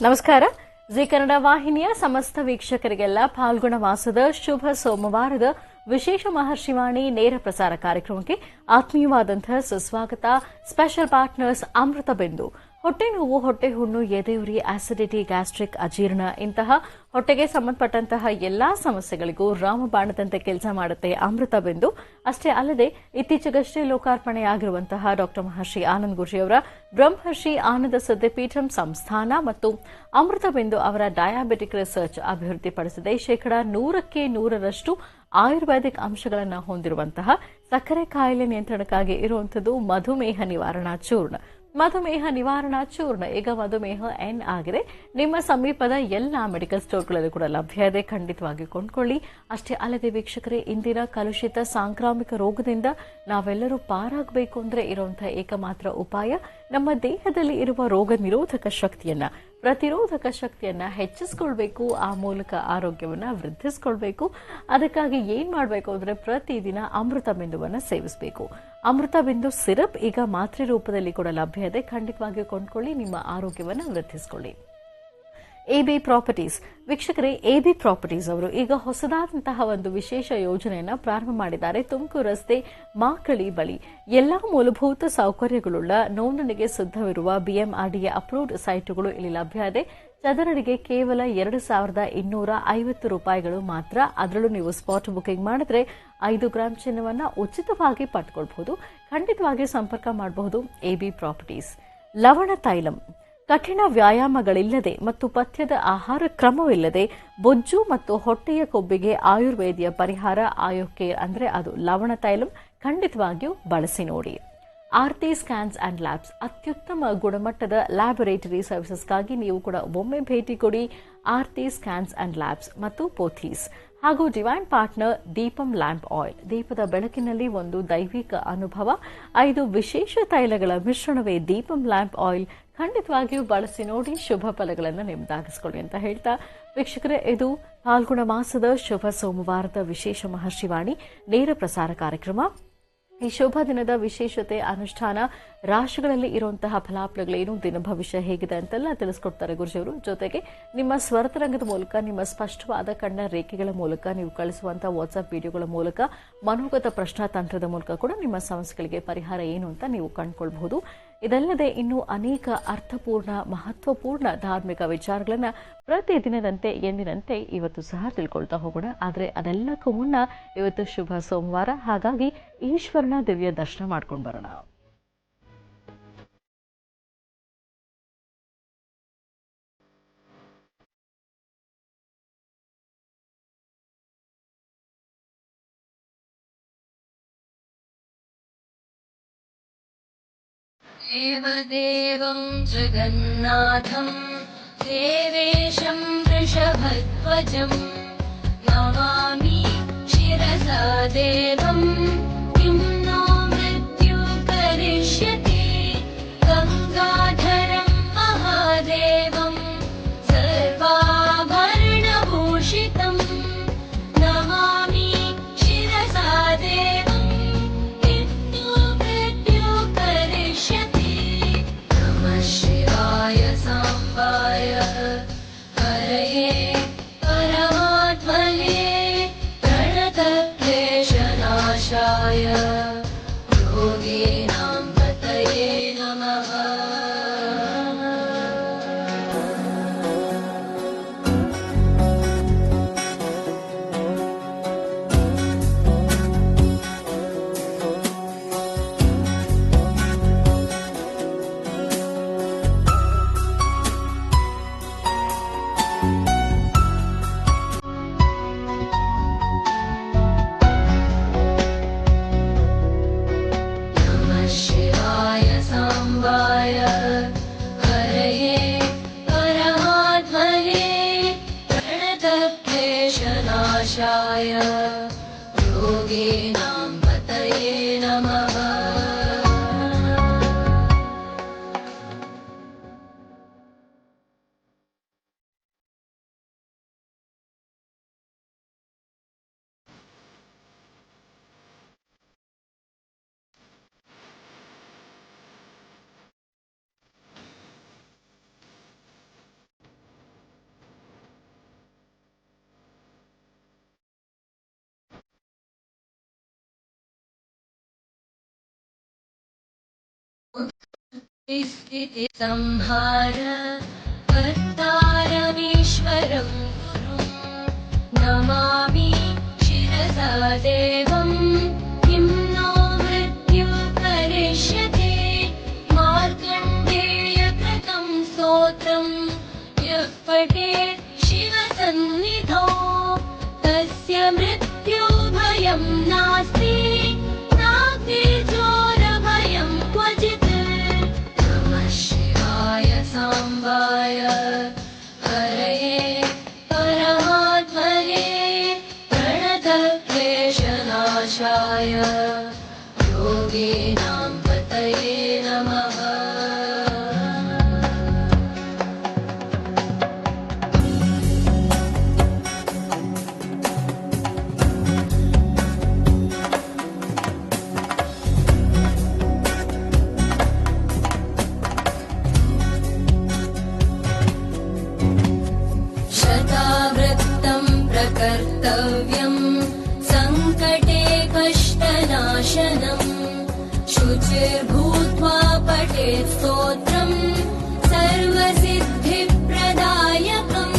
ನಮಸ್ಕಾರ. ಜಿ ಕನ್ನಡ ವಾಹಿನಿಯ ಸಮಸ್ತ ವೀಕ್ಷಕರಿಗೆಲ್ಲ ಫಾಲ್ಗುಣ ಮಾಸದ ಶುಭ ಸೋಮವಾರದ ವಿಶೇಷ ಮಹರ್ಷಿವಾಣಿ ನೇರ ಪ್ರಸಾರ ಕಾರ್ಯಕ್ರಮಕ್ಕೆ ಆತ್ಮೀಯವಾದಂತಹ ಸುಸ್ವಾಗತ. ಸ್ಪೆಷಲ್ ಪಾರ್ಟ್ನರ್ಸ್ ಅಮೃತ ಬಿಂದು. ಹೊಟ್ಟೆ ನೋವು, ಹೊಟ್ಟೆ ಹುಣ್ಣು, ಎದೆಯುರಿ, ಆಸಿಡಿಟಿ, ಗ್ಯಾಸ್ಟ್ರಿಕ್, ಅಜೀರ್ಣ ಇಂತಹ ಹೊಟ್ಟೆಗೆ ಸಂಬಂಧಪಟ್ಟಂತಹ ಎಲ್ಲಾ ಸಮಸ್ಯೆಗಳಿಗೂ ರಾಮಬಾಣದಂತೆ ಕೆಲಸ ಮಾಡುತ್ತೆ ಅಮೃತ ಬಿಂದು. ಅಷ್ಟೇ ಅಲ್ಲದೆ ಇತ್ತೀಚೆಗಷ್ಟೇ ಲೋಕಾರ್ಪಣೆಯಾಗಿರುವಂತಹ ಡಾಕ್ಟರ್ ಮಹರ್ಷಿ ಆನಂದ್ ಗುರೂಜಿಯವರ ಬ್ರಹ್ಮರ್ಷಿ ಆನಂದ ಸಿದ್ದಿಪೀಠಂ ಸಂಸ್ಥಾನ ಮತ್ತು ಅಮೃತ ಬಿಂದು ಅವರ ಡಯಾಬಿಟಿಕ್ ರಿಸರ್ಚ್ ಅಭಿವೃದ್ಧಿಪಡಿಸಿದೆ. 100% ಆಯುರ್ವೇದಿಕ್ ಅಂಶಗಳನ್ನು ಹೊಂದಿರುವಂತಹ ಸಕ್ಕರೆ ಕಾಯಿಲೆ ನಿಯಂತ್ರಣಕ್ಕಾಗಿ ಇರುವಂಥದ್ದು ಮಧುಮೇಹ ನಿವಾರಣಾ ಚೂರ್ಣ. ಮಧುಮೇಹ ನಿವಾರಣಾ ಚೂರ್ಣ ಈಗ ಮಧುಮೇಹ ಎನ್ ಆಗಿದೆ. ನಿಮ್ಮ ಸಮೀಪದ ಎಲ್ಲ ಮೆಡಿಕಲ್ ಸ್ಟೋರ್ಗಳಲ್ಲೂ ಕೂಡ ಲಭ್ಯ ಇದೆ, ಖಂಡಿತವಾಗಿ ಕೊಂಡ್ಕೊಳ್ಳಿ. ಅಷ್ಟೇ ಅಲ್ಲದೆ ವೀಕ್ಷಕರೇ, ಇಂದಿನ ಕಲುಷಿತ ಸಾಂಕ್ರಾಮಿಕ ರೋಗದಿಂದ ನಾವೆಲ್ಲರೂ ಪಾರಾಗಬೇಕು ಅಂದರೆ ಇರುವಂತಹ ಏಕಮಾತ್ರ ಉಪಾಯ ನಮ್ಮ ದೇಹದಲ್ಲಿ ಇರುವ ರೋಗ ನಿರೋಧಕ ಶಕ್ತಿಯನ್ನ, ಪ್ರತಿರೋಧಕ ಶಕ್ತಿಯನ್ನ ಹೆಚ್ಚಿಸಿಕೊಳ್ಬೇಕು. ಆ ಮೂಲಕ ಆರೋಗ್ಯವನ್ನ ವೃದ್ಧಿಸಿಕೊಳ್ಬೇಕು. ಅದಕ್ಕಾಗಿ ಏನ್ ಮಾಡಬೇಕು ಅಂದ್ರೆ ಪ್ರತಿದಿನ ಅಮೃತ ಬಿಂದುವನ್ನ ಸೇವಿಸಬೇಕು. ಅಮೃತ ಬಿಂದು ಸಿರಪ್ ಈಗ ಮಾತ್ರೆ ರೂಪದಲ್ಲಿ ಕೂಡ ಲಭ್ಯ ಇದೆ, ಖಂಡಿತವಾಗಿ ಕೊಂಡ್ಕೊಳ್ಳಿ, ನಿಮ್ಮ ಆರೋಗ್ಯವನ್ನು ವೃದ್ಧಿಸಿಕೊಳ್ಳಿ. ಎಬಿ ಪ್ರಾಪರ್ಟೀಸ್ ವೀಕ್ಷಕರೇ, ಎಬಿ ಪ್ರಾಪರ್ಟೀಸ್ ಅವರು ಈಗ ಹೊಸದಾದಂತಹ ಒಂದು ವಿಶೇಷ ಯೋಜನೆಯನ್ನ ಪ್ರಾರಂಭ ಮಾಡಿದ್ದಾರೆ. ತುಮಕೂರು ರಸ್ತೆ ಮಾಕಳಿ ಬಳಿ ಎಲ್ಲಾ ಮೂಲಭೂತ ಸೌಕರ್ಯಗಳುಳ್ಳ ನೋಂದಣಿಗೆ ಸಿದ್ಧವಿರುವ ಬಿಎಂಆರ್ಡಿಎ ಅಪ್ರೂವ್ಡ್ ಸೈಟುಗಳು ಇಲ್ಲಿ ಲಭ್ಯ ಇದೆ. ಚದರಡಿಗೆ ಕೇವಲ 2250 ರೂಪಾಯಿಗಳು ಮಾತ್ರ. ಅದರಲ್ಲೂ ನೀವು ಸ್ಪಾಟ್ ಬುಕಿಂಗ್ ಮಾಡಿದ್ರೆ 5 ಗ್ರಾಂ ಚಿನ್ನವನ್ನ ಉಚಿತವಾಗಿ ಪಡ್ಕೊಳ್ಬಹುದು. ಖಂಡಿತವಾಗಿ ಸಂಪರ್ಕ ಮಾಡಬಹುದು. A B properties. ಲವಣ ತೈಲಂ ಕಠಿಣ ವ್ಯಾಯಾಮಗಳಿಲ್ಲದೆ ಮತ್ತು ಪಥ್ಯದ ಆಹಾರ ಕ್ರಮವಿಲ್ಲದೆ ಬೊಜ್ಜು ಮತ್ತು ಹೊಟ್ಟೆಯ ಕೊಬ್ಬಿಗೆ ಆಯುರ್ವೇದಿಯ ಪರಿಹಾರ ಆಯೋಕೇರ್ ಅಂದ್ರೆ ಅದು ಲವಣ ತೈಲಂ. ಖಂಡಿತವಾಗಿಯೂ ಬಳಸಿ ನೋಡಿ. ಆರ್ತಿ ಸ್ಕ್ಯಾನ್ಸ್ ಅಂಡ್ ಲ್ಯಾಬ್ಸ್ ಅತ್ಯುತ್ತಮ ಗುಣಮಟ್ಟದ ಲ್ಯಾಬೊರೇಟರಿ ಸರ್ವಿಸಸ್ಗಾಗಿ ನೀವು ಕೂಡ ಒಮ್ಮೆ ಭೇಟಿ ಕೊಡಿ. ಆರ್ತಿ ಸ್ಕ್ಯಾನ್ಸ್ ಅಂಡ್ ಲ್ಯಾಬ್ಸ್ ಮತ್ತು ಪೋಥೀಸ್ ಹಾಗೂ divine partner Deepam lamp oil. ದೀಪದ ಬೆಳಕಿನಲ್ಲಿ ಒಂದು ದೈವಿಕ ಅನುಭವ. 5 ವಿಶೇಷ ತೈಲಗಳ ಮಿಶ್ರಣವೇ ದೀಪಂ ಲ್ಯಾಂಪ್ ಆಯಿಲ್. ಖಂಡಿತವಾಗಿಯೂ ಬಳಸಿ ನೋಡಿ, ಶುಭ ಫಲಗಳನ್ನು ನಿಮ್ದಾಗಿಸ್ಕೊಳ್ಳಿ ಅಂತ ಹೇಳ್ತಾ ವೀಕ್ಷಕರೇ, ಇದು ಫಾಲ್ಗುಣ ಮಾಸದ ಶುಭ ಸೋಮವಾರದ ವಿಶೇಷ ಮಹರ್ಷಿವಾಣಿ ನೇರ ಪ್ರಸಾರ ಕಾರ್ಯಕ್ರಮ. ಈ ಶುಭ ದಿನದ ವಿಶೇಷತೆ, ಅನುಷ್ಠಾನ, ರಾಶಿಗಳಲ್ಲಿ ಇರುವಂತಹ ಫಲಾಫಲಗಳೇನು, ದಿನ ಭವಿಷ್ಯ ಹೇಗಿದೆ ಅಂತೆಲ್ಲ ತಿಳಿಸ್ಕೊಡ್ತಾರೆ ಗುರುಜಿಯವರು. ಜೊತೆಗೆ ನಿಮ್ಮ ಸ್ವರತರಂಗದ ಮೂಲಕ, ನಿಮ್ಮ ಸ್ಪಷ್ಟವಾದ ಕಣ್ಣ ರೇಖೆಗಳ ಮೂಲಕ, ನೀವು ಕಳಿಸುವಂತಹ ವಾಟ್ಸ್ಆಪ್ ವಿಡಿಯೋಗಳ ಮೂಲಕ, ಮನೋಗತ ಪ್ರಶ್ನಾತಂತ್ರದ ಮೂಲಕ ಕೂಡ ನಿಮ್ಮ ಸಮಸ್ಯೆಗಳಿಗೆ ಪರಿಹಾರ ಏನು ಅಂತ ನೀವು ಕಂಡುಕೊಳ್ಬಹುದು. ಇದಲ್ಲದೆ ಇನ್ನೂ ಅನೇಕ ಅರ್ಥಪೂರ್ಣ, ಮಹತ್ವಪೂರ್ಣ ಧಾರ್ಮಿಕ ವಿಚಾರಗಳನ್ನ ಪ್ರತಿದಿನದಂತೆ ಎಂದಿನಂತೆ ಇವತ್ತು ಸಹ ತಿಳ್ಕೊಳ್ತಾ ಹೋಗೋಣ. ಆದರೆ ಅದೆಲ್ಲಕ್ಕೂ ಮುನ್ನ ಇವತ್ತು ಶುಭ ಸೋಮವಾರ, ಹಾಗಾಗಿ ಈಶ್ವರನ ದಿವ್ಯ ದರ್ಶನ ಮಾಡ್ಕೊಂಡು ಬರೋಣ. देवदेवं जगन्नाथं देवेशं वृषभध्वजं नमामि शिरसा देवं किं नो मृत्युः करिष्यति गङ्गाधरं महादेवं सर्वाभरणभूषितं नमामि शिरसा देवं किं नो मृत्युः करिष्यति शिवाय साम्बाय हरये परमात्मने प्रणतक्लेशनाशाय योगीनां पतये नमः. शिवाय साम्बाय हरये परमात्मने प्रणतक्लेशनाशाय योगीनां पतये नमः. संहार कर्तारमीश्वरं गुरुं नमामि शिरसा देवं किं नो मृत्युः करिष्यति मार्कण्डेयकृतं स्तोत्रं यः पठेत् शिवसन्निधौ तस्य मृत्युभयं नास्ति नास्ति चोरभयं क्वचित् नमः शिवाय साम्बाय हरये परमात्मने प्रणतक्लेशनाशाय योगीनां पतये नमः। शतावृत्तं प्रकर्तव्यं सङ्कटे कष्टनाशनं शुचिर्भूत्वा पठेत् स्तोत्रं सर्वसिद्धिप्रदायकं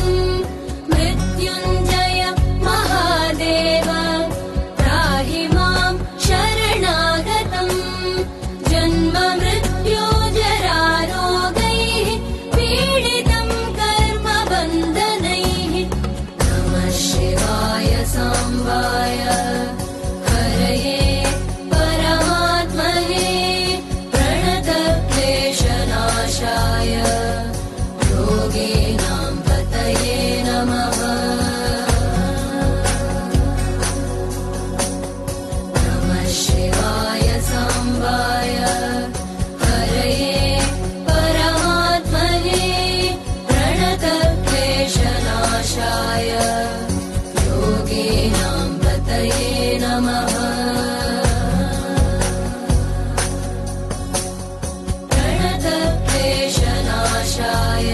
मृत्युञ्जय महादेव त्राहि मां शरणागतं जन्म मृत्युजरारोगैः पीडितं कर्मबन्धनैः नमः शिवाय साम्बाय हरये परमात्मने प्रणतक्लेशनाशाय योगीनां पतये नमः। नमः शिवाय साम्बाय हरये परमात्मने प्रणतक्लेशनाशाय योगीनां पतये नमः। प्रणतक्लेशनाशाय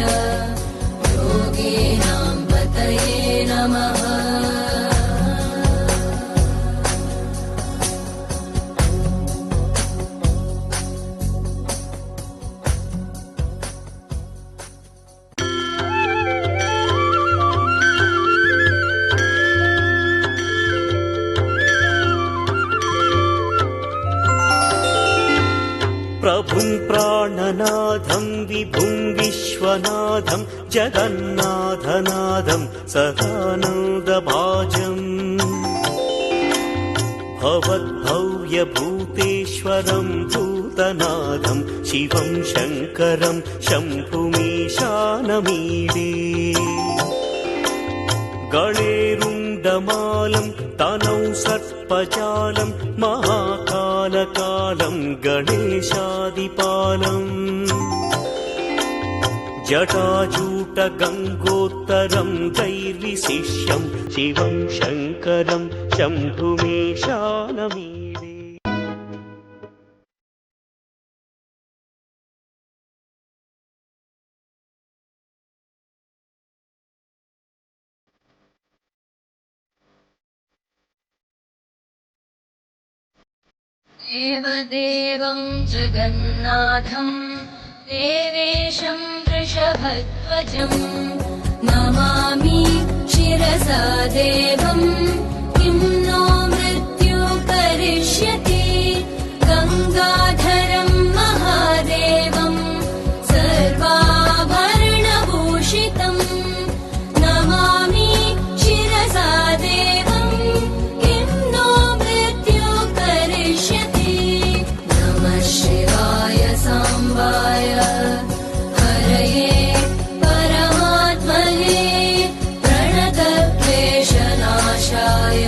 योगीनां पतये नमः। प्रभुं प्राणनाथं विभुं विश्वनाथं जगन्नाथनाथं सदानन्दभाजम् भवद्भव्यभूतेश्वरं भूतनाथं शिवं शङ्करं शम्भुमीशानमीडे गणेरुण्डमालं तनौ सर्पजालं महाकालकालं गणेशादिपालम् जटाजूटगङ्गोत्तरं दैर्विशिष्यं शिवं शङ्करं शम्भुमीशानमीडे देवदेवं जगन्नाथं देवेशं वृषभध्वजं नमामि शिरसा देवं किं नो मृत्युः करिष्यति गङ्गाधरं महादेवं सर्वाभरणभूषितं नमामि शिरसा देवं किं नो मृत्युः करिष्यति नमः शिवाय साम्बाय हरये परमात्मने प्रणतक्लेशनाशाय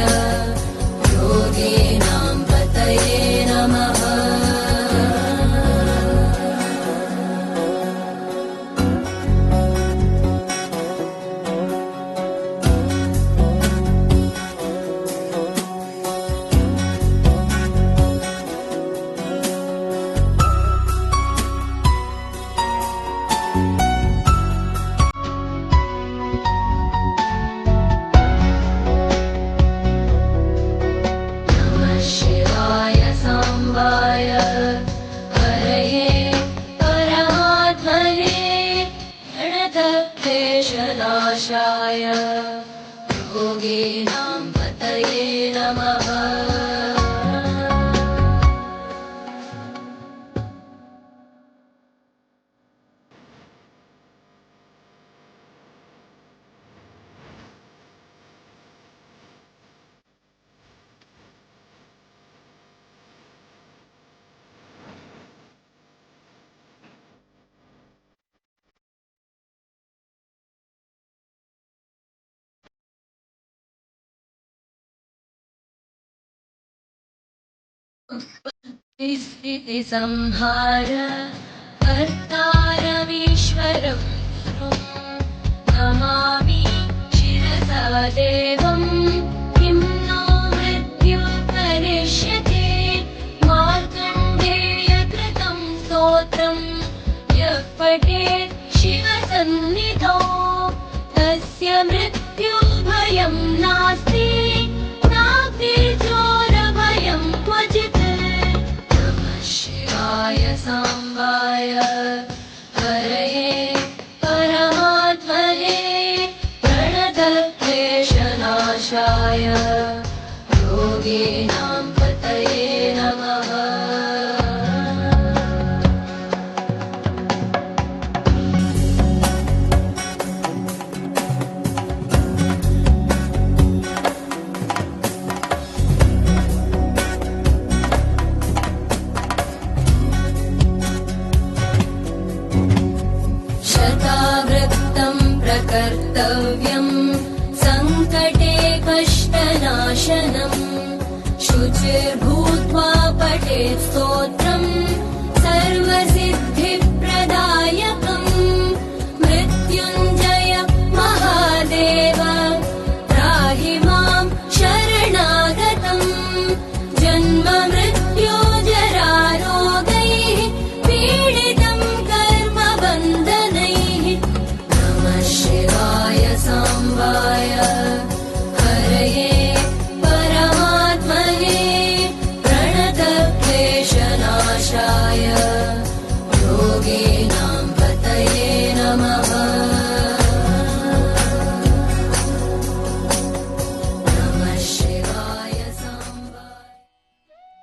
क्लेशनाशाय योगिनां पतये नमः। स्थितिसंहार कर्तारमीश्वरं नमामि शिरसा देवं किं नो मृत्युः करिष्यति। मार्कण्डेयकृतं स्तोत्रं यः पठेत् शिवसन्निधौ तस्य मृत्युभयं नास्ति नास्ति चोरभयं क्वचित्। शिवाय साम्बाय हरये परमात्मने प्रणतक्लेशनाशाय योगिनां पतये नमः। शतावृत्तं प्रकर्तव्यं सङ्कटे कष्टनाशनं शुचिर्भूत्वा पठेत् स्तोत्रं सर्वसिद्धिप्रदायकं। मृत्युञ्जय महादेव त्राहि मां शरणागतं जन्म मृत्यो जरारोगैः पीडितं कर्मबन्धनैः। नमः शिवाय साम्बाय हरये परमात्मने प्रणतक्लेशनाशाय योगिनां पतये नमः। नमः शिवाय साम्बाय।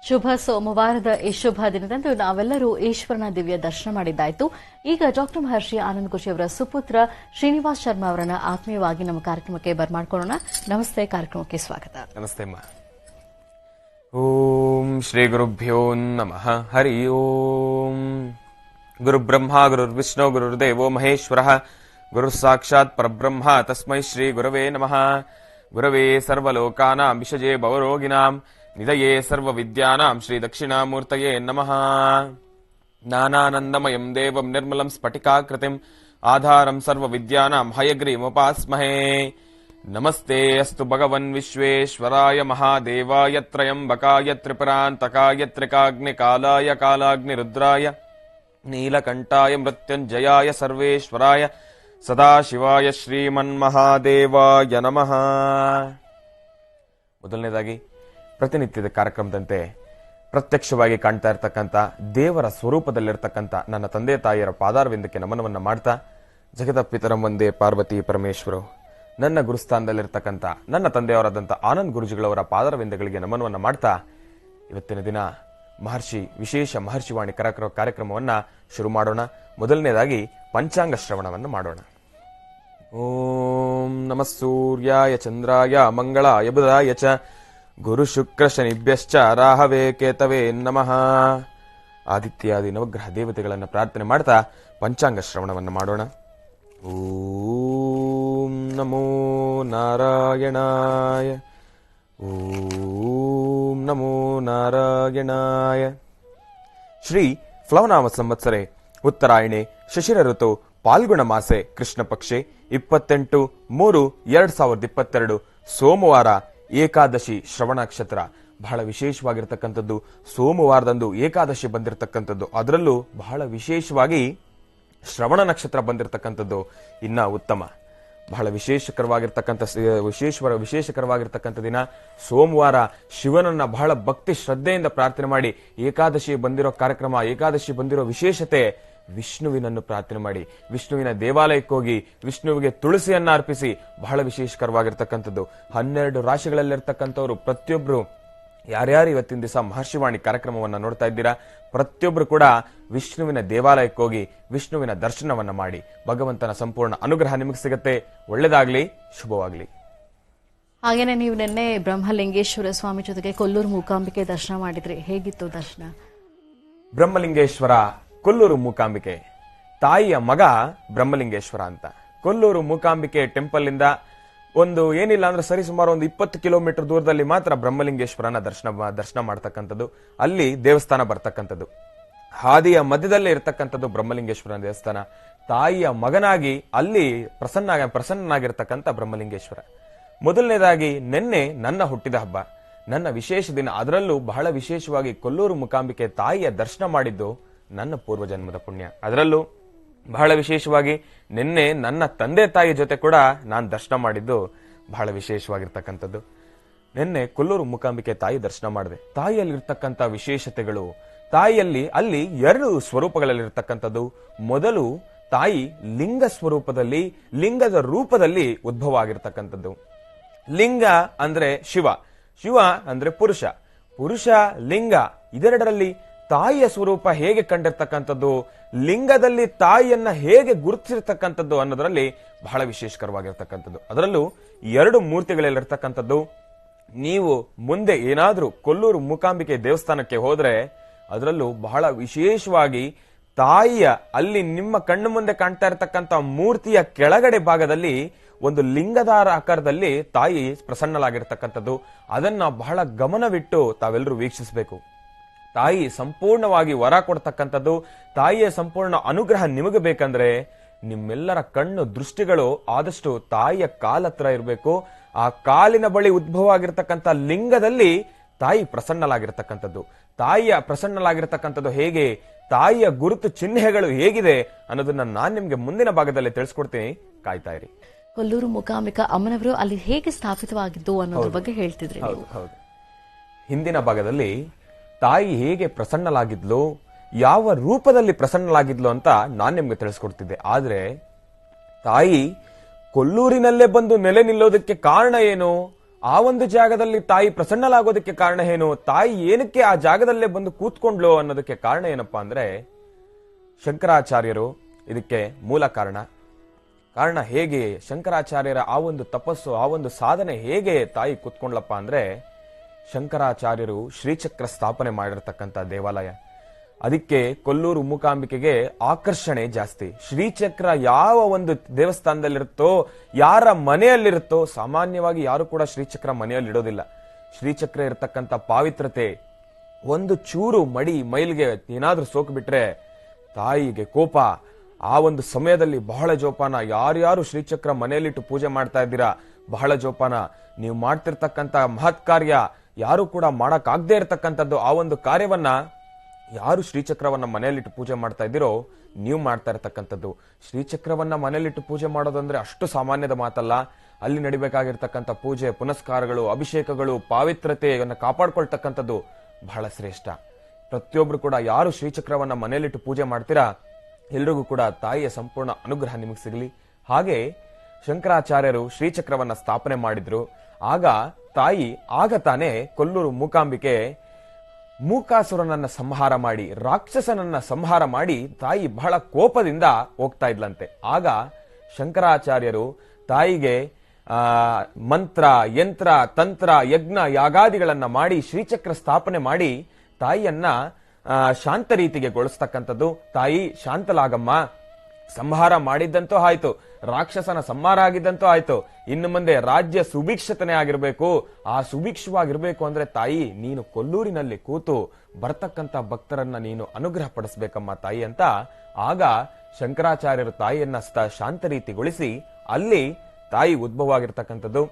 ಶುಭ ಸೋಮವಾರದ ಈ ಶುಭ ದಿನದಂದು ನಾವೆಲ್ಲರೂ ಈಶ್ವರನ ದಿವ್ಯ ದರ್ಶನ ಮಾಡಿದ್ದಾಯಿತು. ಈಗ ಡಾಕ್ಟರ್ ಮಹರ್ಷಿ ಆನಂದ್ ಖುಷಿ ಅವರ ಸುಪುತ್ರ ಶ್ರೀನಿವಾಸ್ ಶರ್ಮಾ ಅವರನ್ನ ಆತ್ಮೀಯವಾಗಿ ನಮ್ಮ ಕಾರ್ಯಕ್ರಮಕ್ಕೆ ಬರ್ಮಾಡ್ಕೊಳ್ಳೋಣ. ನಮಸ್ತೆ, ಕಾರ್ಯಕ್ರಮಕ್ಕೆ ಸ್ವಾಗತ. ನಮಸ್ತೆ ಅಮ್ಮ. ಓಂ ಶ್ರೀ ಗುರುಭ್ಯೋ ನಮಃ. ಹರಿ ಓಂ. ಗುರುಬ್ರಹ್ಮ ಗುರುರ್ವಿಷ್ಣು ಗುರುರ್ದೇವೋ ಮಹೇಶ್ವರಃ ಗುರು ಸಾಕ್ಷಾತ್ ಪರಬ್ರಹ್ಮ ತಸ್ಮೈ ಶ್ರೀ ಗುರವೇ ನಮಃ. ಗುರವೇ ಸರ್ವಲೋಕಾನಾಂ ವಿಷಜೇ ಭವರೋಗಿಣಾಂ ನಿಧಯೇ ಸರ್ವವಿದ್ಯಾನಾಂ ಶ್ರೀ ದಕ್ಷಿಣಾಮೂರ್ತಯೇ ನಮಃ. ಜ್ಞಾನಾನಂದಮಯಂ ದೇವಂ ನಿರ್ಮಲಂ ಸ್ಫಟಿಕಾಕೃತಿಂ ಆಧಾರಂ ಸರ್ವವಿದ್ಯಾನಾಂ ಹಯಗ್ರೀಮುಪಾಸ್ಮಹೇ. ನಮಸ್ತೆ ಅಸ್ತು ಭಗವನ್ ವಿಶ್ವೇಶ್ವರಾಯ ಮಹಾದೇವಾಯ ತ್ರಯಂಬಕಾಯ ತ್ರಿಪುರಾಂತಕಾಯ ತ್ರಿಕಾಗ್ನಿಕಾಲಾಯ ಕಾಲಾಗ್ನಿರುದ್ರಾಯ ನೀಲಕಂಠಾಯ ಮೃತ್ಯುಂಜಯಾಯ ಸರ್ವೇಶ್ವರಾಯ ಸದಾಶಿವಾಯ ಶ್ರೀಮನ್ಮಹಾದೇವಾಯ ನಮಃ. ಮೊದಲನೇದಾಗಿ ಪ್ರತಿನಿತ್ಯದ ಕಾರ್ಯಕ್ರಮದಂತೆ ಪ್ರತ್ಯಕ್ಷವಾಗಿ ಕಾಣ್ತಾ ಇರತಕ್ಕಂಥ ದೇವರ ಸ್ವರೂಪದಲ್ಲಿರ್ತಕ್ಕಂಥ ನನ್ನ ತಂದೆ ತಾಯಿಯರ ಪಾದಾರವಿಂದಕ್ಕೆ ನಮನವನ್ನ ಮಾಡ್ತಾ, ಜಗದಪಿತರಂ ಒಂದೇ ಪಾರ್ವತಿ ಪರಮೇಶ್ವರು, ನನ್ನ ಗುರುಸ್ಥಾನದಲ್ಲಿರ್ತಕ್ಕಂಥ ನನ್ನ ತಂದೆಯವರಾದಂಥ ಆನಂದ್ ಗುರುಜಿಗಳವರ ಪಾದಾರವಿಂದಗಳಿಗೆ ನಮನವನ್ನ ಮಾಡ್ತಾ, ಇವತ್ತಿನ ದಿನ ವಿಶೇಷ ಮಹರ್ಷಿವಾಣಿ ಕಾರ್ಯಕ್ರಮವನ್ನ ಶುರು ಮಾಡೋಣ. ಮೊದಲನೇದಾಗಿ ಪಂಚಾಂಗ ಶ್ರವಣವನ್ನು ಮಾಡೋಣ. ಓಂ ನಮಃ ಸೂರ್ಯಾಯ ಚಂದ್ರಾಯ ಮಂಗಳಾಯ ಬುಧಾಯ ಚ ಗುರು ಶುಕ್ರ ಶನಿಭ್ಯಶ್ಚ ರಾಹವೇ ಕೇತವೇ ನಮಃ. ಆದಿತ್ಯಾದಿ ನವಗ್ರಹ ದೇವತೆಗಳನ್ನು ಪ್ರಾರ್ಥನೆ ಮಾಡ್ತಾ ಪಂಚಾಂಗ ಶ್ರವಣವನ್ನು ಮಾಡೋಣ. ಓಂ ನಮೋ ನಾರಾಯಣಾಯ. ಓಂ ನಮೋ ನಾರಾಯಣಾಯ. ಶ್ರೀ ಫ್ಲವನಾಮ ಸಂವತ್ಸರೆ ಉತ್ತರಾಯಣೆ ಶಿಶಿರ ಋತು ಪಾಲ್ಗುಣ ಮಾಸೆ ಕೃಷ್ಣ ಪಕ್ಷೆ 28/3/2022 ಸೋಮವಾರ ಏಕಾದಶಿ ಶ್ರವಣ ನಕ್ಷತ್ರ. ಬಹಳ ವಿಶೇಷವಾಗಿರ್ತಕ್ಕಂಥದ್ದು ಸೋಮವಾರದಂದು ಏಕಾದಶಿ ಬಂದಿರತಕ್ಕಂಥದ್ದು, ಅದರಲ್ಲೂ ಬಹಳ ವಿಶೇಷವಾಗಿ ಶ್ರವಣ ನಕ್ಷತ್ರ ಬಂದಿರತಕ್ಕಂಥದ್ದು ಇನ್ನ ಉತ್ತಮ. ಬಹಳ ವಿಶೇಷಕರವಾಗಿರ್ತಕ್ಕಂಥ ದಿನ ಸೋಮವಾರ. ಶಿವನನ್ನ ಬಹಳ ಭಕ್ತಿ ಶ್ರದ್ಧೆಯಿಂದ ಪ್ರಾರ್ಥನೆ ಮಾಡಿ ಏಕಾದಶಿ ಬಂದಿರೋ ಕಾರ್ಯಕ್ರಮ, ಏಕಾದಶಿ ಬಂದಿರೋ ವಿಶೇಷತೆ ವಿಷ್ಣುವಿನನ್ನು ಪ್ರಾರ್ಥನೆ ಮಾಡಿ, ವಿಷ್ಣುವಿನ ದೇವಾಲಯಕ್ಕೆ ಹೋಗಿ ವಿಷ್ಣುವಿಗೆ ತುಳಸಿಯನ್ನ ಅರ್ಪಿಸಿ. ಬಹಳ ವಿಶೇಷಕರವಾಗಿರ್ತಕ್ಕಂಥದ್ದು. 12 ರಾಶಿಗಳಲ್ಲಿರ್ತಕ್ಕಂಥವ್ರು ಪ್ರತಿಯೊಬ್ರು ಯಾರ್ಯಾರು ಇವತ್ತಿನ ದಿವಸ ಮಹರ್ಷಿವಾಣಿ ಕಾರ್ಯಕ್ರಮವನ್ನ ನೋಡ್ತಾ ಇದ್ದೀರಾ, ಪ್ರತಿಯೊಬ್ರು ಕೂಡ ವಿಷ್ಣುವಿನ ದೇವಾಲಯಕ್ಕೆ ಹೋಗಿ ವಿಷ್ಣುವಿನ ದರ್ಶನವನ್ನ ಮಾಡಿ. ಭಗವಂತನ ಸಂಪೂರ್ಣ ಅನುಗ್ರಹ ನಿಮಗೆ ಸಿಗುತ್ತೆ. ಒಳ್ಳೆದಾಗ್ಲಿ, ಶುಭವಾಗ್ಲಿ. ಹಾಗೇನೆ ನೀವು ನಿನ್ನೆ ಬ್ರಹ್ಮಲಿಂಗೇಶ್ವರ ಸ್ವಾಮಿ ಜೊತೆಗೆ ಕೊಲ್ಲೂರು ಮೂಕಾಂಬಿಕೆ ದರ್ಶನ ಮಾಡಿದ್ರಿ, ಹೇಗಿತ್ತು ದರ್ಶನ? ಬ್ರಹ್ಮಲಿಂಗೇಶ್ವರ, ಕೊಲ್ಲೂರು ಮೂಕಾಂಬಿಕೆ, ತಾಯಿಯ ಮಗ ಬ್ರಹ್ಮಲಿಂಗೇಶ್ವರ ಅಂತ. ಕೊಲ್ಲೂರು ಮೂಕಾಂಬಿಕೆ ಟೆಂಪಲ್ ಇಂದ ಒಂದು ಏನಿಲ್ಲ ಅಂದ್ರೆ ಸರಿಸುಮಾರು ಒಂದು 20 ಕಿಲೋಮೀಟರ್ ದೂರದಲ್ಲಿ ಮಾತ್ರ ಬ್ರಹ್ಮಲಿಂಗೇಶ್ವರನ ದರ್ಶನ ಮಾಡ್ತಕ್ಕಂಥದ್ದು. ಅಲ್ಲಿ ದೇವಸ್ಥಾನ ಬರ್ತಕ್ಕಂಥದ್ದು. ಹಾದಿಯ ಮಧ್ಯದಲ್ಲೇ ಇರತಕ್ಕಂಥದ್ದು ಬ್ರಹ್ಮಲಿಂಗೇಶ್ವರನ ದೇವಸ್ಥಾನ. ತಾಯಿಯ ಮಗನಾಗಿ ಅಲ್ಲಿ ಪ್ರಸನ್ನನಾಗಿರ್ತಕ್ಕಂಥ ಬ್ರಹ್ಮಲಿಂಗೇಶ್ವರ. ಮೊದಲನೇದಾಗಿ ನಿನ್ನೆ ನನ್ನ ಹುಟ್ಟಿದ ಹಬ್ಬ, ನನ್ನ ವಿಶೇಷ ದಿನ. ಅದರಲ್ಲೂ ಬಹಳ ವಿಶೇಷವಾಗಿ ಕೊಲ್ಲೂರು ಮೂಕಾಂಬಿಕೆ ತಾಯಿಯ ದರ್ಶನ ಮಾಡಿದ್ದು ನನ್ನ ಪೂರ್ವಜನ್ಮದ ಪುಣ್ಯ. ಅದರಲ್ಲೂ ಬಹಳ ವಿಶೇಷವಾಗಿ ನಿನ್ನೆ ನನ್ನ ತಂದೆ ತಾಯಿ ಜೊತೆ ಕೂಡ ನಾನು ದರ್ಶನ ಮಾಡಿದ್ದು ಬಹಳ ವಿಶೇಷವಾಗಿರ್ತಕ್ಕಂಥದ್ದು. ನಿನ್ನೆ ಕೊಲ್ಲೂರು ಮೂಕಾಂಬಿಕೆ ತಾಯಿ ದರ್ಶನ ಮಾಡಿದೆ. ತಾಯಿಯಲ್ಲಿರ್ತಕ್ಕಂಥ ವಿಶೇಷತೆಗಳು, ತಾಯಿಯಲ್ಲಿ ಅಲ್ಲಿ 2 ಸ್ವರೂಪಗಳಲ್ಲಿರ್ತಕ್ಕಂಥದ್ದು. ಮೊದಲು ತಾಯಿ ಲಿಂಗ ಸ್ವರೂಪದಲ್ಲಿ, ಲಿಂಗದ ರೂಪದಲ್ಲಿ ಉದ್ಭವ ಆಗಿರ್ತಕ್ಕಂಥದ್ದು. ಲಿಂಗ ಅಂದ್ರೆ ಶಿವ, ಶಿವ ಅಂದ್ರೆ ಪುರುಷ, ಪುರುಷ ಲಿಂಗ. ಇದೆರಡರಲ್ಲಿ ತಾಯಿಯ ಸ್ವರೂಪ ಹೇಗೆ ಕಂಡಿರ್ತಕ್ಕಂಥದ್ದು, ಲಿಂಗದಲ್ಲಿ ತಾಯಿಯನ್ನ ಹೇಗೆ ಗುರುತಿಸಿರ್ತಕ್ಕಂಥದ್ದು ಅನ್ನೋದರಲ್ಲಿ ಬಹಳ ವಿಶೇಷಕರವಾಗಿರ್ತಕ್ಕಂಥದ್ದು. ಅದರಲ್ಲೂ 2 ಮೂರ್ತಿಗಳಲ್ಲಿರ್ತಕ್ಕಂಥದ್ದು. ನೀವು ಮುಂದೆ ಏನಾದ್ರೂ ಕೊಲ್ಲೂರು ಮೂಕಾಂಬಿಕೆ ದೇವಸ್ಥಾನಕ್ಕೆ ಹೋದ್ರೆ ಅದರಲ್ಲೂ ಬಹಳ ವಿಶೇಷವಾಗಿ ತಾಯಿಯ ಅಲ್ಲಿ ನಿಮ್ಮ ಕಣ್ಣು ಮುಂದೆ ಕಾಣ್ತಾ ಇರತಕ್ಕಂಥ ಮೂರ್ತಿಯ ಕೆಳಗಡೆ ಭಾಗದಲ್ಲಿ ಒಂದು ಲಿಂಗದಾರ ಆಕಾರದಲ್ಲಿ ತಾಯಿ ಪ್ರಸನ್ನಲಾಗಿರ್ತಕ್ಕಂಥದ್ದು. ಅದನ್ನ ಬಹಳ ಗಮನವಿಟ್ಟು ತಾವೆಲ್ಲರೂ ವೀಕ್ಷಿಸಬೇಕು. ತಾಯಿ ಸಂಪೂರ್ಣವಾಗಿ ವರ ಕೊಡ್ತಕ್ಕಂಥದ್ದು. ತಾಯಿಯ ಸಂಪೂರ್ಣ ಅನುಗ್ರಹ ನಿಮಗೆ ಬೇಕಂದ್ರೆ ನಿಮ್ಮೆಲ್ಲರ ಕಣ್ಣು ದೃಷ್ಟಿಗಳು ಆದಷ್ಟು ತಾಯಿಯ ಕಾಲತ್ರ ಇರಬೇಕು. ಆ ಕಾಲಿನ ಬಳಿ ಉದ್ಭವ ಆಗಿರ್ತಕ್ಕಂಥ ಲಿಂಗದಲ್ಲಿ ತಾಯಿ ಪ್ರಸನ್ನಲಾಗಿರ್ತಕ್ಕಂಥದ್ದು. ತಾಯಿಯ ಪ್ರಸನ್ನಲಾಗಿರ್ತಕ್ಕಂಥದ್ದು ಹೇಗೆ, ತಾಯಿಯ ಗುರುತು ಚಿಹ್ನೆಗಳು ಹೇಗಿದೆ ಅನ್ನೋದನ್ನ ನಾನ್ ನಿಮ್ಗೆ ಮುಂದಿನ ಭಾಗದಲ್ಲಿ ತಿಳಿಸ್ಕೊಡ್ತೀನಿ. ಕಾಯ್ತಾ ಇರಿ. ಕೊಲ್ಲೂರು ಮೂಕಾಂಬಿಕಾ ಅಮ್ಮನವರು ಅಲ್ಲಿ ಹೇಗೆ ಸ್ಥಾಪಿತವಾಗಿದ್ದು ಅನ್ನೋದ್ರ ಬಗ್ಗೆ ಹೇಳ್ತಿದ್ರಿ. ಹೌದು. ಹಿಂದಿನ ಭಾಗದಲ್ಲಿ ತಾಯಿ ಹೇಗೆ ಪ್ರಸನ್ನಲಾಗಿದ್ಲು, ಯಾವ ರೂಪದಲ್ಲಿ ಪ್ರಸನ್ನಲಾಗಿದ್ಲು ಅಂತ ನಾನ್ ನಿಮ್ಗೆ ತಿಳಿಸ್ಕೊಡ್ತಿದ್ದೆ. ಆದ್ರೆ ತಾಯಿ ಕೊಲ್ಲೂರಿನಲ್ಲೇ ಬಂದು ನೆಲೆ ನಿಲ್ಲೋದಕ್ಕೆ ಕಾರಣ ಏನು, ಆ ಒಂದು ಜಾಗದಲ್ಲಿ ತಾಯಿ ಪ್ರಸನ್ನಲಾಗೋದಕ್ಕೆ ಕಾರಣ ಏನು, ತಾಯಿ ಏನಕ್ಕೆ ಆ ಜಾಗದಲ್ಲೇ ಬಂದು ಕೂತ್ಕೊಂಡ್ಲು ಅನ್ನೋದಕ್ಕೆ ಕಾರಣ ಏನಪ್ಪಾ ಅಂದ್ರೆ ಶಂಕರಾಚಾರ್ಯರು ಇದಕ್ಕೆ ಮೂಲ ಕಾರಣ. ಹೇಗೆ ಶಂಕರಾಚಾರ್ಯರ ಆ ಒಂದು ತಪಸ್ಸು, ಆ ಒಂದು ಸಾಧನೆ ಹೇಗೆ ತಾಯಿ ಕೂತ್ಕೊಂಡ್ಲಪ್ಪ ಅಂದ್ರೆ ಶಂಕರಾಚಾರ್ಯರು ಶ್ರೀಚಕ್ರ ಸ್ಥಾಪನೆ ಮಾಡಿರ್ತಕ್ಕಂಥ ದೇವಾಲಯ. ಅದಕ್ಕೆ ಕೊಲ್ಲೂರು ಮೂಕಾಂಬಿಕೆಗೆ ಆಕರ್ಷಣೆ ಜಾಸ್ತಿ. ಶ್ರೀಚಕ್ರ ಯಾವ ಒಂದು ದೇವಸ್ಥಾನದಲ್ಲಿರುತ್ತೋ, ಯಾರ ಮನೆಯಲ್ಲಿರುತ್ತೋ, ಸಾಮಾನ್ಯವಾಗಿ ಯಾರು ಕೂಡ ಶ್ರೀಚಕ್ರ ಮನೆಯಲ್ಲಿ ಇಡೋದಿಲ್ಲ. ಶ್ರೀಚಕ್ರ ಇರತಕ್ಕಂಥ ಪಾವಿತ್ರತೆ, ಒಂದು ಚೂರು ಮೈಲಿಗೆ ಏನಾದ್ರೂ ಸೋಕು ಬಿಟ್ರೆ ತಾಯಿಗೆ ಕೋಪ. ಆ ಒಂದು ಸಮಯದಲ್ಲಿ ಬಹಳ ಜೋಪಾನ. ಯಾರ್ಯಾರು ಶ್ರೀಚಕ್ರ ಮನೆಯಲ್ಲಿಟ್ಟು ಪೂಜೆ ಮಾಡ್ತಾ ಇದ್ದೀರಾ ಬಹಳ ಜೋಪಾನ. ನೀವು ಮಾಡ್ತಿರ್ತಕ್ಕಂಥ ಮಹತ್ ಕಾರ್ಯ ಯಾರು ಕೂಡ ಮಾಡಕ್ಕಾಗದೇ ಇರತಕ್ಕಂಥದ್ದು, ಆ ಒಂದು ಕಾರ್ಯವನ್ನ ಯಾರು ಶ್ರೀಚಕ್ರವನ್ನ ಮನೆಯಲ್ಲಿಟ್ಟು ಪೂಜೆ ಮಾಡ್ತಾ ಇದ್ದೀರೋ ನೀವು ಮಾಡ್ತಾ ಇರತಕ್ಕಂಥದ್ದು. ಶ್ರೀಚಕ್ರವನ್ನ ಮನೆಯಲ್ಲಿಟ್ಟು ಪೂಜೆ ಮಾಡೋದಂದ್ರೆ ಅಷ್ಟು ಸಾಮಾನ್ಯದ ಮಾತಲ್ಲ. ಅಲ್ಲಿ ನಡಿಬೇಕಾಗಿರ್ತಕ್ಕಂಥ ಪೂಜೆ ಪುನಸ್ಕಾರಗಳು, ಅಭಿಷೇಕಗಳು, ಪಾವಿತ್ರತೆಯನ್ನ ಕಾಪಾಡ್ಕೊಳ್ತಕ್ಕಂಥದ್ದು ಬಹಳ ಶ್ರೇಷ್ಠ. ಪ್ರತಿಯೊಬ್ರು ಕೂಡ ಯಾರು ಶ್ರೀಚಕ್ರವನ್ನ ಮನೆಯಲ್ಲಿಟ್ಟು ಪೂಜೆ ಮಾಡ್ತೀರಾ ಎಲ್ರಿಗೂ ಕೂಡ ತಾಯಿಯ ಸಂಪೂರ್ಣ ಅನುಗ್ರಹ ನಿಮಗೆ ಸಿಗಲಿ. ಹಾಗೆ ಶಂಕರಾಚಾರ್ಯರು ಶ್ರೀಚಕ್ರವನ್ನ ಸ್ಥಾಪನೆ ಮಾಡಿದ್ರು. ಆಗ ತಾನೇ ಕೊಲ್ಲೂರು ಮೂಕಾಂಬಿಕೆ ಮೂಕಾಸುರನನ್ನ ಸಂಹಾರ ಮಾಡಿ, ರಾಕ್ಷಸನನ್ನ ಸಂಹಾರ ಮಾಡಿ ತಾಯಿ ಬಹಳ ಕೋಪದಿಂದ ಹೋಗ್ತಾ ಇದ್ಲಂತೆ. ಆಗ ಶಂಕರಾಚಾರ್ಯರು ತಾಯಿಗೆ ಮಂತ್ರ, ಯಂತ್ರ, ತಂತ್ರ, ಯಜ್ಞ, ಯಾಗಾದಿಗಳನ್ನ ಮಾಡಿ ಶ್ರೀಚಕ್ರ ಸ್ಥಾಪನೆ ಮಾಡಿ ತಾಯಿಯನ್ನ ಶಾಂತ ರೀತಿಗೆ ಗೊಳಿಸ್ತಕ್ಕಂಥದ್ದು. ತಾಯಿ ಶಾಂತಲಾಗಮ್ಮ, ಸಂಹಾರ ಮಾಡಿದ್ದಂತೂ ಆಯ್ತು, ರಾಕ್ಷಸನ ಸಂಹಾರ ಆಗಿದ್ದಂತೂ ಆಯ್ತು, ಇನ್ನು ಮುಂದೆ ರಾಜ್ಯ ಸುಭಿಕ್ಷತನೇ ಆಗಿರ್ಬೇಕು. ಆ ಸುಭಿಕ್ಷವಾಗಿರ್ಬೇಕು ಅಂದ್ರೆ ತಾಯಿ ನೀನು ಕೊಲ್ಲೂರಿನಲ್ಲಿ ಕೂತು ಬರ್ತಕ್ಕಂಥ ಭಕ್ತರನ್ನ ನೀನು ಅನುಗ್ರಹ ಪಡಿಸ್ಬೇಕಮ್ಮ ತಾಯಿ ಅಂತ ಆಗ ಶಂಕರಾಚಾರ್ಯರು ತಾಯಿಯನ್ನ ಶಾಂತ ರೀತಿಗೊಳಿಸಿ ಅಲ್ಲಿ ತಾಯಿ ಉದ್ಭವ ಆಗಿರ್ತಕ್ಕಂಥದ್ದು.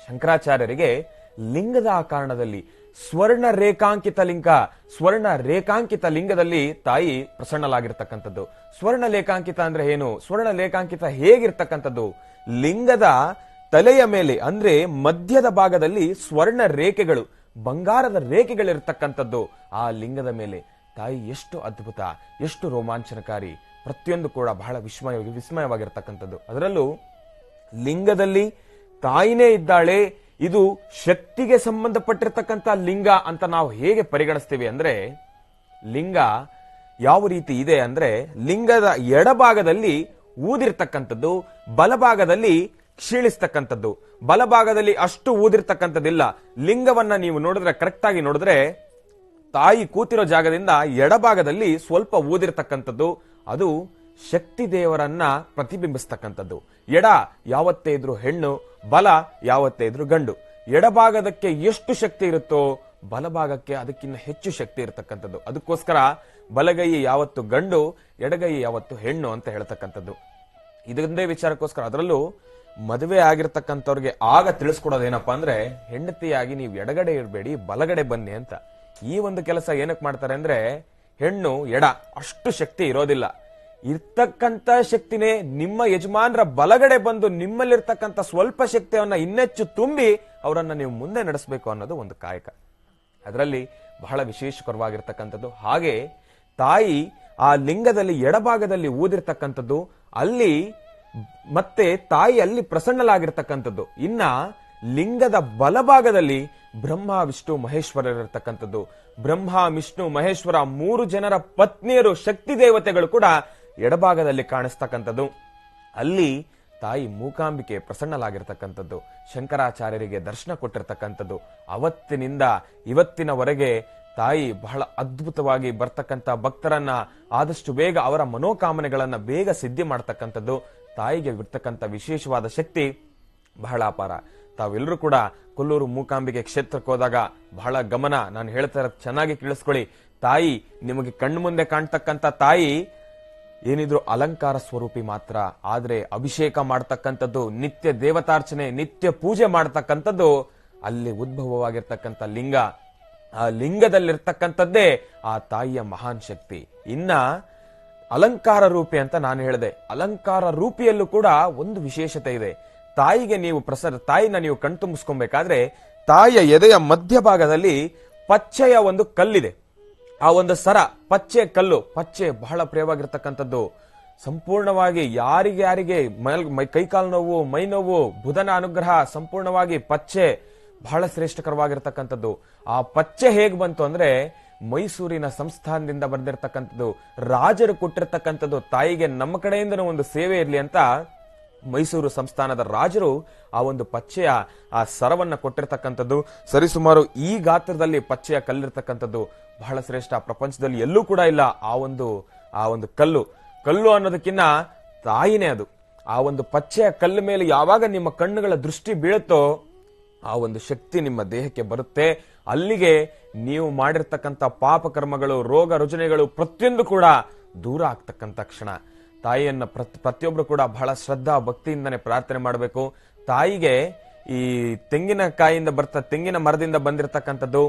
ಶಂಕರಾಚಾರ್ಯರಿಗೆ ಲಿಂಗದ ಆಕಾರದಲ್ಲಿ ಸ್ವರ್ಣ ರೇಖಾಂಕಿತ ಲಿಂಗದಲ್ಲಿ ತಾಯಿ ಪ್ರಸನ್ನಲಾಗಿರ್ತಕ್ಕಂಥದ್ದು. ಸ್ವರ್ಣ ಲೇಖಾಂಕಿತ ಅಂದ್ರೆ ಏನು, ಸ್ವರ್ಣ ಲೇಖಾಂಕಿತ ಹೇಗಿರ್ತಕ್ಕಂಥದ್ದು, ಲಿಂಗದ ತಲೆಯ ಮೇಲೆ ಅಂದ್ರೆ ಮಧ್ಯದ ಭಾಗದಲ್ಲಿ ಸ್ವರ್ಣ ರೇಖೆಗಳು, ಬಂಗಾರದ ರೇಖೆಗಳಿರ್ತಕ್ಕಂಥದ್ದು. ಆ ಲಿಂಗದ ಮೇಲೆ ತಾಯಿ ಎಷ್ಟು ಅದ್ಭುತ, ಎಷ್ಟು ರೋಮಾಂಚನಕಾರಿ. ಪ್ರತಿಯೊಂದು ಕೂಡ ಬಹಳ ವಿಸ್ಮಯವಾಗಿರ್ತಕ್ಕಂಥದ್ದು. ಅದರಲ್ಲೂ ಲಿಂಗದಲ್ಲಿ ತಾಯಿನೇ ಇದ್ದಾಳೆ, ಇದು ಶಕ್ತಿಗೆ ಸಂಬಂಧಪಟ್ಟಿರ್ತಕ್ಕಂಥ ಲಿಂಗ ಅಂತ ನಾವು ಹೇಗೆ ಪರಿಗಣಿಸ್ತೀವಿ ಅಂದ್ರೆ, ಲಿಂಗ ಯಾವ ರೀತಿ ಇದೆ ಅಂದ್ರೆ, ಲಿಂಗದ ಎಡಭಾಗದಲ್ಲಿ ಊದಿರ್ತಕ್ಕಂಥದ್ದು, ಬಲಭಾಗದಲ್ಲಿ ಕ್ಷೀಣಿಸ್ತಕ್ಕಂಥದ್ದು. ಬಲಭಾಗದಲ್ಲಿ ಅಷ್ಟು ಊದಿರ್ತಕ್ಕಂಥದ್ದಿಲ್ಲ. ಲಿಂಗವನ್ನ ನೀವು ನೋಡಿದ್ರೆ, ಕರೆಕ್ಟ್ ಆಗಿ ನೋಡಿದ್ರೆ, ತಾಯಿ ಕೂತಿರೋ ಜಾಗದಿಂದ ಎಡಭಾಗದಲ್ಲಿ ಸ್ವಲ್ಪ ಊದಿರ್ತಕ್ಕಂಥದ್ದು, ಅದು ಶಕ್ತಿ ದೇವರನ್ನ ಪ್ರತಿಬಿಂಬಿಸ್ತಕ್ಕಂಥದ್ದು. ಎಡ ಯಾವತ್ತೇ ಇದ್ರು ಹೆಣ್ಣು, ಬಲ ಯಾವತ್ತೇ ಇದ್ರು ಗಂಡು. ಎಡಭಾಗದಕ್ಕೆ ಎಷ್ಟು ಶಕ್ತಿ ಇರುತ್ತೋ ಬಲಭಾಗಕ್ಕೆ ಅದಕ್ಕಿಂತ ಹೆಚ್ಚು ಶಕ್ತಿ ಇರತಕ್ಕಂಥದ್ದು. ಅದಕ್ಕೋಸ್ಕರ ಬಲಗೈ ಯಾವತ್ತು ಗಂಡು, ಎಡಗೈ ಯಾವತ್ತು ಹೆಣ್ಣು ಅಂತ ಹೇಳ್ತಕ್ಕಂಥದ್ದು. ಇದೊಂದೇ ವಿಚಾರಕ್ಕೋಸ್ಕರ ಅದರಲ್ಲೂ ಮದುವೆ ಆಗಿರ್ತಕ್ಕಂಥವ್ರಿಗೆ ಆಗ ತಿಳಿಸ್ಕೊಡೋದೇನಪ್ಪಾ ಅಂದ್ರೆ, ಹೆಂಡತಿಯಾಗಿ ನೀವು ಎಡಗಡೆ ಇರಬೇಡಿ, ಬಲಗಡೆ ಬನ್ನಿ ಅಂತ. ಈ ಒಂದು ಕೆಲಸ ಏನಕ್ಕೆ ಮಾಡ್ತಾರೆ ಅಂದ್ರೆ, ಹೆಣ್ಣು ಎಡ ಅಷ್ಟು ಶಕ್ತಿ ಇರೋದಿಲ್ಲ, ಇರ್ತಕ್ಕಂಥ ಶಕ್ತಿನೇ ನಿಮ್ಮ ಯಜಮಾನರ ಬಲಗಡೆ ಬಂದು ನಿಮ್ಮಲ್ಲಿರ್ತಕ್ಕಂಥ ಸ್ವಲ್ಪ ಶಕ್ತಿಯನ್ನ ಇನ್ನೆಚ್ಚು ತುಂಬಿ ಅವರನ್ನ ನೀವು ಮುಂದೆ ನಡೆಸಬೇಕು ಅನ್ನೋದು ಒಂದು ಕಾಯಕ. ಅದರಲ್ಲಿ ಬಹಳ ವಿಶೇಷಕರವಾಗಿರ್ತಕ್ಕಂಥದ್ದು. ಹಾಗೆ ತಾಯಿ ಆ ಲಿಂಗದಲ್ಲಿ ಎಡಭಾಗದಲ್ಲಿ ಊದಿರ್ತಕ್ಕಂಥದ್ದು, ಅಲ್ಲಿ ಮತ್ತೆ ತಾಯಿ ಅಲ್ಲಿ ಪ್ರಸನ್ನಲಾಗಿರ್ತಕ್ಕಂಥದ್ದು. ಇನ್ನ ಲಿಂಗದ ಬಲಭಾಗದಲ್ಲಿ ಬ್ರಹ್ಮ ವಿಷ್ಣು ಮಹೇಶ್ವರರಿರ್ತಕ್ಕಂಥದ್ದು. ಬ್ರಹ್ಮ ವಿಷ್ಣು ಮಹೇಶ್ವರ 3 ಜನರ ಪತ್ನಿಯರು, ಶಕ್ತಿ ದೇವತೆಗಳು ಕೂಡ ಎಡಭಾಗದಲ್ಲಿ ಕಾಣಿಸ್ತಕ್ಕಂಥದ್ದು. ಅಲ್ಲಿ ತಾಯಿ ಮೂಕಾಂಬಿಕೆ ಪ್ರಸನ್ನಲಾಗಿರ್ತಕ್ಕಂಥದ್ದು, ಶಂಕರಾಚಾರ್ಯರಿಗೆ ದರ್ಶನ ಕೊಟ್ಟಿರ್ತಕ್ಕಂಥದ್ದು. ಅವತ್ತಿನಿಂದ ಇವತ್ತಿನವರೆಗೆ ತಾಯಿ ಬಹಳ ಅದ್ಭುತವಾಗಿ ಬರ್ತಕ್ಕಂಥ ಭಕ್ತರನ್ನ ಆದಷ್ಟು ಬೇಗ ಅವರ ಮನೋಕಾಮನೆಗಳನ್ನ ಬೇಗ ಸಿದ್ಧಿ ಮಾಡ್ತಕ್ಕಂಥದ್ದು. ತಾಯಿಗೆ ಇರ್ತಕ್ಕಂಥ ವಿಶೇಷವಾದ ಶಕ್ತಿ ಬಹಳ ಅಪಾರ. ತಾವೆಲ್ಲರೂ ಕೂಡ ಕೊಲ್ಲೂರು ಮೂಕಾಂಬಿಕೆ ಕ್ಷೇತ್ರಕ್ಕೆ ಹೋದಾಗ ಬಹಳ ಗಮನ, ನಾನು ಹೇಳ್ತಾ ಇರೋದು ಚೆನ್ನಾಗಿ ಕೇಳಿಸ್ಕೊಳ್ಳಿ. ತಾಯಿ ನಿಮಗೆ ಕಣ್ಣು ಮುಂದೆ ಕಾಣ್ತಕ್ಕಂಥ ತಾಯಿ ಏನಿದ್ರು ಅಲಂಕಾರ ಸ್ವರೂಪಿ ಮಾತ್ರ, ಆದ್ರೆ ಅಭಿಷೇಕ ಮಾಡ್ತಕ್ಕಂಥದ್ದು, ನಿತ್ಯ ದೇವತಾರ್ಚನೆ, ನಿತ್ಯ ಪೂಜೆ ಮಾಡ್ತಕ್ಕಂಥದ್ದು ಅಲ್ಲಿ ಉದ್ಭವವಾಗಿರ್ತಕ್ಕಂಥ ಲಿಂಗ. ಆ ಲಿಂಗದಲ್ಲಿರ್ತಕ್ಕಂಥದ್ದೇ ಆ ತಾಯಿಯ ಮಹಾನ್ ಶಕ್ತಿ. ಇನ್ನ ಅಲಂಕಾರ ರೂಪಿ ಅಂತ ನಾನು ಹೇಳಿದೆ. ಅಲಂಕಾರ ರೂಪಿಯಲ್ಲೂ ಕೂಡ ಒಂದು ವಿಶೇಷತೆ ಇದೆ. ತಾಯಿಗೆ ನೀವು ತಾಯಿನ ನೀವು ಕಣ್ತುಂಬಿಸ್ಕೊಬೇಕಾದ್ರೆ, ತಾಯಿಯ ಎದೆಯ ಮಧ್ಯಭಾಗದಲ್ಲಿ ಪಚ್ಚೆಯ ಒಂದು ಕಲ್ಲಿದೆ. ಆ ಒಂದು ಸರ, ಪಚ್ಚೆ ಕಲ್ಲು, ಪಚ್ಚೆ ಬಹಳ ಪ್ರಿಯವಾಗಿರ್ತಕ್ಕಂಥದ್ದು. ಸಂಪೂರ್ಣವಾಗಿ ಯಾರಿಗೆ ಕೈಕಾಲು ನೋವು, ಮೈ ನೋವು, ಬುಧನ ಅನುಗ್ರಹ, ಸಂಪೂರ್ಣವಾಗಿ ಪಚ್ಚೆ ಬಹಳ ಶ್ರೇಷ್ಠಕರವಾಗಿರ್ತಕ್ಕಂಥದ್ದು. ಆ ಪಚ್ಚೆ ಹೇಗ್ ಬಂತು ಅಂದ್ರೆ, ಮೈಸೂರಿನ ಸಂಸ್ಥಾನದಿಂದ ಬಂದಿರತಕ್ಕಂಥದ್ದು. ರಾಜರು ಕೊಟ್ಟಿರ್ತಕ್ಕಂಥದ್ದು. ತಾಯಿಗೆ ನಮ್ಮ ಕಡೆಯಿಂದನೂ ಒಂದು ಸೇವೆ ಇರಲಿ ಅಂತ ಮೈಸೂರು ಸಂಸ್ಥಾನದ ರಾಜರು ಆ ಒಂದು ಪಚ್ಚೆಯ ಆ ಸರವನ್ನ ಕೊಟ್ಟಿರ್ತಕ್ಕಂಥದ್ದು. ಸರಿಸುಮಾರು ಈ ಗಾತ್ರದಲ್ಲಿ ಪಚ್ಚೆಯ ಕಲ್ಲಿರ್ತಕ್ಕಂಥದ್ದು ಬಹಳ ಶ್ರೇಷ್ಠ. ಪ್ರಪಂಚದಲ್ಲಿ ಎಲ್ಲೂ ಕೂಡ ಇಲ್ಲ ಆ ಒಂದು ಕಲ್ಲು ಅನ್ನೋದಕ್ಕಿಂತ ತಾಯಿನೇ ಅದು. ಆ ಒಂದು ಪಚ್ಚೆಯ ಕಲ್ಲು ಮೇಲೆ ಯಾವಾಗ ನಿಮ್ಮ ಕಣ್ಣುಗಳ ದೃಷ್ಟಿ ಬೀಳುತ್ತೋ ಆ ಒಂದು ಶಕ್ತಿ ನಿಮ್ಮ ದೇಹಕ್ಕೆ ಬರುತ್ತೆ. ಅಲ್ಲಿಗೆ ನೀವು ಮಾಡಿರ್ತಕ್ಕಂಥ ಪಾಪ ಕರ್ಮಗಳು, ರೋಗ ರುಜಿನಗಳು ಪ್ರತಿಯೊಂದು ಕೂಡ ದೂರ ಆಗ್ತಕ್ಕಂಥ ಕ್ಷಣ. ತಾಯಿಯನ್ನ ಪ್ರತಿಯೊಬ್ರು ಕೂಡ ಬಹಳ ಶ್ರದ್ಧಾ ಭಕ್ತಿಯಿಂದನೇ ಪ್ರಾರ್ಥನೆ ಮಾಡಬೇಕು. ತಾಯಿಗೆ ಈ ತೆಂಗಿನ ಮರದಿಂದ ಬಂದಿರತಕ್ಕಂಥದ್ದು,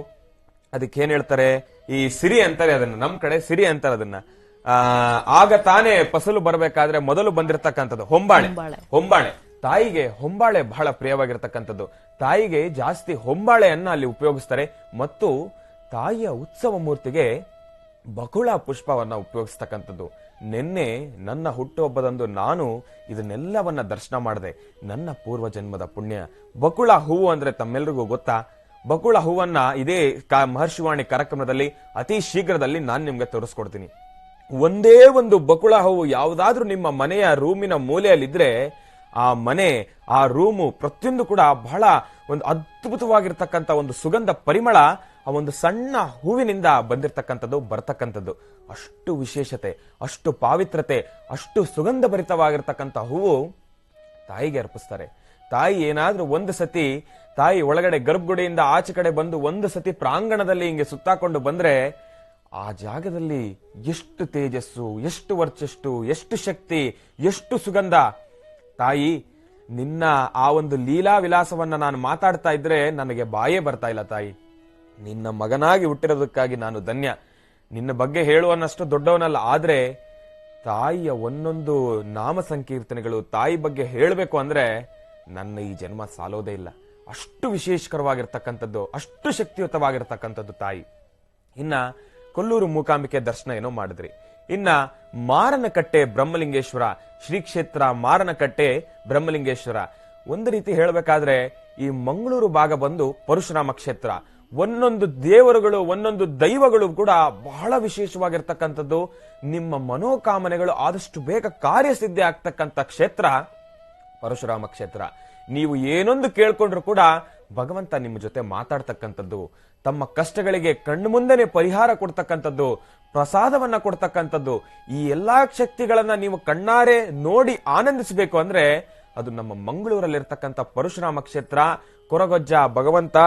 ಅದಕ್ಕೆ ಏನ್ ಹೇಳ್ತಾರೆ, ಈ ಸಿರಿ ಅಂತಾರೆ ಅದನ್ನ, ನಮ್ ಕಡೆ ಸಿರಿ ಅಂತಾರೆ ಅದನ್ನ. ಆಗ ತಾನೇ ಫಸಲು ಬರಬೇಕಾದ್ರೆ ಮೊದಲು ಬಂದಿರತಕ್ಕಂಥದ್ದು ಹೊಂಬಾಳೆ. ತಾಯಿಗೆ ಹೊಂಬಾಳೆ ಬಹಳ ಪ್ರಿಯವಾಗಿರ್ತಕ್ಕಂಥದ್ದು. ತಾಯಿಗೆ ಜಾಸ್ತಿ ಹೊಂಬಾಳೆಯನ್ನ ಅಲ್ಲಿ ಉಪಯೋಗಿಸ್ತಾರೆ. ಮತ್ತು ತಾಯಿಯ ಉತ್ಸವ ಮೂರ್ತಿಗೆ ಬಕುಳ ಪುಷ್ಪವನ್ನ ಉಪಯೋಗಿಸ್ತಕ್ಕಂಥದ್ದು. ನಿನ್ನೆ ನನ್ನ ಹುಟ್ಟುಹಬ್ಬದಂದು ನಾನು ಇದನ್ನೆಲ್ಲವನ್ನ ದರ್ಶನ ಮಾಡಿದೆ. ನನ್ನ ಪೂರ್ವ ಜನ್ಮದ ಪುಣ್ಯ. ಬಕುಳ ಹೂವು ಅಂದ್ರೆ ತಮ್ಮೆಲ್ಲರಿಗೂ ಗೊತ್ತಾ? ಬಕುಳ ಹೂವನ್ನ ಇದೇ ಮಹರ್ಷಿವಾಣಿ ಕಾರ್ಯಕ್ರಮದಲ್ಲಿ ಅತಿ ಶೀಘ್ರದಲ್ಲಿ ನಾನು ನಿಮ್ಗೆ ತೋರಿಸ್ಕೊಡ್ತೀನಿ. ಒಂದೇ ಒಂದು ಬಕುಳ ಹೂವು ಯಾವುದಾದ್ರೂ ನಿಮ್ಮ ಮನೆಯ ರೂಮಿನ ಮೂಲೆಯಲ್ಲಿದ್ರೆ ಆ ಮನೆ, ಆ ರೂಮು ಪ್ರತಿಯೊಂದು ಕೂಡ ಬಹಳ ಒಂದು ಅದ್ಭುತವಾಗಿರ್ತಕ್ಕಂಥ ಒಂದು ಸುಗಂಧ ಪರಿಮಳ ಆ ಒಂದು ಸಣ್ಣ ಹೂವಿನಿಂದ ಬರ್ತಕ್ಕಂಥದ್ದು. ಅಷ್ಟು ವಿಶೇಷತೆ, ಅಷ್ಟು ಪಾವಿತ್ರತೆ, ಅಷ್ಟು ಸುಗಂಧ ಭರಿತವಾಗಿರ್ತಕ್ಕಂಥ ಹೂವು ತಾಯಿಗೆ ಅರ್ಪಿಸ್ತಾರೆ. ತಾಯಿ ಏನಾದ್ರೂ ಒಂದು ಸತಿ ತಾಯಿ ಒಳಗಡೆ ಗರ್ಭಗುಡಿಯಿಂದ ಆಚೆ ಕಡೆ ಬಂದು ಒಂದು ಸತಿ ಪ್ರಾಂಗಣದಲ್ಲಿ ಹಿಂಗೆ ಸುತ್ತಾಕೊಂಡು ಬಂದ್ರೆ ಆ ಜಾಗದಲ್ಲಿ ಎಷ್ಟು ತೇಜಸ್ಸು, ಎಷ್ಟು ವರ್ಚಸ್ಸು, ಎಷ್ಟು ಶಕ್ತಿ, ಎಷ್ಟು ಸುಗಂಧ. ತಾಯಿ, ನಿನ್ನ ಆ ಒಂದು ಲೀಲಾ ವಿಲಾಸವನ್ನ ನಾನು ಮಾತಾಡ್ತಾ ಇದ್ರೆ ನನಗೆ ಬಾಯೇ ಬರ್ತಾ ಇಲ್ಲ. ತಾಯಿ, ನಿನ್ನ ಮಗನಾಗಿ ಹುಟ್ಟಿರೋದಕ್ಕಾಗಿ ನಾನು ಧನ್ಯ. ನಿನ್ನ ಬಗ್ಗೆ ಹೇಳುವನ್ನಷ್ಟು ದೊಡ್ಡವನಲ್ಲ, ಆದ್ರೆ ತಾಯಿಯ ಒಂದೊಂದು ನಾಮ ಸಂಕೀರ್ತನೆಗಳು, ತಾಯಿ ಬಗ್ಗೆ ಹೇಳಬೇಕು ಅಂದ್ರೆ ನನ್ನ ಈ ಜನ್ಮ ಸಾಲೋದೇ ಇಲ್ಲ. ಅಷ್ಟು ವಿಶೇಷಕರವಾಗಿರ್ತಕ್ಕಂಥದ್ದು, ಅಷ್ಟು ಶಕ್ತಿಯುತವಾಗಿರ್ತಕ್ಕಂಥದ್ದು ತಾಯಿ. ಇನ್ನ ಕೊಲ್ಲೂರು ಮೂಕಾಂಬಿಕೆ ದರ್ಶನ ಏನೋ ಮಾಡಿದ್ರಿ. ಇನ್ನ ಮಾರನಕಟ್ಟೆ ಬ್ರಹ್ಮಲಿಂಗೇಶ್ವರ, ಶ್ರೀ ಕ್ಷೇತ್ರ ಮಾರನಕಟ್ಟೆ ಬ್ರಹ್ಮಲಿಂಗೇಶ್ವರ. ಒಂದು ರೀತಿ ಹೇಳಬೇಕಾದ್ರೆ ಈ ಮಂಗಳೂರು ಭಾಗ ಬಂದು ಪರಶುರಾಮ ಕ್ಷೇತ್ರ. ಒಂದೊಂದು ದೇವರುಗಳು, ಒಂದೊಂದು ದೈವಗಳು ಕೂಡ ಬಹಳ ವಿಶೇಷವಾಗಿರ್ತಕ್ಕಂಥದ್ದು. ನಿಮ್ಮ ಮನೋಕಾಮನೆಗಳು ಆದಷ್ಟು ಬೇಗ ಕಾರ್ಯಸಿದ್ಧಿ ಆಗ್ತಕ್ಕಂಥ ಕ್ಷೇತ್ರ ಪರಶುರಾಮ ಕ್ಷೇತ್ರ. ನೀವು ಏನೊಂದು ಕೇಳ್ಕೊಂಡ್ರು ಕೂಡ ಭಗವಂತ ನಿಮ್ಮ ಜೊತೆ ಮಾತಾಡ್ತಕ್ಕಂಥದ್ದು, ತಮ್ಮ ಕಷ್ಟಗಳಿಗೆ ಕಣ್ಣು ಮುಂದೆನೆ ಪರಿಹಾರ ಕೊಡ್ತಕ್ಕಂಥದ್ದು, ಪ್ರಸಾದವನ್ನ ಕೊಡ್ತಕ್ಕಂಥದ್ದು. ಈ ಎಲ್ಲಾ ಶಕ್ತಿಗಳನ್ನ ನೀವು ಕಣ್ಣಾರೆ ನೋಡಿ ಆನಂದಿಸಬೇಕು ಅಂದ್ರೆ ಅದು ನಮ್ಮ ಮಂಗಳೂರಲ್ಲಿರ್ತಕ್ಕಂಥ ಪರಶುರಾಮ ಕ್ಷೇತ್ರ. ಕೊರಗಜ್ಜ ಭಗವಂತ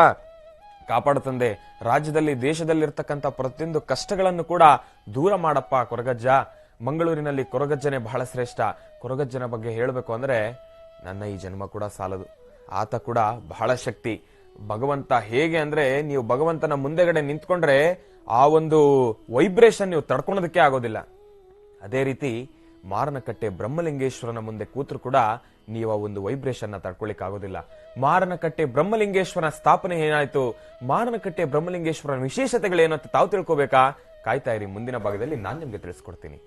ಕಾಪಾಡುತ್ತಂದೆ. ರಾಜ್ಯದಲ್ಲಿ ದೇಶದಲ್ಲಿರ್ತಕ್ಕಂಥ ಪ್ರತಿಯೊಂದು ಕಷ್ಟಗಳನ್ನು ಕೂಡ ದೂರ ಮಾಡಪ್ಪ ಕೊರಗಜ್ಜ. ಮಂಗಳೂರಿನಲ್ಲಿ ಕೊರಗಜ್ಜನೆ ಬಹಳ ಶ್ರೇಷ್ಠ. ಕೊರಗಜ್ಜನ ಬಗ್ಗೆ ಹೇಳಬೇಕು ಅಂದ್ರೆ ನನ್ನ ಈ ಜನ್ಮ ಕೂಡ ಸಾಲದು. ಆತ ಕೂಡ ಬಹಳ ಶಕ್ತಿ. ಭಗವಂತ ಹೇಗೆ ಅಂದ್ರೆ ನೀವು ಭಗವಂತನ ಮುಂದೆಗಡೆ ನಿಂತ್ಕೊಂಡ್ರೆ ಆ ಒಂದು ವೈಬ್ರೇಷನ್ ನೀವು ತಡ್ಕೊಳೋದಕ್ಕೆ ಆಗೋದಿಲ್ಲ. ಅದೇ ರೀತಿ ಮಾರನಕಟ್ಟೆ ಬ್ರಹ್ಮಲಿಂಗೇಶ್ವರನ ಮುಂದೆ ಕೂತ್ರು ಕೂಡ ನೀವು ಆ ಒಂದು ವೈಬ್ರೇಷನ್ ನ ತಡ್ಕೊಳ್ಳಿಕ್ ಆಗೋದಿಲ್ಲ. ಮಾರನಕಟ್ಟೆ ಬ್ರಹ್ಮಲಿಂಗೇಶ್ವರನ ಸ್ಥಾಪನೆ ಏನಾಯ್ತು, ಮಾರನಕಟ್ಟೆ ಬ್ರಹ್ಮಲಿಂಗೇಶ್ವರನ ವಿಶೇಷತೆಗಳೇನು ಅಂತ ತಾವು ತಿಳ್ಕೋಬೇಕಾ? ಕಾಯ್ತಾ ಇರಿ, ಮುಂದಿನ ಭಾಗದಲ್ಲಿ ನಾನು ನಿಮ್ಗೆ ತಿಳಿಸ್ಕೊಡ್ತೀನಿ.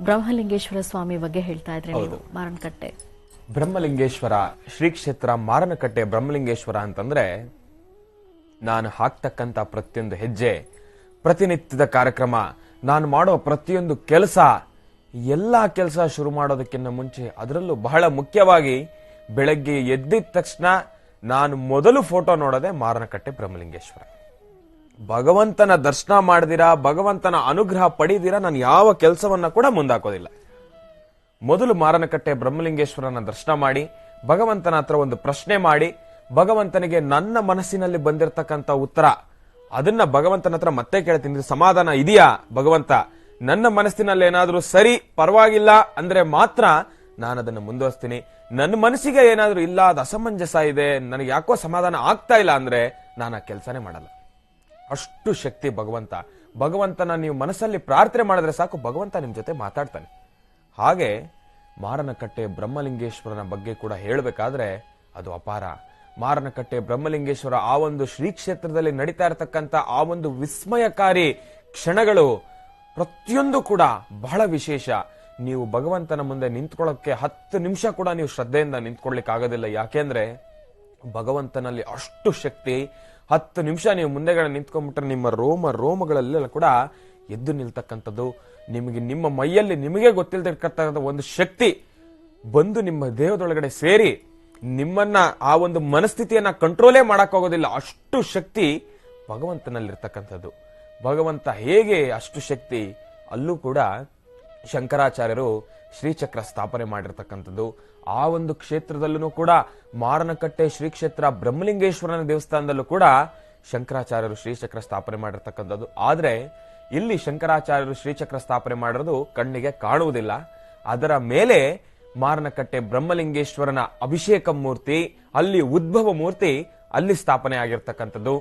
ಬ್ರಹ್ಮಲಿಂಗೇಶ್ವರ ಸ್ವಾಮಿ ಬಗ್ಗೆ ಹೇಳ್ತಾ ಇದ್ರೆ ನೀವು ಮಾರನಕಟ್ಟೆ ಬ್ರಹ್ಮಲಿಂಗೇಶ್ವರ ಶ್ರೀ ಕ್ಷೇತ್ರ ಮಾರನಕಟ್ಟೆ ಬ್ರಹ್ಮಲಿಂಗೇಶ್ವರ ಅಂತಂದ್ರೆ ನಾನು ಹಾಕ್ತಕ್ಕಂತ ಪ್ರತಿಯೊಂದು ಹೆಜ್ಜೆ, ಪ್ರತಿನಿತ್ಯದ ಕಾರ್ಯಕ್ರಮ, ನಾನು ಮಾಡೋ ಪ್ರತಿಯೊಂದು ಕೆಲಸ, ಎಲ್ಲಾ ಕೆಲಸ ಶುರು ಮಾಡೋದಕ್ಕಿಂತ ಮುಂಚೆ, ಅದರಲ್ಲೂ ಬಹಳ ಮುಖ್ಯವಾಗಿ ಬೆಳಗ್ಗೆ ಎದ್ದಿದ ತಕ್ಷಣ ನಾನು ಮೊದಲು ಫೋಟೋ ನೋಡೋದೆ ಮಾರನಕಟ್ಟೆ ಬ್ರಹ್ಮಲಿಂಗೇಶ್ವರ. ಭಗವಂತನ ದರ್ಶನ ಮಾಡದಿರಾ, ಭಗವಂತನ ಅನುಗ್ರಹ ಪಡೆದಿರಾ ನಾನು ಯಾವ ಕೆಲಸವನ್ನ ಕೂಡ ಮುಂದಾಕೋದಿಲ್ಲ. ಮೊದಲು ಮಾರನಕಟ್ಟೆ ಬ್ರಹ್ಮಲಿಂಗೇಶ್ವರನ ದರ್ಶನ ಮಾಡಿ ಭಗವಂತನ ಹತ್ರ ಒಂದು ಪ್ರಶ್ನೆ ಮಾಡಿ, ಭಗವಂತನಿಗೆ ನನ್ನ ಮನಸ್ಸಿನಲ್ಲಿ ಬಂದಿರತಕ್ಕಂತ ಉತ್ತರ ಅದನ್ನ ಭಗವಂತನ ಹತ್ರ ಮತ್ತೆ ಕೇಳ್ತೀನಿ. ಸಮಾಧಾನ ಇದೆಯಾ ಭಗವಂತ, ನನ್ನ ಮನಸ್ಸಿನಲ್ಲಿ ಏನಾದ್ರೂ ಸರಿ ಪರವಾಗಿಲ್ಲ ಅಂದ್ರೆ ಮಾತ್ರ ನಾನು ಅದನ್ನು ಮುಂದುವರಿಸ್ತೀನಿ. ನನ್ನ ಮನಸ್ಸಿಗೆ ಏನಾದ್ರೂ ಇಲ್ಲ, ಅದು ಅಸಮಂಜಸ ಇದೆ, ನನಗೆ ಯಾಕೋ ಸಮಾಧಾನ ಆಗ್ತಾ ಇಲ್ಲ ಅಂದ್ರೆ ನಾನು ಆ ಕೆಲಸನೇ ಮಾಡಲ್ಲ. ಅಷ್ಟು ಶಕ್ತಿ ಭಗವಂತ. ಭಗವಂತನ ನೀವು ಮನಸ್ಸಲ್ಲಿ ಪ್ರಾರ್ಥನೆ ಮಾಡಿದ್ರೆ ಸಾಕು, ಭಗವಂತ ನಿಮ್ ಜೊತೆ ಮಾತಾಡ್ತಾನೆ. ಹಾಗೆ ಮಾರನಕಟ್ಟೆ ಬ್ರಹ್ಮಲಿಂಗೇಶ್ವರನ ಬಗ್ಗೆ ಕೂಡ ಹೇಳಬೇಕಾದ್ರೆ ಅದು ಅಪಾರ. ಮಾರನಕಟ್ಟೆ ಬ್ರಹ್ಮಲಿಂಗೇಶ್ವರ ಆ ಒಂದು ಶ್ರೀ ಕ್ಷೇತ್ರದಲ್ಲಿ ನಡೀತಾ ಇರತಕ್ಕಂತ ಆ ಒಂದು ವಿಸ್ಮಯಕಾರಿ ಕ್ಷಣಗಳು ಪ್ರತಿಯೊಂದು ಕೂಡ ಬಹಳ ವಿಶೇಷ. ನೀವು ಭಗವಂತನ ಮುಂದೆ ನಿಂತ್ಕೊಳ್ಳೋಕೆ 10 ನಿಮಿಷ ಕೂಡ ನೀವು ಶ್ರದ್ಧೆಯಿಂದ ನಿಂತ್ಕೊಳ್ಳಿಕ್ ಆಗೋದಿಲ್ಲ. ಯಾಕೆಂದ್ರೆ ಭಗವಂತನಲ್ಲಿ ಅಷ್ಟು ಶಕ್ತಿ. 10 ನಿಮಿಷ ನೀವು ಮುಂದೆಗಡೆ ನಿಂತ್ಕೊಂಡ್ಬಿಟ್ರೆ ನಿಮ್ಮ ರೋಮಗಳಲ್ಲೆಲ್ಲ ಕೂಡ ಎದ್ದು ನಿಲ್ತಕ್ಕಂಥದ್ದು, ನಿಮಗೆ ನಿಮ್ಮ ಮೈಯಲ್ಲಿ ನಿಮಗೆ ಗೊತ್ತಿಲ್ದಿರ್ತಕ್ಕಂಥ ಒಂದು ಶಕ್ತಿ ಬಂದು ನಿಮ್ಮ ದೇಹದೊಳಗಡೆ ಸೇರಿ ನಿಮ್ಮನ್ನ ಆ ಒಂದು ಮನಸ್ಥಿತಿಯನ್ನ ಕಂಟ್ರೋಲೇ ಮಾಡಕ್ಕಾಗೋದಿಲ್ಲ. ಅಷ್ಟು ಶಕ್ತಿ ಭಗವಂತನಲ್ಲಿರ್ತಕ್ಕಂಥದ್ದು. ಭಗವಂತ ಹೇಗೆ ಅಷ್ಟು ಶಕ್ತಿ, ಅಲ್ಲೂ ಕೂಡ ಶಂಕರಾಚಾರ್ಯರು ಶ್ರೀಚಕ್ರ ಸ್ಥಾಪನೆ ಮಾಡಿರ್ತಕ್ಕಂಥದ್ದು. ಆ ಒಂದು ಕ್ಷೇತ್ರದಲ್ಲೂ ಕೂಡ ಮಾರನಕಟ್ಟೆ ಶ್ರೀ ಕ್ಷೇತ್ರ ಬ್ರಹ್ಮಲಿಂಗೇಶ್ವರನ ದೇವಸ್ಥಾನದಲ್ಲೂ ಕೂಡ ಶಂಕರಾಚಾರ್ಯರು ಶ್ರೀಚಕ್ರ ಸ್ಥಾಪನೆ ಮಾಡಿರ್ತಕ್ಕಂಥದ್ದು. ಆದ್ರೆ ಇಲ್ಲಿ ಶಂಕರಾಚಾರ್ಯರು ಶ್ರೀಚಕ್ರ ಸ್ಥಾಪನೆ ಮಾಡಿರೋದು ಕಣ್ಣಿಗೆ ಕಾಣುವುದಿಲ್ಲ. ಅದರ ಮೇಲೆ ಮಾರನಕಟ್ಟೆ ಬ್ರಹ್ಮಲಿಂಗೇಶ್ವರನ ಅಭಿಷೇಕ ಮೂರ್ತಿ, ಅಲ್ಲಿ ಉದ್ಭವ ಮೂರ್ತಿ ಅಲ್ಲಿ ಸ್ಥಾಪನೆ ಆಗಿರ್ತಕ್ಕಂಥದ್ದು.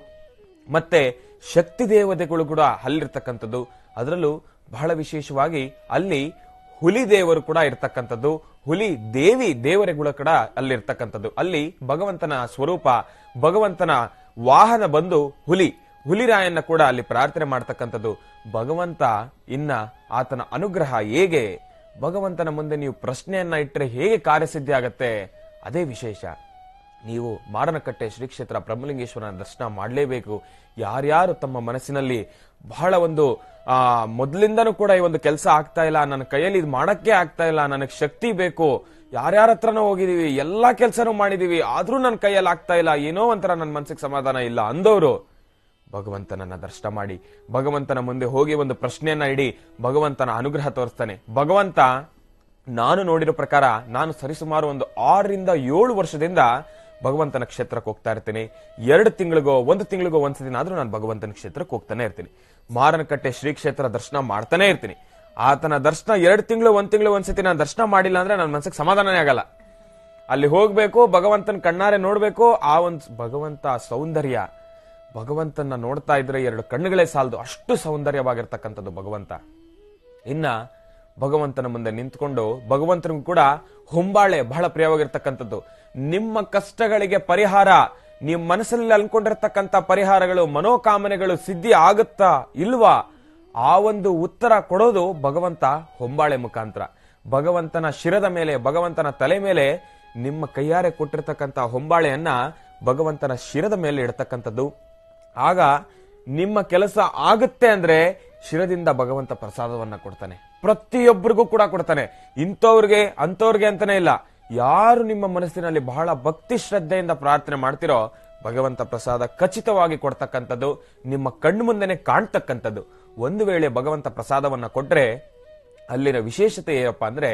ಮತ್ತೆ ಶಕ್ತಿ ದೇವತೆಗಳು ಕೂಡ ಅಲ್ಲಿರ್ತಕ್ಕಂಥದ್ದು. ಅದರಲ್ಲೂ ಬಹಳ ವಿಶೇಷವಾಗಿ ಅಲ್ಲಿ ಹುಲಿ ದೇವರು ಕೂಡ ಇರ್ತಕ್ಕಂಥದ್ದು, ಹುಲಿ ದೇವಿ ದೇವರುಗಳು ಕೂಡ ಅಲ್ಲಿರ್ತಕ್ಕಂಥದ್ದು. ಅಲ್ಲಿ ಭಗವಂತನ ಸ್ವರೂಪ, ಭಗವಂತನ ವಾಹನ ಬಂದು ಹುಲಿರಾಯನ್ನ ಕೂಡ ಅಲ್ಲಿ ಪ್ರಾರ್ಥನೆ ಮಾಡ್ತಕ್ಕಂಥದ್ದು. ಭಗವಂತ ಇನ್ನ ಆತನ ಅನುಗ್ರಹ ಹೇಗೆ, ಭಗವಂತನ ಮುಂದೆ ನೀವು ಪ್ರಶ್ನೆಯನ್ನ ಇಟ್ಟರೆ ಹೇಗೆ ಕಾರ್ಯಸಿದ್ಧಿ ಆಗತ್ತೆ, ಅದೇ ವಿಶೇಷ. ನೀವು ಮಾರನಕಟ್ಟೆ ಶ್ರೀ ಕ್ಷೇತ್ರ ಬ್ರಹ್ಮಲಿಂಗೇಶ್ವರನ ದರ್ಶನ ಮಾಡಲೇಬೇಕು. ಯಾರ್ಯಾರು ತಮ್ಮ ಮನಸ್ಸಿನಲ್ಲಿ ಬಹಳ ಒಂದು ಮೊದಲಿಂದನೂ ಕೂಡ ಈ ಒಂದು ಕೆಲಸ ಆಗ್ತಾ ಇಲ್ಲ, ನನ್ನ ಕೈಯಲ್ಲಿ ಇದು ಮಾಡಕ್ಕೆ ಆಗ್ತಾ ಇಲ್ಲ, ನನಗೆ ಶಕ್ತಿ ಬೇಕು, ಯಾರ್ಯಾರ ಹತ್ರನೂ ಹೋಗಿದೀವಿ, ಎಲ್ಲಾ ಕೆಲಸನೂ ಮಾಡಿದೀವಿ, ಆದ್ರೂ ನನ್ನ ಕೈಯಲ್ಲಿ ಆಗ್ತಾ ಇಲ್ಲ, ಏನೋ ಒಂಥರ ನನ್ನ ಮನಸ್ಸಿಗೆ ಸಮಾಧಾನ ಇಲ್ಲ ಅಂದವರು ಭಗವಂತನನ್ನ ದರ್ಶನ ಮಾಡಿ, ಭಗವಂತನ ಮುಂದೆ ಹೋಗಿ ಒಂದು ಪ್ರಶ್ನೆಯನ್ನ ಇಡಿ, ಭಗವಂತನ ಅನುಗ್ರಹ ತೋರಿಸ್ತಾನೆ. ಭಗವಂತ ನಾನು ನೋಡಿರೋ ಪ್ರಕಾರ ನಾನು ಸರಿಸುಮಾರು ಒಂದು 6 ರಿಂದ 7 ವರ್ಷದಿಂದ ಭಗವಂತನ ಕ್ಷೇತ್ರಕ್ಕೆ ಹೋಗ್ತಾ ಇರ್ತೀನಿ. 2 ತಿಂಗಳಿಗೋ 1 ತಿಂಗಳಿಗೋ ಒಂದ್ಸತಿನಾದ್ರೂ ನಾನು ಭಗವಂತನ ಕ್ಷೇತ್ರಕ್ಕೆ ಹೋಗ್ತಾನೆ ಇರ್ತೀನಿ. ಮಾರನಕಟ್ಟೆ ಶ್ರೀ ಕ್ಷೇತ್ರ ದರ್ಶನ ಮಾಡ್ತಾನೆ ಇರ್ತೀನಿ. ಆತನ ದರ್ಶನ 2 ತಿಂಗಳು 1 ತಿಂಗಳು ಒಂದ್ಸತಿ ನಾನು ದರ್ಶನ ಮಾಡಿಲ್ಲ ಅಂದ್ರೆ ನನ್ನ ಮನಸ್ಸಿಗೆ ಸಮಾಧಾನನೇ ಆಗಲ್ಲ. ಅಲ್ಲಿ ಹೋಗ್ಬೇಕು, ಭಗವಂತನ ಕಣ್ಣಾರೆ ನೋಡ್ಬೇಕು. ಆ ಒಂದು ಭಗವಂತ ಸೌಂದರ್ಯ, ಭಗವಂತನ ನೋಡ್ತಾ ಇದ್ರೆ 2 ಕಣ್ಣುಗಳೇ ಸಾಲದು, ಅಷ್ಟು ಸೌಂದರ್ಯವಾಗಿರ್ತಕ್ಕಂಥದ್ದು ಭಗವಂತ. ಇನ್ನ ಭಗವಂತನ ಮುಂದೆ ನಿಂತ್ಕೊಂಡು ಭಗವಂತನಿಗೂ ಕೂಡ ಹೊಂಬಾಳೆ ಬಹಳ ಪ್ರಿಯವಾಗಿರ್ತಕ್ಕಂಥದ್ದು. ನಿಮ್ಮ ಕಷ್ಟಗಳಿಗೆ ಪರಿಹಾರ, ನಿಮ್ಮ ಮನಸ್ಸಲ್ಲಿ ಅನ್ಕೊಂಡಿರ್ತಕ್ಕಂಥ ಪರಿಹಾರಗಳು, ಮನೋಕಾಮನೆಗಳು ಸಿದ್ಧಿ ಆಗುತ್ತಾ ಇಲ್ವಾ, ಆ ಒಂದು ಉತ್ತರ ಕೊಡೋದು ಭಗವಂತ ಹೊಂಬಾಳೆ ಮುಖಾಂತರ. ಭಗವಂತನ ಶಿರದ ಮೇಲೆ, ಭಗವಂತನ ತಲೆ ಮೇಲೆ ನಿಮ್ಮ ಕೈಯಾರೆ ಕೊಟ್ಟಿರ್ತಕ್ಕಂಥ ಹೊಂಬಾಳೆಯನ್ನ ಭಗವಂತನ ಶಿರದ ಮೇಲೆ ಇಡ್ತಕ್ಕಂಥದ್ದು. ಆಗ ನಿಮ್ಮ ಕೆಲಸ ಆಗುತ್ತೆ ಅಂದ್ರೆ ಶಿರದಿಂದ ಭಗವಂತ ಪ್ರಸಾದವನ್ನ ಕೊಡ್ತಾನೆ. ಪ್ರತಿಯೊಬ್ಬರಿಗೂ ಕೂಡ ಕೊಡ್ತಾನೆ. ಇಂಥವ್ರಿಗೆ ಅಂತವ್ರಿಗೆ ಅಂತಾನೆ ಇಲ್ಲ. ಯಾರು ನಿಮ್ಮ ಮನಸ್ಸಿನಲ್ಲಿ ಬಹಳ ಭಕ್ತಿ ಶ್ರದ್ಧೆಯಿಂದ ಪ್ರಾರ್ಥನೆ ಮಾಡ್ತಿರೋ ಭಗವಂತ ಪ್ರಸಾದ ಖಚಿತವಾಗಿ ಕೊಡ್ತಕ್ಕಂಥದ್ದು, ನಿಮ್ಮ ಕಣ್ಣು ಮುಂದೆನೆ ಕಾಣ್ತಕ್ಕಂಥದ್ದು. ಒಂದು ವೇಳೆ ಭಗವಂತ ಪ್ರಸಾದವನ್ನ ಕೊಟ್ರೆ ಅಲ್ಲಿನ ವಿಶೇಷತೆ ಏನಪ್ಪಾ ಅಂದ್ರೆ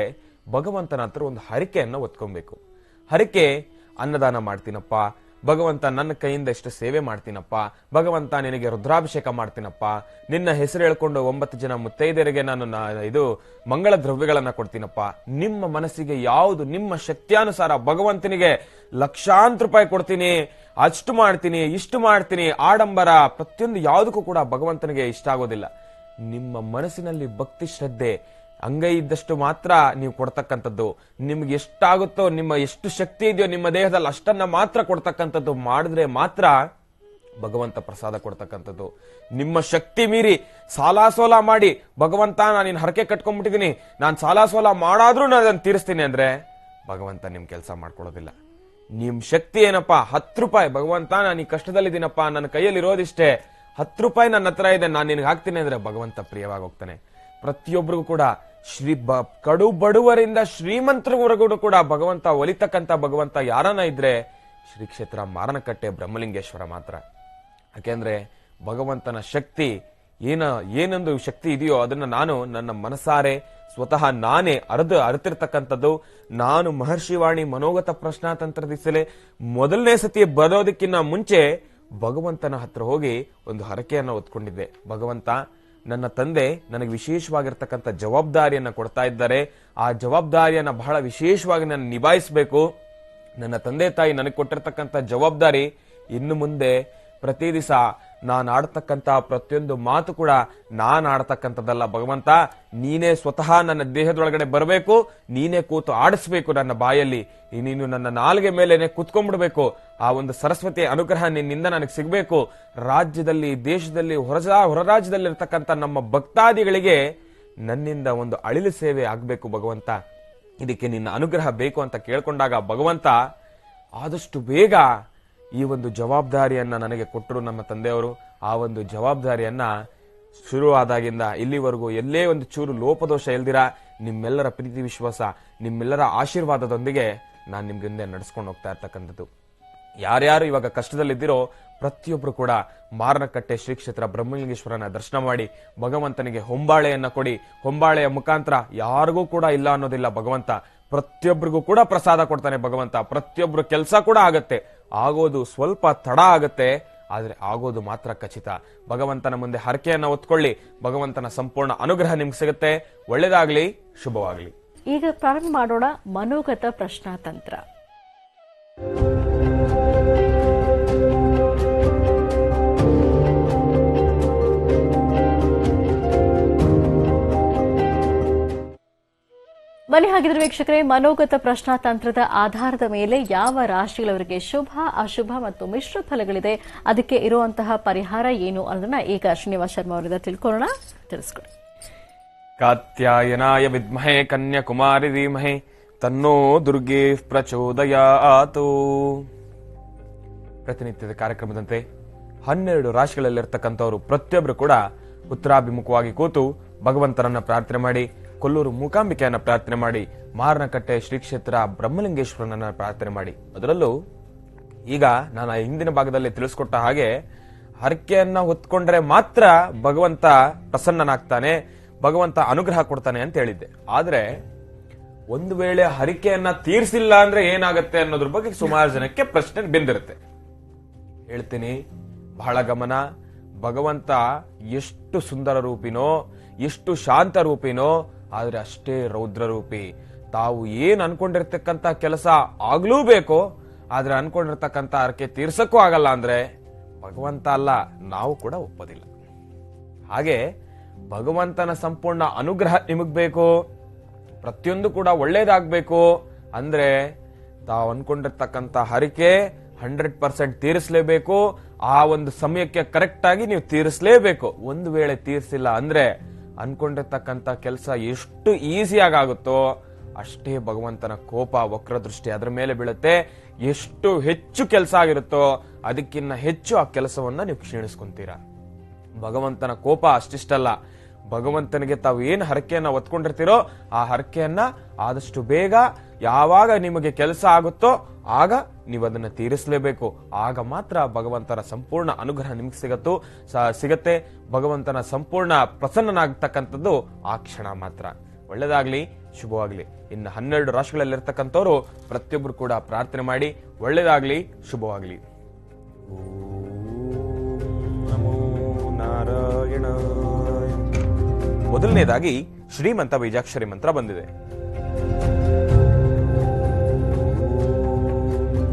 ಭಗವಂತನ ಹತ್ರ ಒಂದು ಹರಕೆಯನ್ನ ಹೊತ್ಕೊಬೇಕು. ಹರಕೆ, ಅನ್ನದಾನ ಮಾಡ್ತೀನಪ್ಪ, ಭಗವಂತ ನನ್ನ ಕೈಯಿಂದ ಎಷ್ಟು ಸೇವೆ ಮಾಡ್ತೀನಪ್ಪ, ಭಗವಂತ ನಿನಗೆ ರುದ್ರಾಭಿಷೇಕ ಮಾಡ್ತೀನಪ್ಪ, ನಿನ್ನ ಹೆಸರು ಹೇಳ್ಕೊಂಡು 9 ಜನ ಮುತ್ತೈದೆಯರಿಗೆ ನಾನು ಇದು ಮಂಗಳ ದ್ರವ್ಯಗಳನ್ನ ಕೊಡ್ತೀನಪ್ಪ. ನಿಮ್ಮ ಮನಸ್ಸಿಗೆ ಯಾವುದು ನಿಮ್ಮ ಶಕ್ತಿಯಾನುಸಾರ ಭಗವಂತನಿಗೆ ಲಕ್ಷಾಂತರ ರೂಪಾಯಿ ಕೊಡ್ತೀನಿ, ಅಷ್ಟು ಮಾಡ್ತೀನಿ, ಇಷ್ಟು ಮಾಡ್ತೀನಿ, ಆಡಂಬರ ಪ್ರತಿಯೊಂದು ಯಾವುದಕ್ಕೂ ಕೂಡ ಭಗವಂತನಿಗೆ ಇಷ್ಟ ಆಗೋದಿಲ್ಲ. ನಿಮ್ಮ ಮನಸ್ಸಿನಲ್ಲಿ ಭಕ್ತಿ ಶ್ರದ್ಧೆ ಅಂಗೈ ಇದ್ದಷ್ಟು ಮಾತ್ರ ನೀವು ಕೊಡ್ತಕ್ಕಂಥದ್ದು. ನಿಮ್ಗೆ ಎಷ್ಟಾಗುತ್ತೋ, ನಿಮ್ಮ ಎಷ್ಟು ಶಕ್ತಿ ಇದೆಯೋ ನಿಮ್ಮ ದೇಹದಲ್ಲಿ ಅಷ್ಟನ್ನ ಮಾತ್ರ ಕೊಡ್ತಕ್ಕಂಥದ್ದು ಮಾಡಿದ್ರೆ ಮಾತ್ರ ಭಗವಂತ ಪ್ರಸಾದ ಕೊಡ್ತಕ್ಕಂಥದ್ದು. ನಿಮ್ಮ ಶಕ್ತಿ ಮೀರಿ ಸಾಲ ಸೋಲ ಮಾಡಿ ಭಗವಂತ ನಾನು ಹರಕೆ ಕಟ್ಕೊಂಡ್ಬಿಟ್ಟಿದ್ದೀನಿ, ನಾನು ಸಾಲ ಸೋಲ ಮಾಡಾದ್ರೂ ನಾನು ಅದನ್ನು ತೀರಿಸ್ತೀನಿ ಅಂದ್ರೆ ಭಗವಂತ ನಿಮ್ ಕೆಲಸ ಮಾಡ್ಕೊಡೋದಿಲ್ಲ. ನಿಮ್ ಶಕ್ತಿ ಏನಪ್ಪಾ, 10 ರೂಪಾಯಿ, ಭಗವಂತ ನಾನು ಈ ಕಷ್ಟದಲ್ಲಿದ್ದೀನಪ್ಪ, ನನ್ನ ಕೈಯಲ್ಲಿ ಇರೋದಿಷ್ಟೇ, 10 ರೂಪಾಯಿ ನನ್ನ ಹತ್ರ ಇದೆ, ನಾನು ನಿನಗೆ ಹಾಕ್ತೀನಿ ಅಂದ್ರೆ ಭಗವಂತ ಪ್ರಿಯವಾಗಿ ಹೋಗ್ತಾನೆ. ಪ್ರತಿಯೊಬ್ಬರಿಗೂ ಕೂಡ ಕಡು ಬಡವರಿಂದ ಶ್ರೀಮಂತರವರೆಗೂ ಕೂಡ ಭಗವಂತ ಒಲಿತಕ್ಕಂತ ಭಗವಂತ ಯಾರನ್ನ ಇದ್ರೆ ಶ್ರೀ ಕ್ಷೇತ್ರ ಮಾರನಕಟ್ಟೆ ಬ್ರಹ್ಮಲಿಂಗೇಶ್ವರ ಮಾತ್ರ. ಯಾಕೆಂದ್ರೆ ಭಗವಂತನ ಶಕ್ತಿ ಏನೊಂದು ಶಕ್ತಿ ಇದೆಯೋ ಅದನ್ನ ನಾನು ನನ್ನ ಮನಸಾರೆ ಸ್ವತಃ ನಾನೇ ಅರಿತಿರ್ತಕ್ಕಂಥದ್ದು. ನಾನು ಮಹರ್ಷಿವಾಣಿ ಮನೋಗತ ಪ್ರಶ್ನಾತಂತ್ರದಿಸಲೇ ಮೊದಲನೇ ಸತಿ ಬರೋದಕ್ಕಿಂತ ಮುಂಚೆ ಭಗವಂತನ ಹತ್ರ ಹೋಗಿ ಒಂದು ಹರಕೆಯನ್ನ ಹೊತ್ಕೊಂಡಿದ್ದೆ. ಭಗವಂತ, ನನ್ನ ತಂದೆ ನನಗೆ ವಿಶೇಷವಾಗಿರ್ತಕ್ಕಂಥ ಜವಾಬ್ದಾರಿಯನ್ನ ಕೊಡ್ತಾ ಇದ್ದಾರೆ, ಆ ಜವಾಬ್ದಾರಿಯನ್ನ ಬಹಳ ವಿಶೇಷವಾಗಿ ನಾನು ನಿಭಾಯಿಸಬೇಕು. ನನ್ನ ತಂದೆ ತಾಯಿ ನನಗೆ ಕೊಟ್ಟಿರ್ತಕ್ಕಂಥ ಜವಾಬ್ದಾರಿ ಇನ್ನು ಮುಂದೆ ಪ್ರತಿ ದಿವಸ ನಾನು ಆಡ್ತಕ್ಕಂಥ ಪ್ರತಿಯೊಂದು ಮಾತು ಕೂಡ ನಾನು ಆಡ್ತಕ್ಕಂಥದ್ದಲ್ಲ. ಭಗವಂತ, ನೀನೇ ಸ್ವತಃ ನನ್ನ ದೇಹದೊಳಗಡೆ ಬರಬೇಕು, ನೀನೇ ಕೂತು ಆಡಿಸ್ಬೇಕು ನನ್ನ ಬಾಯಲ್ಲಿ, ನೀನು ನನ್ನ ನಾಲಿಗೆ ಮೇಲೆನೆ ಕೂತ್ಕೊಂಡ್ಬಿಡ್ಬೇಕು. ಆ ಒಂದು ಸರಸ್ವತಿ ಅನುಗ್ರಹ ನಿನ್ನಿಂದ ನನಗೆ ಸಿಗಬೇಕು. ರಾಜ್ಯದಲ್ಲಿ, ದೇಶದಲ್ಲಿ, ಹೊರ ರಾಜ್ಯದಲ್ಲಿ ಇರ್ತಕ್ಕಂಥ ನಮ್ಮ ಭಕ್ತಾದಿಗಳಿಗೆ ನನ್ನಿಂದ ಒಂದು ಅಳಿಲು ಸೇವೆ ಆಗ್ಬೇಕು ಭಗವಂತ, ಇದಕ್ಕೆ ನಿನ್ನ ಅನುಗ್ರಹ ಬೇಕು ಅಂತ ಕೇಳ್ಕೊಂಡಾಗ ಭಗವಂತ ಆದಷ್ಟು ಬೇಗ ಈ ಒಂದು ಜವಾಬ್ದಾರಿಯನ್ನ ನನಗೆ ಕೊಟ್ಟರು ನಮ್ಮ ತಂದೆಯವರು. ಆ ಒಂದು ಜವಾಬ್ದಾರಿಯನ್ನ ಶುರುವಾದಾಗಿಂದ ಇಲ್ಲಿವರೆಗೂ ಎಲ್ಲೇ ಒಂದು ಚೂರು ಲೋಪದೋಷ ಇಲ್ದಿರ ನಿಮ್ಮೆಲ್ಲರ ಪ್ರೀತಿ ವಿಶ್ವಾಸ, ನಿಮ್ಮೆಲ್ಲರ ಆಶೀರ್ವಾದದೊಂದಿಗೆ ನಾನು ನಿಮ್ಗೆ ನಡೆಸ್ಕೊಂಡು ಹೋಗ್ತಾ ಇರ್ತಕ್ಕಂಥದ್ದು. ಯಾರ್ಯಾರು ಇವಾಗ ಕಷ್ಟದಲ್ಲಿದ್ದೀರೋ ಪ್ರತಿಯೊಬ್ರು ಕೂಡ ಮಾರನಕಟ್ಟೆ ಶ್ರೀ ಕ್ಷೇತ್ರ ಬ್ರಹ್ಮಲಿಂಗೇಶ್ವರನ ದರ್ಶನ ಮಾಡಿ ಭಗವಂತನಿಗೆ ಹೊಂಬಾಳೆಯನ್ನ ಕೊಡಿ. ಹೊಂಬಾಳೆಯ ಮುಖಾಂತರ ಯಾರಿಗೂ ಕೂಡ ಇಲ್ಲ ಅನ್ನೋದಿಲ್ಲ ಭಗವಂತ, ಪ್ರತಿಯೊಬ್ಬರಿಗೂ ಕೂಡ ಪ್ರಸಾದ ಕೊಡ್ತಾನೆ ಭಗವಂತ. ಪ್ರತಿಯೊಬ್ರು ಕೆಲಸ ಕೂಡ ಆಗತ್ತೆ, ಆಗೋದು ಸ್ವಲ್ಪ ತಡ ಆಗತ್ತೆ, ಆದ್ರೆ ಆಗೋದು ಮಾತ್ರ ಖಚಿತ. ಭಗವಂತನ ಮುಂದೆ ಹರಕೆಯನ್ನ ಹೊತ್ಕೊಳ್ಳಿ, ಭಗವಂತನ ಸಂಪೂರ್ಣ ಅನುಗ್ರಹ ನಿಮ್ಗೆ ಸಿಗುತ್ತೆ. ಒಳ್ಳೇದಾಗ್ಲಿ, ಶುಭವಾಗ್ಲಿ. ಈಗ ಪ್ರಾರಂಭ ಮಾಡೋಣ ಮನೋಗತ ಪ್ರಶ್ನಾತಂತ್ರ. ಬನ್ನಿ ಹಾಗಿದ್ರೆ ವೀಕ್ಷಕರೇ, ಮನೋಗತ ಪ್ರಶ್ನಾತಂತ್ರದ ಆಧಾರದ ಮೇಲೆ ಯಾವ ರಾಶಿಗಳವರಿಗೆ ಶುಭ, ಅಶುಭ ಮತ್ತು ಮಿಶ್ರ ಫಲಗಳಿದೆ, ಅದಕ್ಕೆ ಇರುವಂತಹ ಪರಿಹಾರ ಏನು ಅನ್ನೋದನ್ನ ಈಗ ಶ್ರೀನಿವಾಸ್ ಶರ್ಮಾ ಅವರಿಂದ ತಿಳ್ಕೊಳ್ಳೋಣ. ತಿಳಿಸ್ಕೊಡಿ. ಕಾತ್ಯಾಯನಾಯ ವಿದ್ಮಹೇ ಕನ್ಯಾಕುಮಾರಿ ಧೀಮಹಿ ತನ್ನೋ ದುರ್ಗೆ ಪ್ರಚೋದಯಾತು. ಪ್ರತಿನಿತ್ಯದ ಕಾರ್ಯಕ್ರಮದಂತೆ 12 ರಾಶಿಗಳಲ್ಲಿರ್ತಕ್ಕಂಥವರು ಪ್ರತಿಯೊಬ್ಬರು ಕೂಡ ಉತ್ತರಾಭಿಮುಖವಾಗಿ ಕೂತು ಭಗವಂತನನ್ನ ಪ್ರಾರ್ಥನೆ ಮಾಡಿ, ಕೊಲ್ಲೂರು ಮೂಕಾಂಬಿಕೆಯನ್ನ ಪ್ರಾರ್ಥನೆ ಮಾಡಿ, ಮಾರನಕಟ್ಟೆ ಶ್ರೀ ಕ್ಷೇತ್ರ ಬ್ರಹ್ಮಲಿಂಗೇಶ್ವರನನ್ನ ಪ್ರಾರ್ಥನೆ ಮಾಡಿ. ಅದರಲ್ಲೂ ಈಗ ನಾನು ಹಿಂದಿನ ಭಾಗದಲ್ಲಿ ತಿಳಿಸ್ಕೊಟ್ಟ ಹಾಗೆ ಹರಕೆಯನ್ನ ಹೊತ್ಕೊಂಡ್ರೆ ಮಾತ್ರ ಭಗವಂತ ಪ್ರಸನ್ನನಾಗ್ತಾನೆ, ಭಗವಂತ ಅನುಗ್ರಹ ಕೊಡ್ತಾನೆ ಅಂತ ಹೇಳಿದ್ದೆ. ಆದ್ರೆ ಒಂದು ವೇಳೆ ಹರಕೆಯನ್ನ ತೀರಿಸಿಲ್ಲ ಅಂದ್ರೆ ಏನಾಗುತ್ತೆ ಅನ್ನೋದ್ರ ಬಗ್ಗೆ ಸುಮಾರು ಜನಕ್ಕೆ ಪ್ರಶ್ನೆ ಬಂದಿರುತ್ತೆ. ಹೇಳ್ತೀನಿ, ಬಹಳ ಗಮನ. ಭಗವಂತ ಎಷ್ಟು ಸುಂದರ ರೂಪಿನೋ, ಎಷ್ಟು ಶಾಂತ ರೂಪಿನೋ, ಆದ್ರೆ ಅಷ್ಟೇ ರೌದ್ರ ರೂಪಿ. ತಾವು ಏನ್ ಅನ್ಕೊಂಡಿರ್ತಕ್ಕಂಥ ಕೆಲಸ ಆಗ್ಲೂ ಬೇಕು, ಆದ್ರೆ ಅನ್ಕೊಂಡಿರ್ತಕ್ಕಂಥ ಹರಕೆ ತೀರ್ಸಕ್ಕೂ ಆಗಲ್ಲ ಅಂದ್ರೆ ಭಗವಂತ ಅಲ್ಲ, ನಾವು ಕೂಡ ಒಪ್ಪೋದಿಲ್ಲ. ಹಾಗೆ ಭಗವಂತನ ಸಂಪೂರ್ಣ ಅನುಗ್ರಹ ನಿಮಗ್ ಬೇಕು, ಪ್ರತಿಯೊಂದು ಕೂಡ ಒಳ್ಳೇದಾಗ್ಬೇಕು ಅಂದ್ರೆ ತಾವು ಅನ್ಕೊಂಡಿರ್ತಕ್ಕಂಥ ಹರಕೆ 100% ತೀರಿಸಲೇಬೇಕು. ಆ ಒಂದು ಸಮಯಕ್ಕೆ ಕರೆಕ್ಟ್ ಆಗಿ ನೀವು ತೀರಿಸಲೇಬೇಕು. ಒಂದು ವೇಳೆ ತೀರಿಸಿಲ್ಲ ಅಂದ್ರೆ ಅನ್ಕೊಂಡಿರ್ತಕ್ಕಂಥ ಕೆಲಸ ಎಷ್ಟು ಈಸಿಯಾಗಿ ಆಗುತ್ತೋ ಅಷ್ಟೇ ಭಗವಂತನ ಕೋಪ ವಕ್ರದೃಷ್ಟಿ ಅದರ ಮೇಲೆ ಬೀಳುತ್ತೆ. ಎಷ್ಟು ಹೆಚ್ಚು ಕೆಲಸ ಆಗಿರುತ್ತೋ ಅದಕ್ಕಿಂತ ಹೆಚ್ಚು ಆ ಕೆಲಸವನ್ನ ನೀವು ಕ್ಷೀಣಿಸ್ಕೊಂತೀರಾ. ಭಗವಂತನ ಕೋಪ ಅಷ್ಟಿಷ್ಟಲ್ಲ, ಭಗವಂತನಿಗೆ ತಾವು ಏನು ಹರಕೆಯನ್ನ ಒತ್ಕೊಂಡಿರ್ತೀರೋ ಆ ಹರಕೆಯನ್ನ ಆದಷ್ಟು ಬೇಗ ಯಾವಾಗ ನಿಮಗೆ ಕೆಲಸ ಆಗುತ್ತೋ ಆಗ ನೀವು ಅದನ್ನ ತೀರಿಸಲೇಬೇಕು. ಆಗ ಮಾತ್ರ ಭಗವಂತನ ಸಂಪೂರ್ಣ ಅನುಗ್ರಹ ನಿಮ್ಗೆ ಸಿಗತ್ತೆ. ಭಗವಂತನ ಸಂಪೂರ್ಣ ಪ್ರಸನ್ನನಾಗ್ತಕ್ಕಂಥದ್ದು ಆ ಕ್ಷಣ ಮಾತ್ರ. ಒಳ್ಳೇದಾಗ್ಲಿ, ಶುಭವಾಗ್ಲಿ. ಇನ್ನು 12 ರಾಶಿಗಳಲ್ಲಿರ್ತಕ್ಕಂಥವ್ರು ಪ್ರತಿಯೊಬ್ರು ಕೂಡ ಪ್ರಾರ್ಥನೆ ಮಾಡಿ. ಒಳ್ಳೇದಾಗ್ಲಿ, ಶುಭವಾಗ್ಲಿ. ನಮೋ ನಾರಾಯಣ. ಮೊದಲನೇದಾಗಿ ಶ್ರೀಮಂತ ಬೀಜಾಕ್ಷರಿ ಮಂತ್ರ ಬಂದಿದೆ.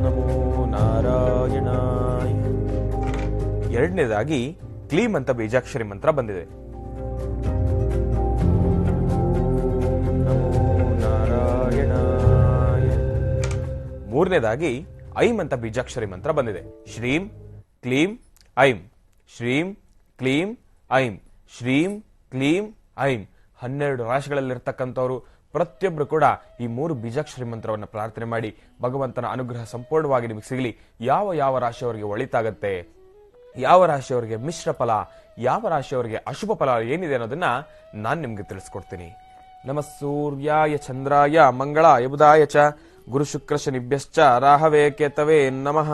ನಮೋ ನಾರಾಯಣ. ಎರಡನೇದಾಗಿ ಕ್ಲೀಮ್ ಅಂತ ಬೀಜಾಕ್ಷರಿ ಮಂತ್ರ ಬಂದಿದೆ. ಮೂರನೇದಾಗಿ ಐಂ ಅಂತ ಬೀಜಾಕ್ಷರಿ ಮಂತ್ರ ಬಂದಿದೆ. ಶ್ರೀಂ ಕ್ಲೀಂ ಐಂ, ಶ್ರೀಂ ಕ್ಲೀಂ ಐಂ, ಶ್ರೀಂ ಕ್ಲೀಂ ಐಂ. 12 ರಾಶಿಗಳಲ್ಲಿರ್ತಕ್ಕಂಥವ್ರು ಪ್ರತಿಯೊಬ್ರು ಕೂಡ ಈ 3 ಬೀಜಾಕ್ಷರಿ ಮಂತ್ರವನ್ನು ಪ್ರಾರ್ಥನೆ ಮಾಡಿ ಭಗವಂತನ ಅನುಗ್ರಹ ಸಂಪೂರ್ಣವಾಗಿ ನಿಮಗೆ ಸಿಗಲಿ. ಯಾವ ರಾಶಿಯವರಿಗೆ ಒಳಿತಾಗತ್ತೆ, ಯಾವ ರಾಶಿಯವರಿಗೆ ಮಿಶ್ರ ಫಲ, ಯಾವ ರಾಶಿಯವರಿಗೆ ಅಶುಭ ಫಲ ಏನಿದೆ ಅನ್ನೋದನ್ನ ನಾನ್ ನಿಮ್ಗೆ ತಿಳಿಸ್ಕೊಡ್ತೀನಿ. ನಮ ಸೂರ್ಯಾಯ ಚಂದ್ರಾಯ ಮಂಗಳಾಯ ಬುಧಾಯ ಚ ಗುರು ಶುಕ್ರ ಶನಿಭ್ಯಶ್ಚ ರಾಹವೇ ಕೇತವೇ ನಮಃ.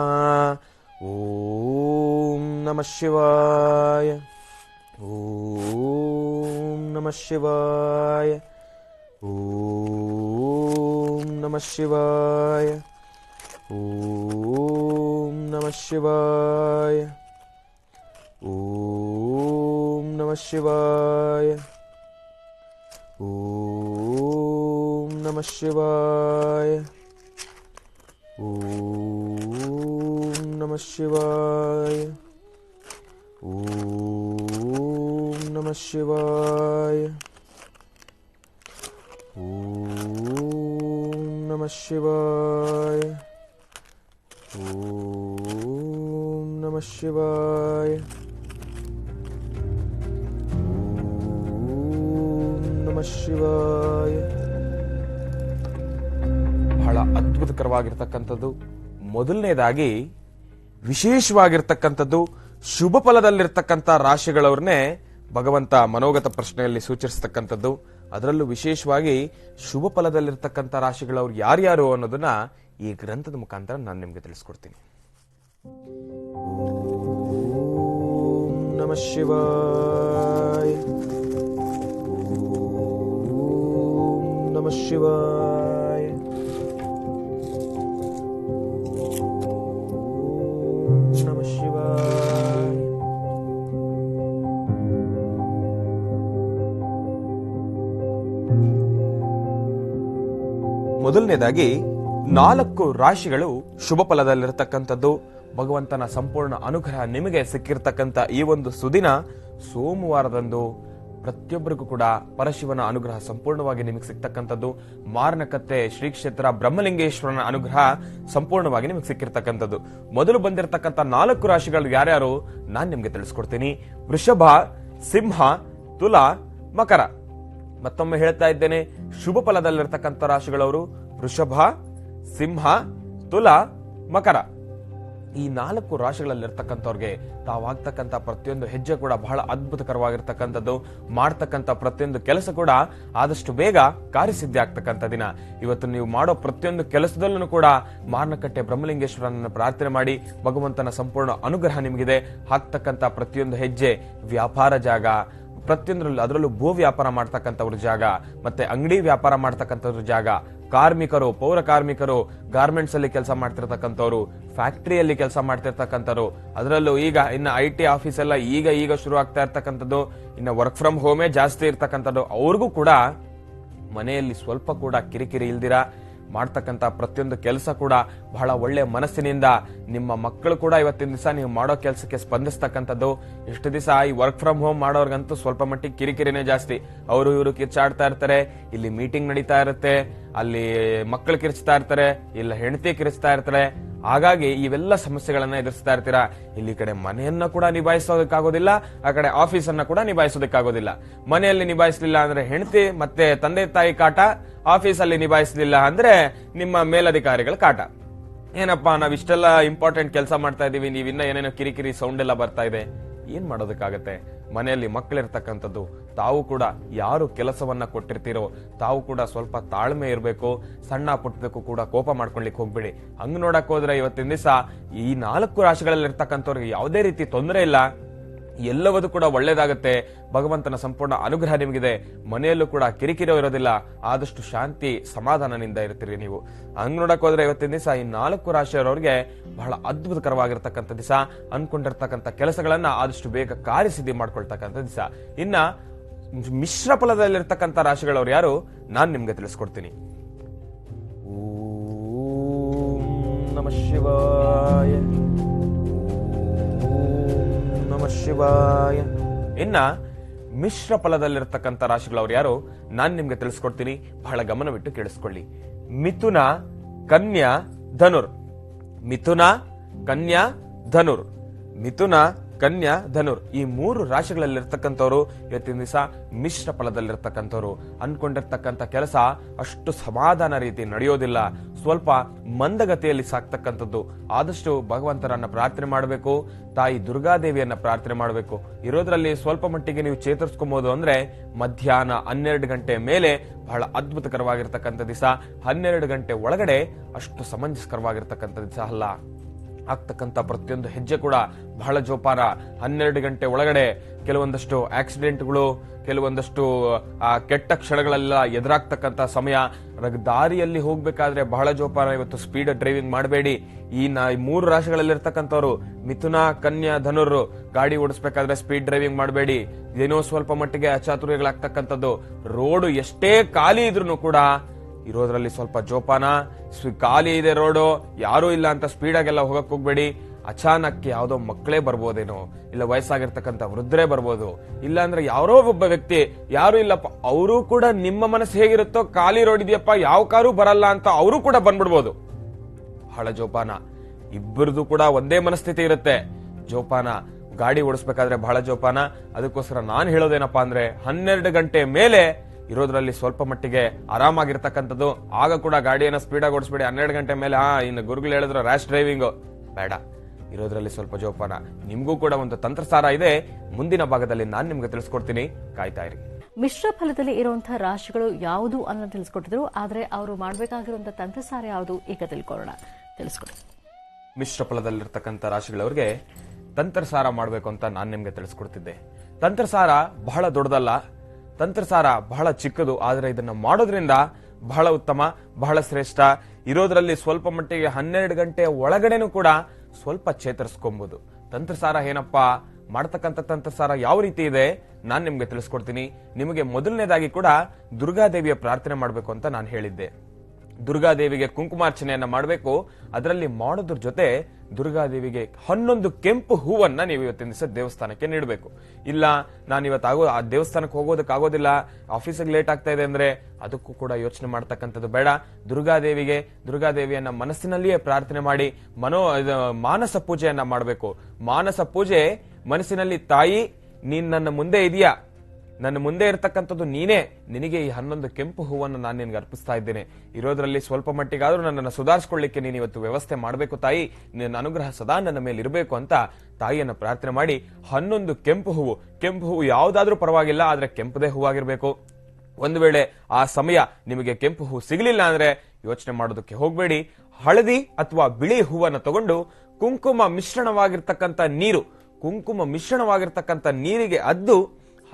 ಓಂ ನಮಃ ಶಿವಾಯ. ಓಂ ನಮಃ ಶಿವಾಯ. ಓಂ ನಮಃ ಶಿವಾಯ. ಓಂ ನಮಃ ಶಿವಾಯ. ಓಂ ನಮಃ ಶಿವಾಯ. ಓಂ ನಮಃ ಶಿವಾಯ. ಓಂ ನಮಃ ಶಿವಾಯ. ಓಂ ನಮಃ ಶಿವಾಯ. ಓಂ ನಮಃ ಶಿವಾಯ. ಓಂ ನಮಃ ಶಿವಾಯ. ನಮಃ ಶಿವಾಯ. ಬಹಳ ಅದ್ಭುತಕರವಾಗಿರ್ತಕ್ಕಂಥದ್ದು. ಮೊದಲನೇದಾಗಿ ವಿಶೇಷವಾಗಿರ್ತಕ್ಕಂಥದ್ದು ಶುಭ ಫಲದಲ್ಲಿರ್ತಕ್ಕಂಥ ರಾಶಿಗಳವ್ರನ್ನೇ ಭಗವಂತ ಮನೋಗತ ಪ್ರಶ್ನೆಯಲ್ಲಿ ಸೂಚಿಸ್ತಕ್ಕಂಥದ್ದು. ಅದರಲ್ಲೂ ವಿಶೇಷವಾಗಿ ಶುಭ ಫಲದಲ್ಲಿರ್ತಕ್ಕಂಥ ರಾಶಿಗಳವ್ರು ಯಾರ್ಯಾರು ಅನ್ನೋದನ್ನ ಈ ಗ್ರಂಥದ ಮುಖಾಂತರ ನಾನು ನಿಮ್ಗೆ ತಿಳಿಸ್ಕೊಡ್ತೀನಿ. ಓಂ ನಮಃ ಶಿವಾಯ. ನಮಃ ಶಿವಾಯ. ನಮಃ ಶಿವಾಯ. ಮೊದಲನೇದಾಗಿ 4 ರಾಶಿಗಳು ಶುಭ ಫಲದಲ್ಲಿರತಕ್ಕಂಥದ್ದು. ಭಗವಂತನ ಸಂಪೂರ್ಣ ಅನುಗ್ರಹ ನಿಮಗೆ ಸಿಕ್ಕಿರ್ತಕ್ಕಂಥ ಈ ಒಂದು ಸುದಿನ ಸೋಮವಾರದಂದು ಪ್ರತಿಯೊಬ್ಬರಿಗೂ ಕೂಡ ಪರಶಿವನ ಅನುಗ್ರಹ ಸಂಪೂರ್ಣವಾಗಿ ನಿಮಗೆ ಸಿಗ್ತಕ್ಕಂಥದ್ದು. ಮಾರನಕತ್ತೆ ಶ್ರೀ ಕ್ಷೇತ್ರ ಬ್ರಹ್ಮಲಿಂಗೇಶ್ವರನ ಅನುಗ್ರಹ ಸಂಪೂರ್ಣವಾಗಿ ನಿಮಗೆ ಸಿಕ್ಕಿರ್ತಕ್ಕಂಥದ್ದು. ಮೊದಲು ಬಂದಿರತಕ್ಕಂಥ 4 ರಾಶಿಗಳು ಯಾರ್ಯಾರು ನಾನ್ ನಿಮ್ಗೆ ತಿಳಿಸ್ಕೊಡ್ತೀನಿ. ವೃಷಭ, ಸಿಂಹ, ತುಲಾ, ಮಕರ. ಮತ್ತೊಮ್ಮೆ ಹೇಳ್ತಾ ಇದ್ದೇನೆ, ಶುಭ ಫಲದಲ್ಲಿರ್ತಕ್ಕಂಥ ರಾಶಿಗಳವರು ವೃಷಭ, ಸಿಂಹ, ತುಲಾ, ಮಕರ. ಈ 4 ರಾಶಿಗಳಲ್ಲಿರ್ತಕ್ಕಂಥವ್ರಿಗೆ ತಾವಾಗ್ತಕ್ಕಂಥ ಪ್ರತಿಯೊಂದು ಹೆಜ್ಜೆ ಕೂಡ ಬಹಳ ಅದ್ಭುತಕರವಾಗಿರ್ತಕ್ಕಂಥದ್ದು. ಮಾಡ್ತಕ್ಕಂಥ ಪ್ರತಿಯೊಂದು ಕೆಲಸ ಕೂಡ ಆದಷ್ಟು ಬೇಗ ಕಾರ್ಯಸಿದ್ಧಿ ಆಗ್ತಕ್ಕಂಥ ದಿನ. ಇವತ್ತು ನೀವು ಮಾಡೋ ಪ್ರತಿಯೊಂದು ಕೆಲಸದಲ್ಲೂ ಕೂಡ ಮಾರನಕಟ್ಟೆ ಬ್ರಹ್ಮಲಿಂಗೇಶ್ವರನನ್ನು ಪ್ರಾರ್ಥನೆ ಮಾಡಿ ಭಗವಂತನ ಸಂಪೂರ್ಣ ಅನುಗ್ರಹ ನಿಮಗಿದೆ. ಹಾಕ್ತಕ್ಕಂಥ ಪ್ರತಿಯೊಂದು ಹೆಜ್ಜೆ ವ್ಯಾಪಾರ ಜಾಗ, ಪ್ರತಿಯೊಂದರಲ್ಲೂ ಅದರಲ್ಲೂ ಭೂ ವ್ಯಾಪಾರ ಮಾಡ್ತಕ್ಕಂಥವ್ರ ಜಾಗ, ಮತ್ತೆ ಅಂಗಡಿ ವ್ಯಾಪಾರ ಮಾಡ್ತಕ್ಕಂಥವ್ರ ಜಾಗ, ಕಾರ್ಮಿಕರು, ಪೌರ ಕಾರ್ಮಿಕರು, ಗಾರ್ಮೆಂಟ್ಸ್ ಅಲ್ಲಿ ಕೆಲಸ ಮಾಡ್ತಿರ್ತಕ್ಕಂಥವ್ರು, ಫ್ಯಾಕ್ಟರಿಯಲ್ಲಿ ಕೆಲಸ ಮಾಡ್ತಿರ್ತಕ್ಕಂಥವ್ರು, ಅದರಲ್ಲೂ ಈಗ ಇನ್ನು IT ಆಫೀಸ್ ಎಲ್ಲ ಈಗ ಶುರು ಆಗ್ತಾ ಇರ್ತಕ್ಕಂಥದ್ದು, ಇನ್ನು ವರ್ಕ್ ಫ್ರಮ್ ಹೋಮೇ ಜಾಸ್ತಿ ಇರ್ತಕ್ಕಂಥದ್ದು, ಅವ್ರಿಗೂ ಕೂಡ ಮನೆಯಲ್ಲಿ ಸ್ವಲ್ಪ ಕೂಡ ಕಿರಿಕಿರಿ ಇಲ್ದಿರ ಮಾಡ್ತಕ್ಕಂಥ ಪ್ರತಿಯೊಂದು ಕೆಲಸ ಕೂಡ ಬಹಳ ಒಳ್ಳೆ ಮನಸ್ಸಿನಿಂದ, ನಿಮ್ಮ ಮಕ್ಕಳು ಕೂಡ ಇವತ್ತಿನ ದಿವಸ ನೀವು ಮಾಡೋ ಕೆಲಸಕ್ಕೆ ಸ್ಪಂದಿಸ್ತಕ್ಕಂಥದ್ದು. ಎಷ್ಟು ದಿವಸ ಈ ವರ್ಕ್ ಫ್ರಮ್ ಹೋಮ್ ಮಾಡೋರ್ಗಂತೂ ಸ್ವಲ್ಪ ಮಟ್ಟಿಗೆ ಕಿರಿಕಿರಿನೇ ಜಾಸ್ತಿ. ಅವರು ಇವರು ಕಿರ್ಚಾಡ್ತಾ ಇರ್ತಾರೆ, ಇಲ್ಲಿ ಮೀಟಿಂಗ್ ನಡೀತಾ ಇರುತ್ತೆ, ಅಲ್ಲಿ ಮಕ್ಕಳು ಕಿರ್ಚ್ತಾ ಇರ್ತಾರೆ, ಇಲ್ಲ ಹೆಂಡತಿ ಕಿರ್ಚ್ತಾ ಇರ್ತಾರೆ. ಹಾಗಾಗಿ ಇವೆಲ್ಲ ಸಮಸ್ಯೆಗಳನ್ನ ಎದುರಿಸ್ತಾ ಇರ್ತೀರಾ. ಇಲ್ಲಿ ಕಡೆ ಮನೆಯನ್ನ ಕೂಡ ನಿಭಾಯಿಸೋದಕ್ಕಾಗೋದಿಲ್ಲ, ಆ ಕಡೆ ಆಫೀಸನ್ನ ಕೂಡ ನಿಭಾಯಿಸೋದಕ್ಕಾಗೋದಿಲ್ಲ. ಮನೆಯಲ್ಲಿ ನಿಭಾಯಿಸಲಿಲ್ಲ ಅಂದ್ರೆ ಹೆಂಡತಿ ಮತ್ತೆ ತಂದೆ ತಾಯಿ ಕಾಟ, ಆಫೀಸಲ್ಲಿ ನಿಭಾಯಿಸಲಿಲ್ಲ ಅಂದ್ರೆ ನಿಮ್ಮ ಮೇಲಧಿಕಾರಿಗಳ ಕಾಟ. ಏನಪ್ಪಾ ನಾವಿಷ್ಟೆಲ್ಲ ಇಂಪಾರ್ಟೆಂಟ್ ಕೆಲಸ ಮಾಡ್ತಾ ಇದೀವಿ, ನೀವಿನ್ನ ಏನೇನೋ ಕಿರಿಕಿರಿ ಸೌಂಡ್ ಎಲ್ಲ ಬರ್ತಾ ಇದೆ, ಏನ್ ಮಾಡೋದಕ್ಕಾಗತ್ತೆ? ಮನೆಯಲ್ಲಿ ಮಕ್ಕಳಿರ್ತಕ್ಕಂಥದ್ದು, ತಾವು ಕೂಡ ಯಾರು ಕೆಲಸವನ್ನ ಕೊಟ್ಟಿರ್ತೀರೋ ತಾವು ಕೂಡ ಸ್ವಲ್ಪ ತಾಳ್ಮೆ ಇರಬೇಕು. ಸಣ್ಣ ಪುಟ್ಟದಕ್ಕೂ ಕೂಡ ಕೋಪ ಮಾಡ್ಕೊಳ್ಲಿಕ್ಕೆ ಹೋಗ್ಬೇಡಿ. ಹಂಗ್ ನೋಡಕ್ ಹೋದ್ರೆ ಇವತ್ತಿನ ದಿವಸ ಈ 4 ರಾಶಿಗಳಲ್ಲಿ ಇರ್ತಕ್ಕಂಥವ್ರಿಗೆ ಯಾವುದೇ ರೀತಿ ತೊಂದರೆ ಇಲ್ಲ, ಎಲ್ಲವೂ ಕೂಡ ಒಳ್ಳೇದಾಗತ್ತೆ. ಭಗವಂತನ ಸಂಪೂರ್ಣ ಅನುಗ್ರಹ ನಿಮಗಿದೆ. ಮನೆಯಲ್ಲೂ ಕೂಡ ಕಿರಿಕಿರಿ ಇರೋದಿಲ್ಲ, ಆದಷ್ಟು ಶಾಂತಿ ಸಮಾಧಾನದಿಂದ ಇರ್ತೀರಿ ನೀವು. ಹಂಗ್ ನೋಡಕ್ ಹೋದ್ರೆ ಇವತ್ತಿನ ದಿವಸ ಈ 4 ರಾಶಿಯವರವ್ರಿಗೆ ಬಹಳ ಅದ್ಭುತಕರವಾಗಿರ್ತಕ್ಕಂಥ ದಿವಸ. ಅನ್ಕೊಂಡಿರ್ತಕ್ಕಂಥ ಕೆಲಸಗಳನ್ನ ಆದಷ್ಟು ಬೇಗ ಕಾರ್ಯಸಿದ್ಧಿ ಮಾಡ್ಕೊಳ್ತಕ್ಕಂಥ ದಿವಸ. ಇನ್ನ ಮಿಶ್ರ ಫಲದಲ್ಲಿರ್ತಕ್ಕಂಥ ರಾಶಿಗಳವ್ರು ಯಾರು ನಾನ್ ನಿಮ್ಗೆ ತಿಳಿಸ್ಕೊಡ್ತೀನಿ. ಓಂ ನಮಃ ಶಿವಾಯ, ನಮಃ ಶಿವಾಯ. ಇನ್ನ ಮಿಶ್ರ ಫಲದಲ್ಲಿರ್ತಕ್ಕಂಥ ರಾಶಿಗಳವ್ರು ಯಾರು ನಾನ್ ನಿಮ್ಗೆ ತಿಳಿಸ್ಕೊಡ್ತೀನಿ. ಬಹಳ ಗಮನವಿಟ್ಟು ಕೇಳಿಸ್ಕೊಳ್ಳಿ. ಮಿಥುನ, ಕನ್ಯಾ, ಧನುರ್. ಮಿಥುನ, ಕನ್ಯಾ, ಧನುರ್. ಮಿಥುನ, ಕನ್ಯಾ, ಧನುರ್ ಈ 3 ರಾಶಿಗಳಲ್ಲಿರ್ತಕ್ಕಂಥವ್ರು ಇವತ್ತಿನ ದಿವಸ ಮಿಶ್ರ ಫಲದಲ್ಲಿರ್ತಕ್ಕಂಥವ್ರು. ಅನ್ಕೊಂಡಿರ್ತಕ್ಕಂಥ ಕೆಲಸ ಅಷ್ಟು ಸಮಾಧಾನ ರೀತಿ ನಡೆಯೋದಿಲ್ಲ, ಸ್ವಲ್ಪ ಮಂದಗತಿಯಲ್ಲಿ ಸಾಕ್ತಕ್ಕಂಥದ್ದು. ಆದಷ್ಟು ಭಗವಂತರನ್ನ ಪ್ರಾರ್ಥನೆ ಮಾಡಬೇಕು, ತಾಯಿ ದುರ್ಗಾದೇವಿಯನ್ನ ಪ್ರಾರ್ಥನೆ ಮಾಡಬೇಕು. ಇರೋದ್ರಲ್ಲಿ ಸ್ವಲ್ಪ ಮಟ್ಟಿಗೆ ನೀವು ಚೇತರಿಸ್ಕೊಬಹುದು ಅಂದ್ರೆ ಮಧ್ಯಾಹ್ನ 12 ಗಂಟೆ ಮೇಲೆ ಬಹಳ ಅದ್ಭುತಕರವಾಗಿರ್ತಕ್ಕಂಥ ದಿವಸ. 12 ಗಂಟೆ ಒಳಗಡೆ ಅಷ್ಟು ಸಮಂಜಸಕರವಾಗಿರ್ತಕ್ಕಂಥ ದಿವಸ ಅಲ್ಲ. ಆಗ್ತಕ್ಕಂಥ ಪ್ರತಿಯೊಂದು ಹೆಜ್ಜೆ ಕೂಡ ಬಹಳ ಜೋಪಾನ. 12 ಗಂಟೆ ಒಳಗಡೆ ಕೆಲವೊಂದಷ್ಟು ಆಕ್ಸಿಡೆಂಟ್ಗಳು, ಕೆಲವೊಂದಷ್ಟು ಕೆಟ್ಟ ಕ್ಷಣಗಳೆಲ್ಲ ಎದುರಾಗ್ತಕ್ಕಂಥ ಸಮಯ. ದಾರಿಯಲ್ಲಿ ಹೋಗ್ಬೇಕಾದ್ರೆ ಬಹಳ ಜೋಪಾನ. ಇವತ್ತು ಸ್ಪೀಡ್ ಡ್ರೈವಿಂಗ್ ಮಾಡಬೇಡಿ. ಈ 3 ರಾಶಿಗಳಲ್ಲಿರ್ತಕ್ಕಂಥವ್ರು ಮಿಥುನ, ಕನ್ಯಾ, ಧನುರ್ ಗಾಡಿ ಓಡಿಸ್ಬೇಕಾದ್ರೆ ಸ್ಪೀಡ್ ಡ್ರೈವಿಂಗ್ ಮಾಡಬೇಡಿ. ಏನೋ ಸ್ವಲ್ಪ ಮಟ್ಟಿಗೆ ಅಚಾತುರ್ಯಗಳಾಗ್ತಕ್ಕಂಥದ್ದು. ರೋಡು ಎಷ್ಟೇ ಖಾಲಿ ಇದ್ರೂ ಕೂಡ ಇರೋದ್ರಲ್ಲಿ ಸ್ವಲ್ಪ ಜೋಪಾನ. ಖಾಲಿ ಇದೆ ರೋಡು, ಯಾರೂ ಇಲ್ಲ ಅಂತ ಸ್ಪೀಡ್ ಆಗೆಲ್ಲ ಹೋಗಕ್ ಹೋಗ್ಬೇಡಿ. ಅಚಾನಕ್ ಯಾವ್ದೋ ಮಕ್ಕಳೇ ಬರ್ಬೋದೇನೋ, ಇಲ್ಲ ವಯಸ್ಸಾಗಿರ್ತಕ್ಕಂಥ ವೃದ್ಧರೇ ಬರ್ಬೋದು, ಇಲ್ಲ ಅಂದ್ರೆ ಯಾರೋ ಒಬ್ಬ ವ್ಯಕ್ತಿ ಯಾರು ಇಲ್ಲಪ್ಪ ಅವರು ಕೂಡ ನಿಮ್ಮ ಮನಸ್ಸು ಹೇಗಿರುತ್ತೋ, ಖಾಲಿ ರೋಡ್ ಇದೆಯಪ್ಪ ಯಾವ ಕಾರು ಬರಲ್ಲ ಅಂತ ಅವರು ಕೂಡ ಬಂದ್ಬಿಡ್ಬೋದು. ಬಹಳ ಜೋಪಾನ. ಇಬ್ಬರದು ಕೂಡ ಒಂದೇ ಮನಸ್ಥಿತಿ ಇರುತ್ತೆ. ಜೋಪಾನ. ಗಾಡಿ ಓಡಿಸ್ಬೇಕಾದ್ರೆ ಬಹಳ ಜೋಪಾನ. ಅದಕ್ಕೋಸ್ಕರ ನಾನು ಹೇಳೋದೇನಪ್ಪಾ ಅಂದ್ರೆ 12 ಗಂಟೆ ಮೇಲೆ ಇರೋದ್ರಲ್ಲಿ ಸ್ವಲ್ಪ ಮಟ್ಟಿಗೆ ಆರಾಮಾಗಿರ್ತಕ್ಕಂಥದ್ದು. ಆಗ ಕೂಡ ಗಾಡಿಯನ್ನ ಸ್ಪೀಡಾಗಿ ಓಡಿಸ್ಬೇಡಿ. 12 ಗಂಟೆ ಮೇಲೆ ಇನ್ನು ಗುರುಗಳು ಹೇಳಿದ್ರು ರ್ಯಾಶ್ ಡ್ರೈವಿಂಗ್ ಬೇಡ. ಇರೋದ್ರಲ್ಲಿ ಸ್ವಲ್ಪ ಜೋಪಾನ. ನಿಮ್ಗೂ ಕೂಡ ಒಂದು ತಂತ್ರಸಾರ ಇದೆ, ಮುಂದಿನ ಭಾಗದಲ್ಲಿ ನಾನು ನಿಮ್ಗೆ ತಿಳಿಸ್ಕೊಡ್ತೀನಿ, ಕಾಯ್ತಾ ಇರಿ. ಮಿಶ್ರ ಫಲದಲ್ಲಿ ಇರುವಂತಹ ರಾಶಿಗಳು ಯಾವುದು ಅನ್ನೋದು ತಿಳಿಸ್ಕೊಟ್ಟಿದ್ರು, ಆದ್ರೆ ಅವರು ಮಾಡಬೇಕಾಗಿರುವಂತಹ ತಂತ್ರಸಾರ ಯಾವುದು ಈಗ ತಿಳಿಸ್ಕೊಡಿ. ಮಿಶ್ರ ಫಲದಲ್ಲಿರ್ತಕ್ಕಂಥ ರಾಶಿಗಳವ್ರಿಗೆ ತಂತ್ರಸಾರ ಮಾಡಬೇಕು ಅಂತ ನಾನು ನಿಮ್ಗೆ ತಿಳಿಸ್ಕೊಡ್ತಿದ್ದೆ. ತಂತ್ರಸಾರ ಬಹಳ ದೊಡ್ಡದಲ್ಲ, ತಂತ್ರಸಾರ ಬಹಳ ಚಿಕ್ಕದು. ಆದ್ರೆ ಇದನ್ನ ಮಾಡೋದ್ರಿಂದ ಬಹಳ ಉತ್ತಮ, ಬಹಳ ಶ್ರೇಷ್ಠ. ಇರೋದ್ರಲ್ಲಿ ಸ್ವಲ್ಪ ಮಟ್ಟಿಗೆ 12 ಗಂಟೆ ಒಳಗಡೆನೂ ಕೂಡ ಸ್ವಲ್ಪ ಚೇತರಿಸ್ಕೊಬಹುದು. ತಂತ್ರಸಾರ ಏನಪ್ಪಾ, ಮಾಡ್ತಕ್ಕಂಥ ತಂತ್ರಸಾರ ಯಾವ ರೀತಿ ಇದೆ ನಾನು ನಿಮ್ಗೆ ತಿಳಿಸ್ಕೊಡ್ತೀನಿ. ನಿಮಗೆ ಮೊದಲನೇದಾಗಿ ಕೂಡ ದುರ್ಗಾದೇವಿಯ ಪ್ರಾರ್ಥನೆ ಮಾಡಬೇಕು ಅಂತ ನಾನು ಹೇಳಿದ್ದೆ. ದುರ್ಗಾದೇವಿಗೆ ಕುಂಕುಮಾರ್ಚನೆಯನ್ನ ಮಾಡಬೇಕು. ಅದರಲ್ಲಿ ಮಾಡೋದ್ರ ಜೊತೆ ದುರ್ಗಾದೇವಿಗೆ 11 ಕೆಂಪು ಹೂವನ್ನ ನೀವು ಇವತ್ತಿನ ದಿವಸ ದೇವಸ್ಥಾನಕ್ಕೆ ನೀಡಬೇಕು. ಇಲ್ಲ ನಾನು ಇವತ್ತು ಆ ದೇವಸ್ಥಾನಕ್ಕೆ ಹೋಗೋದಕ್ಕಾಗೋದಿಲ್ಲ, ಆಫೀಸಿಗೆ ಲೇಟ್ ಆಗ್ತಾ ಇದೆ ಅಂದ್ರೆ ಅದಕ್ಕೂ ಕೂಡ ಯೋಚನೆ ಮಾಡ್ತಕ್ಕಂಥದ್ದು ಬೇಡ. ದುರ್ಗಾದೇವಿಯನ್ನ ಮನಸ್ಸಿನಲ್ಲಿಯೇ ಪ್ರಾರ್ಥನೆ ಮಾಡಿ ಮಾನಸ ಪೂಜೆಯನ್ನ ಮಾಡಬೇಕು. ಮಾನಸ ಪೂಜೆ ಮನಸ್ಸಿನಲ್ಲಿ, ತಾಯಿ ನೀನ್ ನನ್ನ ಮುಂದೆ ಇದೆಯಾ, ನನ್ನ ಮುಂದೆ ಇರತಕ್ಕಂಥದ್ದು ನೀನೇ, ನಿನಗೆ ಈ 11 ಕೆಂಪು ಹೂವನ್ನು ನಾನು ನಿನ್ಗೆ ಅರ್ಪಿಸ್ತಾ ಇದ್ದೇನೆ. ಇರೋದ್ರಲ್ಲಿ ಸ್ವಲ್ಪ ಮಟ್ಟಿಗಾದ್ರೂ ನನ್ನನ್ನು ಸುಧಾರಿಸಿಕೊಳ್ಳಿಕ್ಕೆ ನೀನು ಇವತ್ತು ವ್ಯವಸ್ಥೆ ಮಾಡಬೇಕು ತಾಯಿ, ನಿನ್ನ ಅನುಗ್ರಹ ಸದಾ ನನ್ನ ಮೇಲೆ ಇರಬೇಕು ಅಂತ ತಾಯಿಯನ್ನ ಪ್ರಾರ್ಥನೆ ಮಾಡಿ 11 ಕೆಂಪು ಹೂವು ಯಾವ್ದಾದ್ರೂ ಪರವಾಗಿಲ್ಲ, ಆದ್ರೆ ಕೆಂಪುದೇ ಹೂವಾಗಿರ್ಬೇಕು. ಒಂದು ವೇಳೆ ಆ ಸಮಯ ನಿಮಗೆ ಕೆಂಪು ಹೂ ಸಿಗಲಿಲ್ಲ ಅಂದ್ರೆ ಯೋಚನೆ ಮಾಡೋದಕ್ಕೆ ಹೋಗ್ಬೇಡಿ. ಹಳದಿ ಅಥವಾ ಬಿಳಿ ಹೂವನ್ನ ತಗೊಂಡು ಕುಂಕುಮ ಮಿಶ್ರಣವಾಗಿರ್ತಕ್ಕಂಥ ನೀರಿಗೆ ಅದ್ದು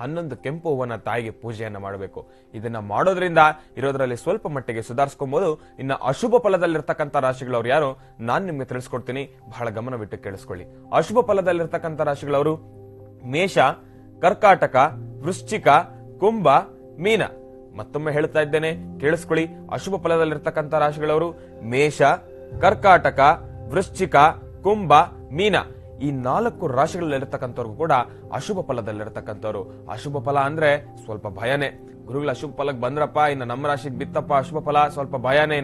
11 ಕೆಂಪು ಹೂವನ್ನ ತಾಯಿಗೆ ಪೂಜೆಯನ್ನ ಮಾಡಬೇಕು. ಇದನ್ನ ಮಾಡೋದ್ರಿಂದ ಇರೋದ್ರಲ್ಲಿ ಸ್ವಲ್ಪ ಮಟ್ಟಿಗೆ ಸುಧಾರಿಸ್ಕೊಬಹುದು. ಇನ್ನು ಅಶುಭ ಫಲದಲ್ಲಿರ್ತಕ್ಕಂಥ ರಾಶಿಗಳವ್ರು ಯಾರು ನಾನು ನಿಮ್ಗೆ ತಿಳಿಸ್ಕೊಡ್ತೀನಿ, ಬಹಳ ಗಮನವಿಟ್ಟು ಕೇಳಿಸ್ಕೊಳ್ಳಿ. ಅಶುಭ ಫಲದಲ್ಲಿರ್ತಕ್ಕಂಥ ರಾಶಿಗಳವರು ಮೇಷ, ಕರ್ಕಾಟಕ, ವೃಶ್ಚಿಕ, ಕುಂಭ, ಮೀನ. ಮತ್ತೊಮ್ಮೆ ಹೇಳ್ತಾ ಇದ್ದೇನೆ, ಕೇಳಿಸ್ಕೊಳ್ಳಿ. ಅಶುಭ ಫಲದಲ್ಲಿರ್ತಕ್ಕಂಥ ರಾಶಿಗಳವರು ಮೇಷ, ಕರ್ಕಾಟಕ, ವೃಶ್ಚಿಕ, ಕುಂಭ, ಮೀನ. ಈ 4 ರಾಶಿಗಳಲ್ಲಿರ್ತಕ್ಕಂಥವ್ರಿಗೂ ಕೂಡ ಅಶುಭ ಫಲದಲ್ಲಿರ್ತಕ್ಕಂಥವ್ರು. ಅಶುಭ ಫಲ ಅಂದ್ರೆ ಸ್ವಲ್ಪ ಭಯನೇ. ಗುರುಗಳು ಅಶುಭ ಫಲಕ್ಕೆ ಬಂದ್ರಪ್ಪ, ಇನ್ನು ನಮ್ಮ ರಾಶಿಗೆ ಬಿತ್ತಪ್ಪ ಅಶುಭ ಫಲ, ಸ್ವಲ್ಪ ಭಯನೇ.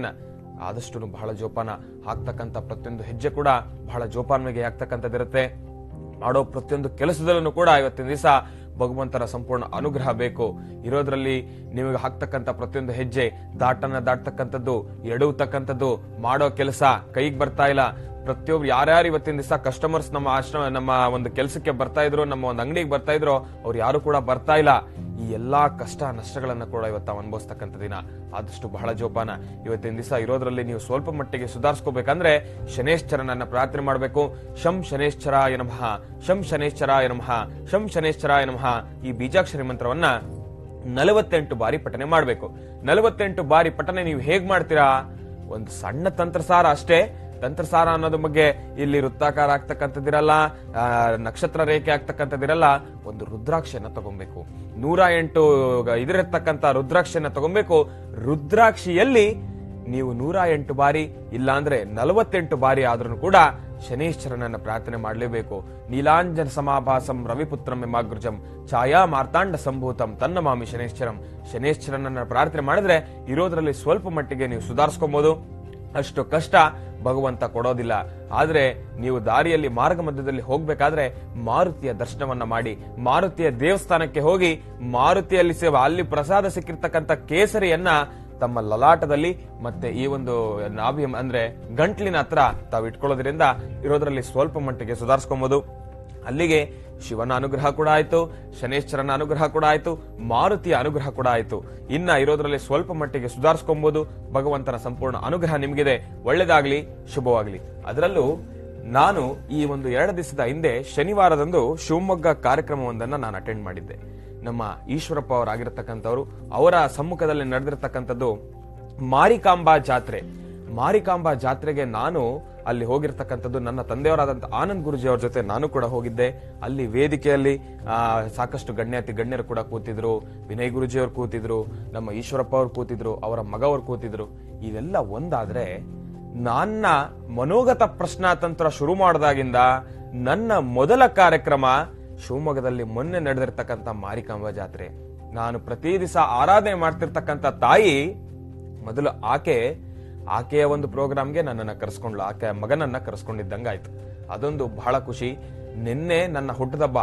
ಆದಷ್ಟು ಬಹಳ ಜೋಪಾನ. ಹಾಕ್ತಕ್ಕಂಥ ಪ್ರತಿಯೊಂದು ಹೆಜ್ಜೆ ಕೂಡ ಬಹಳ ಜೋಪಾನವಾಗಿ ಹಾಕ್ತಕ್ಕಂಥದ್ದಿರುತ್ತೆ. ಮಾಡೋ ಪ್ರತಿಯೊಂದು ಕೆಲಸದಲ್ಲೂ ಕೂಡ ಇವತ್ತಿನ ದಿವಸ ಭಗವಂತನ ಸಂಪೂರ್ಣ ಅನುಗ್ರಹ ಬೇಕು. ಇರೋದ್ರಲ್ಲಿ ನಿಮಗೆ ಹಾಕ್ತಕ್ಕಂಥ ಪ್ರತಿಯೊಂದು ಹೆಜ್ಜೆ ದಾಟತಕ್ಕಂಥದ್ದು, ಎಡವತಕ್ಕಂಥದ್ದು, ಮಾಡೋ ಕೆಲಸ ಕೈಗೆ ಬರ್ತಾ ಇಲ್ಲ. ಪ್ರತಿಯೊಬ್ರು ಯಾರ್ಯಾರು ಇವತ್ತಿನ ದಿವಸ ಕಸ್ಟಮರ್ಸ್ ನಮ್ಮ ಒಂದು ಕೆಲಸಕ್ಕೆ ಬರ್ತಾ ಇದ್ರು, ನಮ್ಮ ಒಂದು ಅಂಗಡಿಗೆ ಬರ್ತಾ ಇದ್ರು, ಅವ್ರು ಯಾರು ಕೂಡ ಬರ್ತಾ ಇಲ್ಲ. ಈ ಎಲ್ಲಾ ಕಷ್ಟ ನಷ್ಟಗಳನ್ನ ಕೂಡ ಇವತ್ತು ಅನುಭವಿಸ್ತಕ್ಕಂಥ ದಿನ. ಆದಷ್ಟು ಬಹಳ ಜೋಪಾನ. ಇವತ್ತಿನ ದಿವಸ ಇರೋದ್ರಲ್ಲಿ ನೀವು ಸ್ವಲ್ಪ ಮಟ್ಟಿಗೆ ಸುಧಾರಿಸ್ಕೋಬೇಕಂದ್ರೆ ಶನೇಶ್ವರನನ್ನ ಪ್ರಾರ್ಥನೆ ಮಾಡಬೇಕು. ಶಂ ಶನೇಶ್ವರಾಯ ನಮಃ, ಶಂ ಶನೇಶ್ವರಾಯ ನಮಃ, ಶಂ ಶನೇಶ್ವರಾಯ ನಮಃ. ಈ ಬೀಜಾಕ್ಷರಿ ಮಂತ್ರವನ್ನ 48 ಬಾರಿ ಪಠನೆ ಮಾಡಬೇಕು. 48 ಬಾರಿ ಪಠನೆ ನೀವು ಹೇಗ್ ಮಾಡ್ತೀರಾ? ಒಂದು ಸಣ್ಣ ತಂತ್ರಸಾರ ಅಷ್ಟೇ. ತಂತ್ರಸಾರ ಅನ್ನೋದ್ರ ಬಗ್ಗೆ ಇಲ್ಲಿ ವೃತ್ತಾಕಾರ ಆಗ್ತಕ್ಕಂಥದ್ದಿರಲ್ಲ, ನಕ್ಷತ್ರ ರೇಖೆ ಆಗ್ತಕ್ಕಂಥದ್ದಿರಲ್ಲ. ಒಂದು ರುದ್ರಾಕ್ಷಿಯನ್ನ ತಗೊಬೇಕು. 108 ಇದಿರತಕ್ಕಂಥ ರುದ್ರಾಕ್ಷಿಯನ್ನ ತಗೊಬೇಕು. ರುದ್ರಾಕ್ಷಿಯಲ್ಲಿ ನೀವು 108 ಬಾರಿ ಇಲ್ಲಾಂದ್ರೆ 48 ಬಾರಿ ಆದ್ರೂ ಕೂಡ ಶನೀಶ್ವರನನ್ನ ಪ್ರಾರ್ಥನೆ ಮಾಡಲೇಬೇಕು. ನೀಲಾಂಜನ ಸಮಾಭಾಸಂ ರವಿಪುತ್ರಂ ಯಮಾಗ್ರಜಂ ಛಾಯಾ ಮಾರ್ತಾಂಡ ಸಂಭೂತಂ ತನ್ನ ಮಾಮಿ ಶನೇಶ್ವರಂ. ಶನೇಶ್ವರನನ್ನ ಪ್ರಾರ್ಥನೆ ಮಾಡಿದ್ರೆ ಇರೋದ್ರಲ್ಲಿ ಸ್ವಲ್ಪ ಮಟ್ಟಿಗೆ ನೀವು ಸುಧಾರಿಸ್ಕೊಬಹುದು. ಅಷ್ಟು ಕಷ್ಟ ಭಗವಂತ ಕೊಡೋದಿಲ್ಲ. ಆದ್ರೆ ನೀವು ದಾರಿಯಲ್ಲಿ ಮಾರ್ಗ ಮಧ್ಯದಲ್ಲಿ ಹೋಗ್ಬೇಕಾದ್ರೆ ಮಾರುತಿಯ ದರ್ಶನವನ್ನ ಮಾಡಿ, ಮಾರುತಿಯ ದೇವಸ್ಥಾನಕ್ಕೆ ಹೋಗಿ ಮಾರುತಿಯಲ್ಲಿ ಅಲ್ಲಿ ಪ್ರಸಾದ ಸಿಕ್ಕಿರ್ತಕ್ಕಂಥ ಕೇಸರಿಯನ್ನ ತಮ್ಮ ಲಲಾಟದಲ್ಲಿ ಮತ್ತೆ ಈ ಒಂದು ನಾಭಿ ಅಂದ್ರೆ ಗಂಟ್ಲಿನ ಹತ್ರ ತಾವು ಇಟ್ಕೊಳ್ಳೋದ್ರಿಂದ ಇರೋದ್ರಲ್ಲಿ ಸ್ವಲ್ಪ ಮಟ್ಟಿಗೆ ಸುಧಾರಿಸ್ಕೊಬಹುದು. ಅಲ್ಲಿಗೆ ಶಿವನ ಅನುಗ್ರಹ ಕೂಡ ಆಯ್ತು, ಶನೇಶ್ವರನ ಅನುಗ್ರಹ ಕೂಡ ಆಯ್ತು, ಮಾರುತಿಯ ಅನುಗ್ರಹ ಕೂಡ ಆಯ್ತು. ಇನ್ನ ಇರೋದ್ರಲ್ಲಿ ಸ್ವಲ್ಪ ಮಟ್ಟಿಗೆ ಸುಧಾರಿಸ್ಕೊಬಹುದು. ಭಗವಂತನ ಸಂಪೂರ್ಣ ಅನುಗ್ರಹ ನಿಮಗಿದೆ. ಒಳ್ಳೇದಾಗ್ಲಿ, ಶುಭವಾಗ್ಲಿ. ಅದರಲ್ಲೂ ನಾನು ಈ ಒಂದು 2 ದಿವಸದ ಹಿಂದೆ ಶನಿವಾರದಂದು ಶಿವಮೊಗ್ಗ ಕಾರ್ಯಕ್ರಮವೊಂದನ್ನ ನಾನು ಅಟೆಂಡ್ ಮಾಡಿದ್ದೆ. ನಮ್ಮ ಈಶ್ವರಪ್ಪ ಅವರಾಗಿರ್ತಕ್ಕಂಥವ್ರು, ಅವರ ಸಮ್ಮುಖದಲ್ಲಿ ನಡೆದಿರ್ತಕ್ಕಂಥದ್ದು ಮಾರಿಕಾಂಬಾ ಜಾತ್ರೆ. ಮಾರಿಕಾಂಬಾ ಜಾತ್ರೆಗೆ ನಾನು ಅಲ್ಲಿ ಹೋಗಿರ್ತಕ್ಕಂಥದ್ದು ನನ್ನ ತಂದೆಯವರಾದಂಥ ಆನಂದ್ ಗುರುಜಿ ಅವ್ರ ಜೊತೆ ನಾನು ಕೂಡ ಹೋಗಿದ್ದೆ. ಅಲ್ಲಿ ವೇದಿಕೆಯಲ್ಲಿ ಸಾಕಷ್ಟು ಗಣ್ಯರು ಕೂಡ ಕೂತಿದ್ರು. ವಿನಯ್ ಗುರುಜಿ ಅವ್ರು ಕೂತಿದ್ರು, ನಮ್ಮ ಈಶ್ವರಪ್ಪ ಅವ್ರು ಕೂತಿದ್ರು, ಅವರ ಮಗ ಅವ್ರು ಕೂತಿದ್ರು. ಇವೆಲ್ಲ ಒಂದಾದ್ರೆ ನನ್ನ ಮನೋಗತ ಪ್ರಶ್ನಾತಂತ್ರ ಶುರು ಮಾಡಿದಾಗಿಂದ ನನ್ನ ಮೊದಲ ಕಾರ್ಯಕ್ರಮ ಶಿವಮೊಗ್ಗದಲ್ಲಿ ಮೊನ್ನೆ ನಡೆದಿರ್ತಕ್ಕಂಥ ಮಾರಿಕಾಂಬಾ ಜಾತ್ರೆ. ನಾನು ಪ್ರತಿ ದಿವಸ ಆರಾಧನೆ ಮಾಡ್ತಿರ್ತಕ್ಕಂಥ ತಾಯಿ ಮೊದಲು ಆಕೆಯ ಒಂದು ಪ್ರೋಗ್ರಾಮ್ಗೆ ನನ್ನನ್ನ ಕರೆಸ್ಕೊಂಡ್ಲು, ಆಕೆಯ ಮಗನನ್ನ ಕರೆಸ್ಕೊಂಡಿದ್ದಂಗಾಯ್ತು. ಅದೊಂದು ಬಹಳ ಖುಷಿ. ನಿನ್ನೆ ನನ್ನ ಹುಟ್ಟದಬ್ಬ,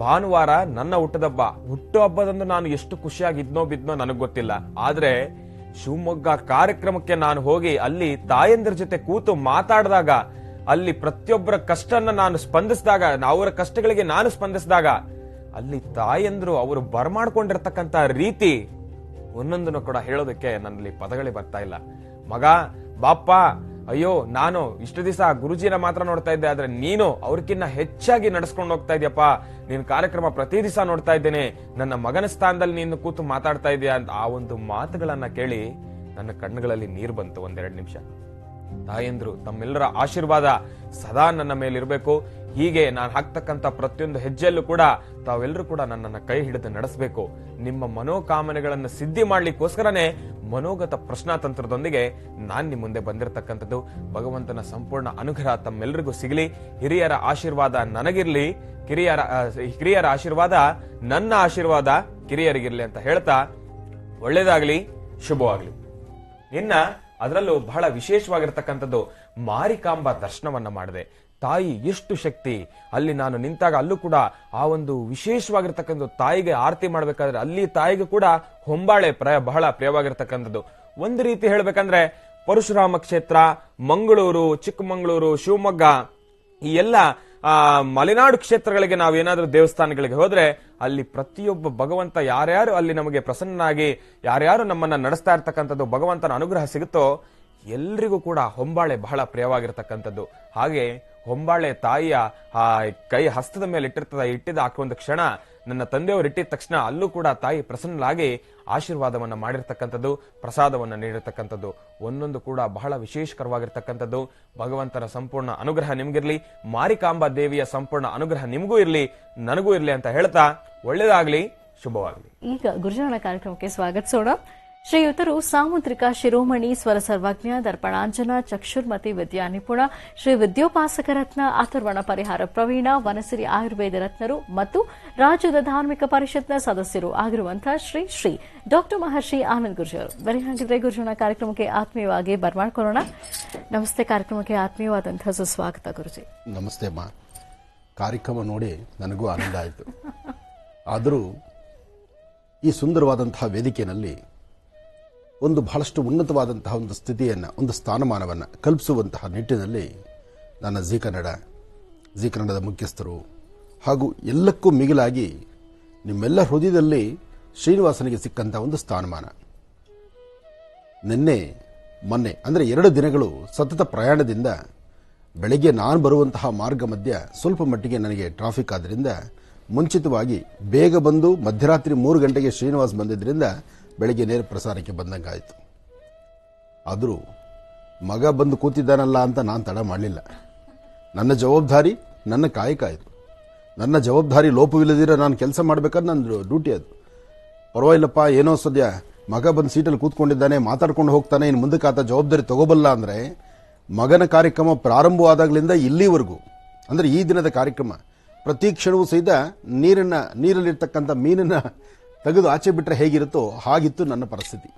ಭಾನುವಾರ ನನ್ನ ಹುಟ್ಟದಬ್ಬ. ಹುಟ್ಟು ಹಬ್ಬದಂದು ನಾನು ಎಷ್ಟು ಖುಷಿಯಾಗಿದ್ನೋ ಬಿದ್ನೋ ನನಗ್ ಗೊತ್ತಿಲ್ಲ. ಆದ್ರೆ ಶಿವಮೊಗ್ಗ ಕಾರ್ಯಕ್ರಮಕ್ಕೆ ನಾನು ಹೋಗಿ ಅಲ್ಲಿ ತಾಯಂದ್ರ ಜೊತೆ ಕೂತು ಮಾತಾಡಿದಾಗ, ಅಲ್ಲಿ ಪ್ರತಿಯೊಬ್ಬರ ಕಷ್ಟನ್ನ ನಾನು ಸ್ಪಂದಿಸಿದಾಗ, ಅವರ ಕಷ್ಟಗಳಿಗೆ ನಾನು ಸ್ಪಂದಿಸಿದಾಗ, ಅಲ್ಲಿ ತಾಯಂದ್ರು ಅವರು ಬರ್ಮಾಡ್ಕೊಂಡಿರ್ತಕ್ಕಂಥ ರೀತಿ ಒಂದೊಂದನ್ನು ಕೂಡ ಹೇಳೋದಕ್ಕೆ ನನ್ನಲ್ಲಿ ಪದಗಳೇ ಬರ್ತಾ ಇಲ್ಲ. ಮಗ, ಬಾಪ್ಪ, ಅಯ್ಯೋ ನಾನು ಇಷ್ಟು ದಿವಸ ಗುರುಜಿನ ಮಾತ್ರ ನೋಡ್ತಾ ಇದ್ದೆ, ಆದ್ರೆ ನೀನು ಅವ್ರಕ್ಕಿನ್ನ ಹೆಚ್ಚಾಗಿ ನಡೆಸ್ಕೊಂಡು ಹೋಗ್ತಾ ಇದೆಯಪ್ಪ. ನೀನ್ ಕಾರ್ಯಕ್ರಮ ಪ್ರತಿ ದಿವಸ ನೋಡ್ತಾ ಇದ್ದೇನೆ, ನನ್ನ ಮಗನ ಸ್ಥಾನದಲ್ಲಿ ನೀನು ಕೂತು ಮಾತಾಡ್ತಾ ಇದೆಯಾ ಅಂತ ಆ ಒಂದು ಮಾತುಗಳನ್ನ ಕೇಳಿ ನನ್ನ ಕಣ್ಣುಗಳಲ್ಲಿ ನೀರು ಬಂತು. 1-2 ನಿಮಿಷ. ತಾಯಂದ್ರು ತಮ್ಮೆಲ್ಲರ ಆಶೀರ್ವಾದ ಸದಾ ನನ್ನ ಮೇಲಿರ್ಬೇಕು. ಹೀಗೆ ನಾನು ಹಾಕ್ತಕ್ಕಂಥ ಪ್ರತಿಯೊಂದು ಹೆಜ್ಜೆಯಲ್ಲೂ ಕೂಡ ತಾವೆಲ್ಲರೂ ಕೂಡ ನನ್ನನ್ನು ಕೈ ಹಿಡಿದು ನಡೆಸಬೇಕು. ನಿಮ್ಮ ಮನೋಕಾಮನೆಗಳನ್ನು ಸಿದ್ಧಿ ಮಾಡ್ಲಿಕ್ಕೋಸ್ಕರನೇ ಮನೋಗತ ಪ್ರಶ್ನಾತಂತ್ರದೊಂದಿಗೆ ನಾನ್ ನಿಮ್ಮ ಮುಂದೆ ಬಂದಿರತಕ್ಕಂಥದ್ದು. ಭಗವಂತನ ಸಂಪೂರ್ಣ ಅನುಗ್ರಹ ತಮ್ಮೆಲ್ಲರಿಗೂ ಸಿಗಲಿ. ಹಿರಿಯರ ಆಶೀರ್ವಾದ ನನಗಿರ್ಲಿ, ಕಿರಿಯರ ಆಶೀರ್ವಾದ ನನ್ನ ಆಶೀರ್ವಾದ ಕಿರಿಯರಿಗಿರ್ಲಿ ಅಂತ ಹೇಳ್ತಾ ಒಳ್ಳೇದಾಗ್ಲಿ, ಶುಭವಾಗ್ಲಿ. ಇನ್ನ ಅದರಲ್ಲೂ ಬಹಳ ವಿಶೇಷವಾಗಿರ್ತಕ್ಕಂಥದ್ದು ಮಾರಿಕಾಂಬಾ ದರ್ಶನವನ್ನ ಮಾಡಿದೆ. ತಾಯಿ ಎಷ್ಟು ಶಕ್ತಿ! ಅಲ್ಲಿ ನಾನು ನಿಂತಾಗ ಅಲ್ಲೂ ಕೂಡ ಆ ಒಂದು ವಿಶೇಷವಾಗಿರ್ತಕ್ಕಂಥ ತಾಯಿಗೆ ಆರತಿ ಮಾಡ್ಬೇಕಾದ್ರೆ ಅಲ್ಲಿ ತಾಯಿಗೂ ಕೂಡ ಹೊಂಬಾಳೆ ಬಹಳ ಪ್ರಿಯವಾಗಿರ್ತಕ್ಕಂಥದ್ದು. ಒಂದು ರೀತಿ ಹೇಳ್ಬೇಕಂದ್ರೆ ಪರಶುರಾಮ ಕ್ಷೇತ್ರ, ಮಂಗಳೂರು, ಚಿಕ್ಕಮಗಳೂರು, ಶಿವಮೊಗ್ಗ, ಈ ಎಲ್ಲ ಮಲೆನಾಡು ಕ್ಷೇತ್ರಗಳಿಗೆ ನಾವೇನಾದ್ರೂ ದೇವಸ್ಥಾನಗಳಿಗೆ ಹೋದ್ರೆ ಅಲ್ಲಿ ಪ್ರತಿಯೊಬ್ಬ ಭಗವಂತ ಯಾರ್ಯಾರು ಅಲ್ಲಿ ನಮಗೆ ಪ್ರಸನ್ನನಾಗಿ ಯಾರ್ಯಾರು ನಮ್ಮನ್ನ ನಡೆಸ್ತಾ ಇರ್ತಕ್ಕಂಥದ್ದು ಭಗವಂತನ ಅನುಗ್ರಹ ಸಿಗುತ್ತೋ ಎಲ್ರಿಗೂ ಕೂಡ ಹೊಂಬಾಳೆ ಬಹಳ ಪ್ರಿಯವಾಗಿರ್ತಕ್ಕಂಥದ್ದು. ಹಾಗೆ ಹೊಂಬಾಳೆ ತಾಯಿಯ ಆ ಕೈ ಹಸ್ತದ ಮೇಲೆ ಇಟ್ಟಿದ್ದ ಒಂದು ಕ್ಷಣ ನನ್ನ ತಂದೆಯವರು ಇಟ್ಟಿದ ತಕ್ಷಣ ಅಲ್ಲೂ ಕೂಡ ತಾಯಿ ಪ್ರಸನ್ನಲಾಗಿ ಆಶೀರ್ವಾದವನ್ನ ಮಾಡಿರ್ತಕ್ಕಂಥದ್ದು, ಪ್ರಸಾದವನ್ನ ನೀಡಿರ್ತಕ್ಕಂಥದ್ದು ಒಂದೊಂದು ಕೂಡ ಬಹಳ ವಿಶೇಷಕರವಾಗಿರ್ತಕ್ಕಂಥದ್ದು. ಭಗವಂತನ ಸಂಪೂರ್ಣ ಅನುಗ್ರಹ ನಿಮ್ಗಿರ್ಲಿ, ಮಾರಿಕಾಂಬಾ ದೇವಿಯ ಸಂಪೂರ್ಣ ಅನುಗ್ರಹ ನಿಮಗೂ ಇರ್ಲಿ, ನನಗೂ ಇರ್ಲಿ ಅಂತ ಹೇಳ್ತಾ ಒಳ್ಳೇದಾಗ್ಲಿ, ಶುಭವಾಗ್ಲಿ. ಈಗ ಗುರುಜಾನ ಕಾರ್ಯಕ್ರಮಕ್ಕೆ ಸ್ವಾಗತಿಸೋಣ. ಶ್ರೀಯುತರು ಸಾಮುದ್ರಿಕ ಶಿರೋಮಣಿ ಸ್ವರ ಸರ್ವಜ್ಞ ದರ್ಪಣಾಂಜನ ಚಕ್ಷುರ್ಮತಿ ವಿದ್ಯಾ ನಿಪುಣ ಶ್ರೀ ವಿದ್ಯೋಪಾಸಕ ರತ್ನ ಅಥರ್ವಣ ಪರಿಹಾರ ಪ್ರವೀಣ ವನಸಿರಿ ಆಯುರ್ವೇದ ರತ್ನರು ಮತ್ತು ರಾಜ್ಯದ ಧಾರ್ಮಿಕ ಪರಿಷತ್ನ ಸದಸ್ಯರು ಆಗಿರುವಂತಹ ಶ್ರೀ ಶ್ರೀ ಡಾಕ್ಟರ್ ಮಹರ್ಷಿ ಆನಂದ್ ಗುರುಜಿ ಅವರು. ಬರೀ ಹಾಗಿದ್ರೆ ಗುರುಜಿನ ಕಾರ್ಯಕ್ರಮಕ್ಕೆ ಆತ್ಮೀಯವಾಗಿ ಬರ್ಮಾಡ್ಕೊಳ್ಳೋಣ. ನಮಸ್ತೆ. ಕಾರ್ಯಕ್ರಮಕ್ಕೆ ಆತ್ಮೀಯವಾದಂತಹ ಸುಸ್ವಾಗತ ಗುರುಜಿ. ನಮಸ್ತೆ ಅಮ್ಮ. ಕಾರ್ಯಕ್ರಮ ನೋಡಿ ನನಗೂ ಆನಂದ ಆಯಿತು. ಆದರೂ ಈ ಸುಂದರವಾದಂತಹ ವೇದಿಕೆಯಲ್ಲಿ ಒಂದು ಬಹಳಷ್ಟು ಉನ್ನತವಾದಂತಹ ಒಂದು ಸ್ಥಿತಿಯನ್ನು, ಒಂದು ಸ್ಥಾನಮಾನವನ್ನು ಕಲ್ಪಿಸುವಂತಹ ನಿಟ್ಟಿನಲ್ಲಿ ನನ್ನ ಜಿ ಕನ್ನಡದ ಮುಖ್ಯಸ್ಥರು ಹಾಗೂ ಎಲ್ಲಕ್ಕೂ ಮಿಗಿಲಾಗಿ ನಿಮ್ಮೆಲ್ಲ ಹೃದಯದಲ್ಲಿ ಶ್ರೀನಿವಾಸನಿಗೆ ಸಿಕ್ಕಂಥ ಒಂದು ಸ್ಥಾನಮಾನ. ನಿನ್ನೆ ಮೊನ್ನೆ ಅಂದರೆ 2 ದಿನಗಳು ಸತತ ಪ್ರಯಾಣದಿಂದ ಬೆಳಗ್ಗೆ ನಾನು ಬರುವಂತಹ ಮಾರ್ಗ ಮಧ್ಯ ಸ್ವಲ್ಪ ಮಟ್ಟಿಗೆ ನನಗೆ ಟ್ರಾಫಿಕ್ ಆದ್ದರಿಂದ ಮುಂಚಿತವಾಗಿ ಬೇಗ ಬಂದು ಮಧ್ಯರಾತ್ರಿ 3 ಗಂಟೆಗೆ ಶ್ರೀನಿವಾಸ್ ಬಂದಿದ್ದರಿಂದ ಬೆಳಗ್ಗೆ ನೇರ ಪ್ರಸಾರಕ್ಕೆ ಬಂದಂಗಾಯಿತು. ಆದರೂ ಮಗ ಬಂದು ಕೂತಿದ್ದಾನಲ್ಲ ಅಂತ ನಾನು ತಡ ಮಾಡಲಿಲ್ಲ. ನನ್ನ ಜವಾಬ್ದಾರಿ, ನನ್ನ ಕಾಯಕ ಇದು. ನನ್ನ ಜವಾಬ್ದಾರಿ ಲೋಪವಿಲ್ಲದಿರ ನಾನು ಕೆಲಸ ಮಾಡಬೇಕಾದ್ರೆ ನನ್ನ ಡ್ಯೂಟಿ ಅದು. ಪರವಾಗಿಲ್ಲಪ್ಪ, ಏನೋ ಸದ್ಯ ಮಗ ಬಂದು ಸೀಟಲ್ಲಿ ಕೂತ್ಕೊಂಡಿದ್ದಾನೆ, ಮಾತಾಡ್ಕೊಂಡು ಹೋಗ್ತಾನೆ, ಇನ್ನು ಮುಂದಕ್ಕೆ ಆತ ಜವಾಬ್ದಾರಿ ತಗೋಬಲ್ಲ ಅಂದರೆ ಮಗನ ಕಾರ್ಯಕ್ರಮ ಪ್ರಾರಂಭವಾದಾಗಲಿಂದ ಇಲ್ಲಿವರೆಗೂ ಅಂದರೆ ಈ ದಿನದ ಕಾರ್ಯಕ್ರಮ ಪ್ರತಿ ಕ್ಷಣವೂ ಸಹಿತ ನೀರಲ್ಲಿರ್ತಕ್ಕಂಥ ಮೀನನ್ನು ತೆಗೆದು ಆಚೆ ಬಿಟ್ಟರೆ ಹೇಗಿರುತ್ತೋ ಹಾಗಿತ್ತು ನನ್ನ ಪರಿಸ್ಥಿತಿ.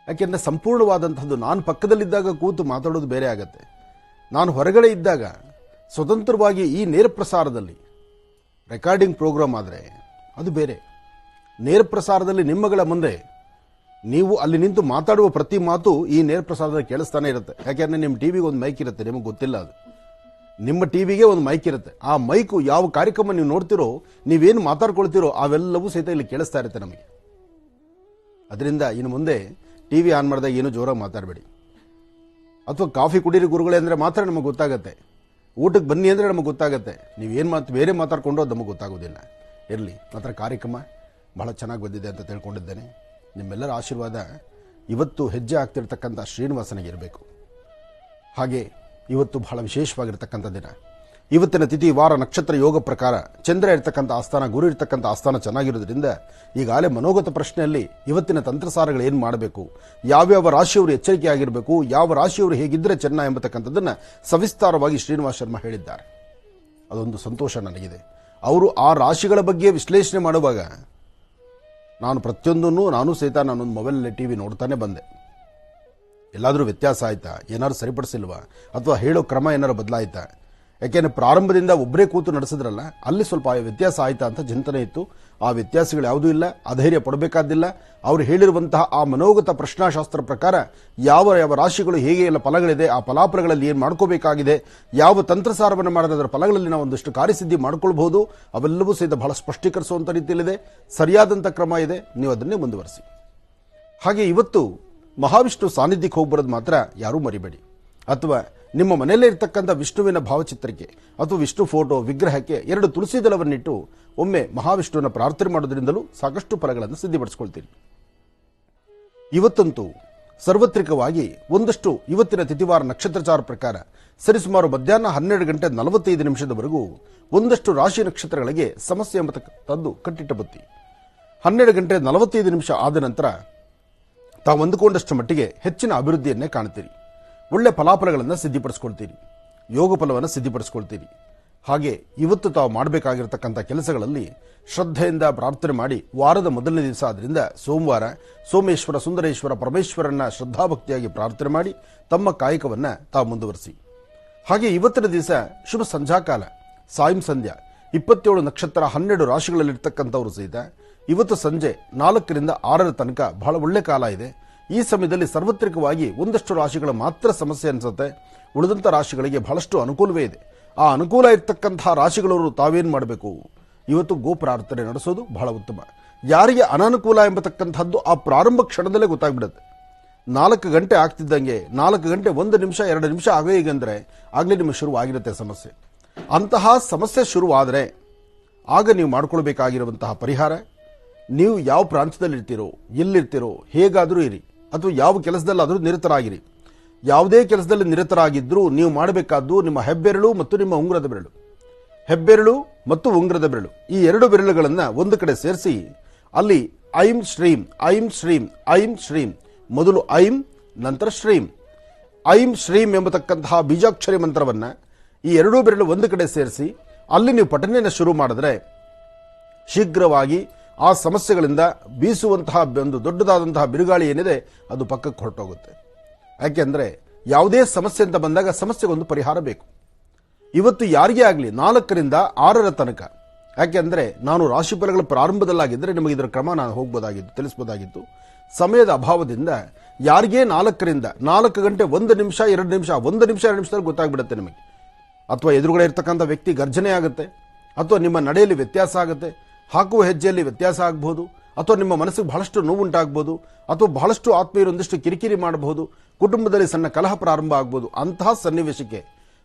ಯಾಕೆಂದರೆ ಸಂಪೂರ್ಣವಾದಂಥದ್ದು ನಾನು ಪಕ್ಕದಲ್ಲಿದ್ದಾಗ ಕೂತು ಮಾತಾಡೋದು ಬೇರೆ ಆಗತ್ತೆ. ನಾನು ಹೊರಗಡೆ ಇದ್ದಾಗ ಸ್ವತಂತ್ರವಾಗಿ ಈ ನೇರ ಪ್ರಸಾರದಲ್ಲಿ ರೆಕಾರ್ಡಿಂಗ್ ಪ್ರೋಗ್ರಾಮ್ ಆದರೆ ಅದು ಬೇರೆ. ನೇರ ಪ್ರಸಾರದಲ್ಲಿ ನಿಮ್ಮಗಳ ಮುಂದೆ ನೀವು ಅಲ್ಲಿ ನಿಂತು ಮಾತಾಡುವ ಪ್ರತಿ ಮಾತು ಈ ನೇರ ಪ್ರಸಾರದಲ್ಲಿ ಕೇಳಿಸ್ತಾನೆ ಇರುತ್ತೆ. ಯಾಕೆಂದರೆ ನಿಮ್ಮ ಟಿವಿಗೆ ಒಂದು ಮೈಕ್ ಇರುತ್ತೆ, ನಿಮಗೆ ಗೊತ್ತಿಲ್ಲ ಅದು. ನಿಮ್ಮ ಟಿವಿಗೆ ಒಂದು ಮೈಕ್ ಇರುತ್ತೆ. ಆ ಮೈಕು ಯಾವ ಕಾರ್ಯಕ್ರಮ ನೀವು ನೋಡ್ತಿರೋ, ನೀವೇನು ಮಾತಾಡ್ಕೊಳ್ತಿರೋ ಅವೆಲ್ಲವೂ ಸಹಿತ ಇಲ್ಲಿ ಕೇಳಿಸ್ತಾ ಇರುತ್ತೆ ನಮಗೆ. ಅದರಿಂದ ಇನ್ನು ಮುಂದೆ ಟಿವಿ ಆನ್ ಮಾಡಿದಾಗ ಏನು ಜೋರಾಗಿ ಮಾತಾಡಬೇಡಿ. ಅಥವಾ ಕಾಫಿ ಕುಡೀರಿ ಗುರುಗಳೇ ಅಂದರೆ ಮಾತ್ರ ನಮಗೆ ಗೊತ್ತಾಗತ್ತೆ. ಊಟಕ್ಕೆ ಬನ್ನಿ ಅಂದರೆ ನಮಗೆ ಗೊತ್ತಾಗತ್ತೆ. ನೀವೇನು ಬೇರೆ ಮಾತಾಡ್ಕೊಂಡು ಅದು ನಮಗೆ ಗೊತ್ತಾಗೋದಿಲ್ಲ. ಇರಲಿ, ಮಾತ್ರ ಕಾರ್ಯಕ್ರಮ ಬಹಳ ಚೆನ್ನಾಗಿ ಬಂದಿದೆ ಅಂತ ತಿಳ್ಕೊಂಡಿದ್ದೇನೆ. ನಿಮ್ಮೆಲ್ಲರ ಆಶೀರ್ವಾದ ಇವತ್ತು ಹೆಜ್ಜೆ ಆಗ್ತಿರ್ತಕ್ಕಂಥ ಶ್ರೀನಿವಾಸನಿಗೆ ಇರಬೇಕು. ಹಾಗೆ ಇವತ್ತು ಬಹಳ ವಿಶೇಷವಾಗಿರ್ತಕ್ಕಂಥ ದಿನ. ಇವತ್ತಿನ ತಿಥಿ, ವಾರ, ನಕ್ಷತ್ರ, ಯೋಗ ಪ್ರಕಾರ ಚಂದ್ರ ಇರ್ತಕ್ಕಂಥ ಆಸ್ಥಾನ, ಗುರು ಇರ್ತಕ್ಕಂಥ ಆಸ್ಥಾನ ಚೆನ್ನಾಗಿರೋದ್ರಿಂದ ಈಗಾಗಲೇ ಮನೋಗತ ಪ್ರಶ್ನೆಯಲ್ಲಿ ಇವತ್ತಿನ ತಂತ್ರಸಾರಗಳು ಏನು ಮಾಡಬೇಕು, ಯಾವ್ಯಾವ ರಾಶಿಯವರು ಎಚ್ಚರಿಕೆ ಆಗಿರಬೇಕು, ಯಾವ ರಾಶಿಯವರು ಹೇಗಿದ್ದರೆ ಚೆನ್ನ ಎಂಬತಕ್ಕಂಥದ್ದನ್ನು ಸವಿಸ್ತಾರವಾಗಿ ಶ್ರೀನಿವಾಸ ಶರ್ಮಾ ಹೇಳಿದ್ದಾರೆ. ಅದೊಂದು ಸಂತೋಷ ನನಗಿದೆ. ಅವರು ಆ ರಾಶಿಗಳ ಬಗ್ಗೆ ವಿಶ್ಲೇಷಣೆ ಮಾಡುವಾಗ ನಾನು ಪ್ರತಿಯೊಂದನ್ನು ನಾನು ಸಹಿತ ನಾನೊಂದು ಮೊಬೈಲಲ್ಲಿ ಟಿವಿ ನೋಡ್ತಾನೆ ಬಂದೆ. ಎಲ್ಲಾದರೂ ವ್ಯತ್ಯಾಸ ಆಯ್ತಾ, ಏನಾದ್ರು ಸರಿಪಡಿಸಿಲ್ವಾ, ಅಥವಾ ಹೇಳೋ ಕ್ರಮ ಏನಾರು ಬದಲಾಯ್ತಾ? ಯಾಕೆಂದರೆ ಪ್ರಾರಂಭದಿಂದ ಒಬ್ಬರೇ ಕೂತು ನಡೆಸಿದ್ರಲ್ಲ, ಅಲ್ಲಿ ಸ್ವಲ್ಪ ವ್ಯತ್ಯಾಸ ಆಯ್ತಾ ಅಂತ ಚಿಂತನೆ ಇತ್ತು. ಆ ವ್ಯತ್ಯಾಸಗಳು ಯಾವುದೂ ಇಲ್ಲ, ಅಧೈರ್ಯ ಪಡಬೇಕಾದಿಲ್ಲ. ಅವರು ಹೇಳಿರುವಂತಹ ಆ ಮನೋಗತ ಪ್ರಶ್ನಾಶಾಸ್ತ್ರ ಪ್ರಕಾರ ಯಾವ ಯಾವ ರಾಶಿಗಳು ಹೇಗೆ ಎಲ್ಲ ಫಲಗಳಿದೆ, ಆ ಫಲಾಫಲಗಳಲ್ಲಿ ಏನು ಮಾಡ್ಕೋಬೇಕಾಗಿದೆ, ಯಾವ ತಂತ್ರಸಾರವನ್ನು ಮಾಡಿದ್ರೆ ಅದರ ಫಲಗಳಲ್ಲಿ ನಾವು ಒಂದಷ್ಟು ಕಾರ್ಯಸಿದ್ಧಿ ಮಾಡ್ಕೊಳ್ಬಹುದು, ಅವೆಲ್ಲವೂ ಸಹಿತ ಬಹಳ ಸ್ಪಷ್ಟೀಕರಿಸುವಂಥ ರೀತಿಯಲ್ಲಿದೆ. ಸರಿಯಾದಂಥ ಕ್ರಮ ಇದೆ, ನೀವು ಅದನ್ನೇ ಮುಂದುವರಿಸಿ. ಹಾಗೆ ಇವತ್ತು ಮಹಾವಿಷ್ಣು ಸಾನ್ನಿಧ್ಯಕ್ಕೆ ಹೋಗ್ಬರೋದು ಮಾತ್ರ ಯಾರೂ ಮರಿಬೇಡಿ. ಅಥವಾ ನಿಮ್ಮ ಮನೆಯಲ್ಲೇ ಇರ್ತಕ್ಕಂಥ ವಿಷ್ಣುವಿನ ಭಾವಚಿತ್ರಕ್ಕೆ ಅಥವಾ ವಿಷ್ಣು ಫೋಟೋ ವಿಗ್ರಹಕ್ಕೆ 2 ತುಳಸಿ ದಳವನ್ನಿಟ್ಟು ಒಮ್ಮೆ ಮಹಾವಿಷ್ಣುವಿನ ಪ್ರಾರ್ಥನೆ ಮಾಡೋದ್ರಿಂದಲೂ ಸಾಕಷ್ಟು ಫಲಗಳನ್ನು ಸಿದ್ಧಿಪಡಿಸ್ಕೊಳ್ತೀರಿ. ಇವತ್ತಂತೂ ಸಾರ್ವತ್ರಿಕವಾಗಿ ಒಂದಷ್ಟು ಇವತ್ತಿನ ತಿಥಿವಾರ ನಕ್ಷತ್ರಚಾರ ಪ್ರಕಾರ ಸರಿಸುಮಾರು ಮಧ್ಯಾಹ್ನ 12 ಗಂಟೆ 45 ನಿಮಿಷದವರೆಗೂ ಒಂದಷ್ಟು ರಾಶಿ ನಕ್ಷತ್ರಗಳಿಗೆ ಸಮಸ್ಯೆ ಎಂಬತಕ್ಕಂಥದ್ದು ಕಟ್ಟಿಟ್ಟ ಬುತ್ತಿ. 12 ಗಂಟೆ 45 ನಿಮಿಷ ಆದ ನಂತರ ತಾವು ಅಂದುಕೊಂಡಷ್ಟು ಮಟ್ಟಿಗೆ ಹೆಚ್ಚಿನ ಅಭಿವೃದ್ಧಿಯನ್ನೇ ಕಾಣ್ತೀರಿ. ಒಳ್ಳೆ ಫಲಾಫಲಗಳನ್ನು ಸಿದ್ಧಿಪಡಿಸ್ಕೊಳ್ತೀರಿ, ಯೋಗ ಫಲವನ್ನು ಸಿದ್ಧಿಪಡಿಸ್ಕೊಳ್ತೀರಿ. ಹಾಗೆ ಇವತ್ತು ತಾವು ಮಾಡಬೇಕಾಗಿರ್ತಕ್ಕಂಥ ಕೆಲಸಗಳಲ್ಲಿ ಶ್ರದ್ಧೆಯಿಂದ ಪ್ರಾರ್ಥನೆ ಮಾಡಿ, ವಾರದ ಮೊದಲನೇ ದಿವಸ ಆದ್ದರಿಂದ ಸೋಮವಾರ ಸೋಮೇಶ್ವರ ಸುಂದರೇಶ್ವರ ಪರಮೇಶ್ವರನ್ನ ಶ್ರದ್ಧಾಭಕ್ತಿಯಾಗಿ ಪ್ರಾರ್ಥನೆ ಮಾಡಿ ತಮ್ಮ ಕಾಯಕವನ್ನು ತಾವು ಮುಂದುವರಿಸಿ. ಹಾಗೆ ಇವತ್ತಿನ ದಿವಸ ಶುಭ ಸಂಧ್ಯಾಕಾಲ ಸಾಯಂ ಸಂಧ್ಯಾ 27 ನಕ್ಷತ್ರ 12 ರಾಶಿಗಳಲ್ಲಿರ್ತಕ್ಕಂಥವರು ಸಹಿತ ಇವತ್ತು ಸಂಜೆ 4 ರಿಂದ 6 ತನಕ ಬಹಳ ಒಳ್ಳೆ ಕಾಲ ಇದೆ. ಈ ಸಮಯದಲ್ಲಿ ಸಾರ್ವತ್ರಿಕವಾಗಿ ಒಂದಷ್ಟು ರಾಶಿಗಳ ಮಾತ್ರ ಸಮಸ್ಯೆ ಅನಿಸುತ್ತೆ, ಉಳಿದಂಥ ರಾಶಿಗಳಿಗೆ ಬಹಳಷ್ಟು ಅನುಕೂಲವೇ ಇದೆ. ಆ ಅನುಕೂಲ ಇರ್ತಕ್ಕಂತಹ ರಾಶಿಗಳವರು ತಾವೇನು ಮಾಡಬೇಕು, ಇವತ್ತು ಗೋ ಪ್ರಾರ್ಥನೆ ನಡೆಸೋದು ಬಹಳ ಉತ್ತಮ. ಯಾರಿಗೆ ಅನಾನುಕೂಲ ಎಂಬತಕ್ಕಂಥದ್ದು ಆ ಪ್ರಾರಂಭ ಕ್ಷಣದಲ್ಲೇ ಗೊತ್ತಾಗ್ಬಿಡುತ್ತೆ. 4 ಗಂಟೆ ಆಗ್ತಿದ್ದಂಗೆ 4 ಗಂಟೆ 1 ನಿಮಿಷ 2 ನಿಮಿಷ ಆಗೇ ಈಗಂದ್ರೆ ಆಗಲೇ ನಿಮಗೆ ಶುರುವಾಗಿರುತ್ತೆ ಸಮಸ್ಯೆ. ಅಂತಹ ಸಮಸ್ಯೆ ಶುರುವಾದರೆ ಆಗ ನೀವು ಮಾಡ್ಕೊಳ್ಬೇಕಾಗಿರುವಂತಹ ಪರಿಹಾರ, ನೀವು ಯಾವ ಪ್ರಾಂತ್ಯದಲ್ಲಿರ್ತೀರೋ, ಎಲ್ಲಿರ್ತೀರೋ, ಹೇಗಾದರೂ ಇರಿ, ಅಥವಾ ಯಾವ ಕೆಲಸದಲ್ಲಾದರೂ ನಿರತರಾಗಿರಿ. ಯಾವುದೇ ಕೆಲಸದಲ್ಲಿ ನಿರತರಾಗಿದ್ದರೂ ನೀವು ಮಾಡಬೇಕಾದ್ದು ನಿಮ್ಮ ಹೆಬ್ಬೆರಳು ಮತ್ತು ನಿಮ್ಮ ಉಂಗುರದ ಬೆರಳು. ಹೆಬ್ಬೆರಳು ಮತ್ತು ಉಂಗುರದ ಬೆರಳು ಈ 2 ಬೆರಳುಗಳನ್ನು ಒಂದು ಕಡೆ ಸೇರಿಸಿ ಅಲ್ಲಿ ಐಂ ಶ್ರೀಂ ಐಂ ಶ್ರೀಂ ಐಂ ಶ್ರೀಂ. ಮೊದಲು ಐಂ, ನಂತರ ಶ್ರೀಂ. ಐಂ ಶ್ರೀಂ ಎಂಬತಕ್ಕಂತಹ ಬೀಜಾಕ್ಷರಿ ಮಂತ್ರವನ್ನು ಈ ಎರಡೂ ಬೆರಳು ಒಂದು ಕಡೆ ಸೇರಿಸಿ ಅಲ್ಲಿ ನೀವು ಪಠನೆಯನ್ನು ಶುರು ಮಾಡಿದ್ರೆ ಶೀಘ್ರವಾಗಿ ಆ ಸಮಸ್ಯೆಗಳಿಂದ ಬೀಸುವಂತಹ ಒಂದು ದೊಡ್ಡದಾದಂತಹ ಬಿರುಗಾಳಿ ಏನಿದೆ ಅದು ಪಕ್ಕಕ್ಕೆ ಹೊರಟೋಗುತ್ತೆ. ಯಾಕೆಂದರೆ ಯಾವುದೇ ಸಮಸ್ಯೆ ಅಂತ ಬಂದಾಗ ಸಮಸ್ಯೆಗೊಂದು ಪರಿಹಾರ ಬೇಕು. ಇವತ್ತು ಯಾರಿಗೇ ಆಗಲಿ 4ರಿಂದ 6ರ ತನಕ, ಯಾಕೆಂದರೆ ನಾನು ರಾಶಿಫಲಗಳ ಪ್ರಾರಂಭದಲ್ಲಾಗಿದ್ದರೆ ನಿಮಗೆ ಇದರ ಕ್ರಮ ನಾನು ಹೋಗ್ಬೋದಾಗಿತ್ತು, ತಿಳಿಸ್ಬೋದಾಗಿತ್ತು. ಸಮಯದ ಅಭಾವದಿಂದ ಯಾರಿಗೇ 4ರಿಂದ 4 ಗಂಟೆ 1 ನಿಮಿಷ 2 ನಿಮಿಷ 1 ನಿಮಿಷ 2 ನಿಮಿಷದಲ್ಲಿ ಗೊತ್ತಾಗ್ಬಿಡುತ್ತೆ ನಿಮಗೆ. ಅಥವಾ ಎದುರುಗಡೆ ಇರ್ತಕ್ಕಂಥ ವ್ಯಕ್ತಿ ಗರ್ಜನೆ ಆಗುತ್ತೆ, ಅಥವಾ ನಿಮ್ಮ ನಡೆಯಲ್ಲಿ ವ್ಯತ್ಯಾಸ ಆಗುತ್ತೆ, ಹಾಕುವ ಹೆಜ್ಜೆಯಲ್ಲಿ ವ್ಯತ್ಯಾಸ ಆಗಬಹುದು, ಅಥವಾ ನಿಮ್ಮ ಮನಸ್ಸಿಗೆ ಬಹಳಷ್ಟು ನೋವುಂಟಾಗಬಹುದು, ಅಥವಾ ಬಹಳಷ್ಟು ಆತ್ಮೀಯರೊಂದಿಷ್ಟು ಕಿರಿಕಿರಿ ಮಾಡಬಹುದು, ಕುಟುಂಬದಲ್ಲಿ ಸಣ್ಣ ಕಲಹ ಪ್ರಾರಂಭ ಆಗಬಹುದು. ಅಂತಹ ಸನ್ನಿವೇಶಕ್ಕೆ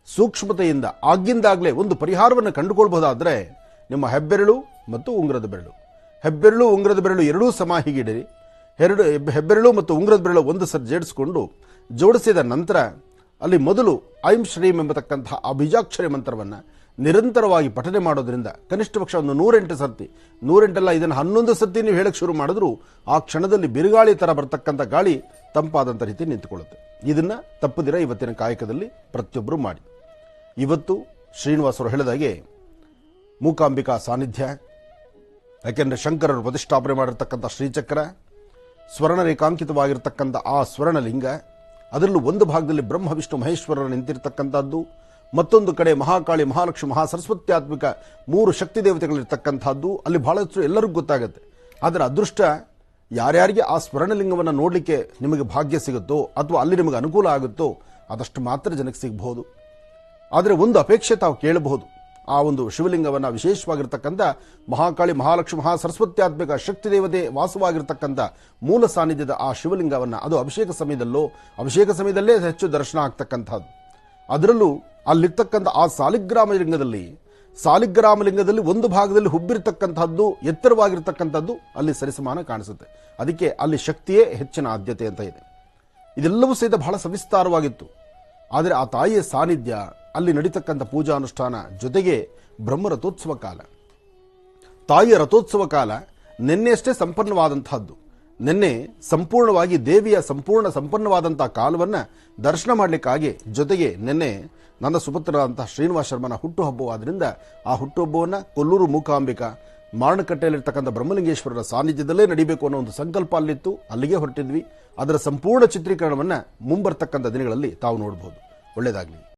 ಸೂಕ್ಷ್ಮತೆಯಿಂದ ಆಗಿಂದಾಗಲೇ ಒಂದು ಪರಿಹಾರವನ್ನು ಕಂಡುಕೊಳ್ಬಹುದಾದರೆ ನಿಮ್ಮ ಹೆಬ್ಬೆರಳು ಮತ್ತು ಉಂಗುರದ ಬೆರಳು, ಹೆಬ್ಬೆರಳು ಉಂಗುರದ ಬೆರಳು ಎರಡೂ ಸಮ ಹೀಗಿಡಿರಿ. ಹೆಬ್ಬೆರಳು ಮತ್ತು ಉಂಗುರದ ಬೆರಳು ಒಂದು ಸರಿ ಜೋಡಿಸಿದ ನಂತರ ಅಲ್ಲಿ ಮೊದಲು ಐಂ ಶ್ರೀಂ ಎಂಬತಕ್ಕಂತಹ ಆ ಬೀಜಾಕ್ಷರಿ ಮಂತ್ರವನ್ನು ನಿರಂತರವಾಗಿ ಪಠನೆ ಮಾಡೋದ್ರಿಂದ ಕನಿಷ್ಠ ಪಕ್ಷ ಒಂದು 108 ಸರ್ತಿ, 108 ಇದನ್ನು 11 ಸರ್ತಿ ನೀವು ಹೇಳಕ್ಕೆ ಶುರು ಮಾಡಿದ್ರು ಆ ಕ್ಷಣದಲ್ಲಿ ಬಿರುಗಾಳಿ ಥರ ಬರ್ತಕ್ಕಂಥ ಗಾಳಿ ತಂಪಾದಂಥ ರೀತಿ ನಿಂತುಕೊಳ್ಳುತ್ತೆ. ಇದನ್ನು ತಪ್ಪದಿರ ಇವತ್ತಿನ ಕಾಯಕದಲ್ಲಿ ಪ್ರತಿಯೊಬ್ಬರು ಮಾಡಿ. ಇವತ್ತು ಶ್ರೀನಿವಾಸರು ಹೇಳಿದಾಗೆ ಮೂಕಾಂಬಿಕಾ ಸಾನ್ನಿಧ್ಯ, ಯಾಕೆಂದರೆ ಶಂಕರರು ಪ್ರತಿಷ್ಠಾಪನೆ ಮಾಡಿರ್ತಕ್ಕಂಥ ಶ್ರೀಚಕ್ರ, ಸ್ವರ್ಣ ರೇಖಾಂಕಿತವಾಗಿರ್ತಕ್ಕಂಥ ಆ ಸ್ವರ್ಣಲಿಂಗ, ಅದರಲ್ಲೂ ಒಂದು ಭಾಗದಲ್ಲಿ ಬ್ರಹ್ಮ ವಿಷ್ಣು ಮಹೇಶ್ವರರು ನಿಂತಿರ್ತಕ್ಕಂಥದ್ದು, ಮತ್ತೊಂದು ಕಡೆ ಮಹಾಕಾಳಿ ಮಹಾಲಕ್ಷ್ಮಿ ಮಹಾಸರಸ್ವತ್ಯಾತ್ಮಿಕ 3 ಶಕ್ತಿ ದೇವತೆಗಳಿರ್ತಕ್ಕಂಥದ್ದು ಅಲ್ಲಿ ಬಹಳಷ್ಟು ಎಲ್ಲರಿಗೂ ಗೊತ್ತಾಗುತ್ತೆ. ಆದರೆ ಅದೃಷ್ಟ ಯಾರ್ಯಾರಿಗೆ ಆ ಸ್ವರ್ಣಲಿಂಗವನ್ನು ನೋಡಲಿಕ್ಕೆ ನಿಮಗೆ ಭಾಗ್ಯ ಸಿಗುತ್ತೋ ಅಥವಾ ಅಲ್ಲಿ ನಿಮಗೆ ಅನುಕೂಲ ಆಗುತ್ತೋ ಅದಷ್ಟು ಮಾತ್ರ ಜನಕ್ಕೆ ಸಿಗಬಹುದು. ಆದರೆ ಒಂದು ಅಪೇಕ್ಷೆ ತಾವು ಕೇಳಬಹುದು, ಆ ಒಂದು ಶಿವಲಿಂಗವನ್ನು ವಿಶೇಷವಾಗಿರ್ತಕ್ಕಂಥ ಮಹಾಕಾಳಿ ಮಹಾಲಕ್ಷ್ಮಿ ಮಹಾಸರಸ್ವತ್ಯಾತ್ಮಿಕ ಶಕ್ತಿ ದೇವತೆ ವಾಸವಾಗಿರ್ತಕ್ಕಂಥ ಮೂಲ ಸಾನ್ನಿಧ್ಯದ ಆ ಶಿವಲಿಂಗವನ್ನು ಅದು ಅಭಿಷೇಕ ಸಮಯದಲ್ಲೇ ಹೆಚ್ಚು ದರ್ಶನ ಆಗ್ತಕ್ಕಂಥದ್ದು. ಅದರಲ್ಲೂ ಅಲ್ಲಿರ್ತಕ್ಕಂಥ ಆ ಸಾಲಿಗ್ರಾಮಲಿಂಗದಲ್ಲಿ ಒಂದು ಭಾಗದಲ್ಲಿ ಹುಬ್ಬಿರ್ತಕ್ಕಂಥದ್ದು ಎತ್ತರವಾಗಿರ್ತಕ್ಕಂಥದ್ದು ಅಲ್ಲಿ ಸರಿಸಮಾನ ಕಾಣಿಸುತ್ತೆ. ಅದಕ್ಕೆ ಅಲ್ಲಿ ಶಕ್ತಿಯೇ ಹೆಚ್ಚಿನ ಆದ್ಯತೆ ಅಂತ ಇದೆ. ಇದೆಲ್ಲವೂ ಸಹಿತ ಬಹಳ ಸವಿಸ್ತಾರವಾಗಿತ್ತು. ಆದರೆ ಆ ತಾಯಿಯ ಸಾನ್ನಿಧ್ಯ, ಅಲ್ಲಿ ನಡೀತಕ್ಕಂಥ ಪೂಜಾ ಅನುಷ್ಠಾನ, ಜೊತೆಗೆ ಬ್ರಹ್ಮ ರಥೋತ್ಸವ ಕಾಲ, ತಾಯಿಯ ರಥೋತ್ಸವ ಕಾಲ ನಿನ್ನೆಯಷ್ಟೇ ಸಂಪನ್ನವಾದಂತಹದ್ದು. ನಿನ್ನೆ ಸಂಪೂರ್ಣವಾಗಿ ದೇವಿಯ ಸಂಪನ್ನವಾದಂತಹ ಕಾಲವನ್ನು ದರ್ಶನ ಮಾಡಲಿಕ್ಕಾಗಿ, ಜೊತೆಗೆ ನಿನ್ನೆ ನನ್ನ ಸುಪುತ್ರರಾದಂತಹ ಶ್ರೀನಿವಾಸ ಶರ್ಮನ ಹುಟ್ಟುಹಬ್ಬವಾದ್ರಿಂದ ಆ ಹುಟ್ಟುಹಬ್ಬವನ್ನು ಕೊಲ್ಲೂರು ಮೂಕಾಂಬಿಕಾ ಮಾರಣಕಟ್ಟೆಯಲ್ಲಿರ್ತಕ್ಕಂಥ ಬ್ರಹ್ಮಲಿಂಗೇಶ್ವರರ ಸಾನ್ನಿಧ್ಯದಲ್ಲೇ ನಡೀಬೇಕು ಅನ್ನೋ ಒಂದು ಸಂಕಲ್ಪ ಅಲ್ಲಿತ್ತು. ಅಲ್ಲಿಗೆ ಹೊರಟಿದ್ವಿ. ಅದರ ಸಂಪೂರ್ಣ ಚಿತ್ರೀಕರಣವನ್ನು ಮುಂಬರ್ತಕ್ಕಂಥ ದಿನಗಳಲ್ಲಿ ತಾವು ನೋಡಬಹುದು. ಒಳ್ಳೆಯದಾಗಲಿ.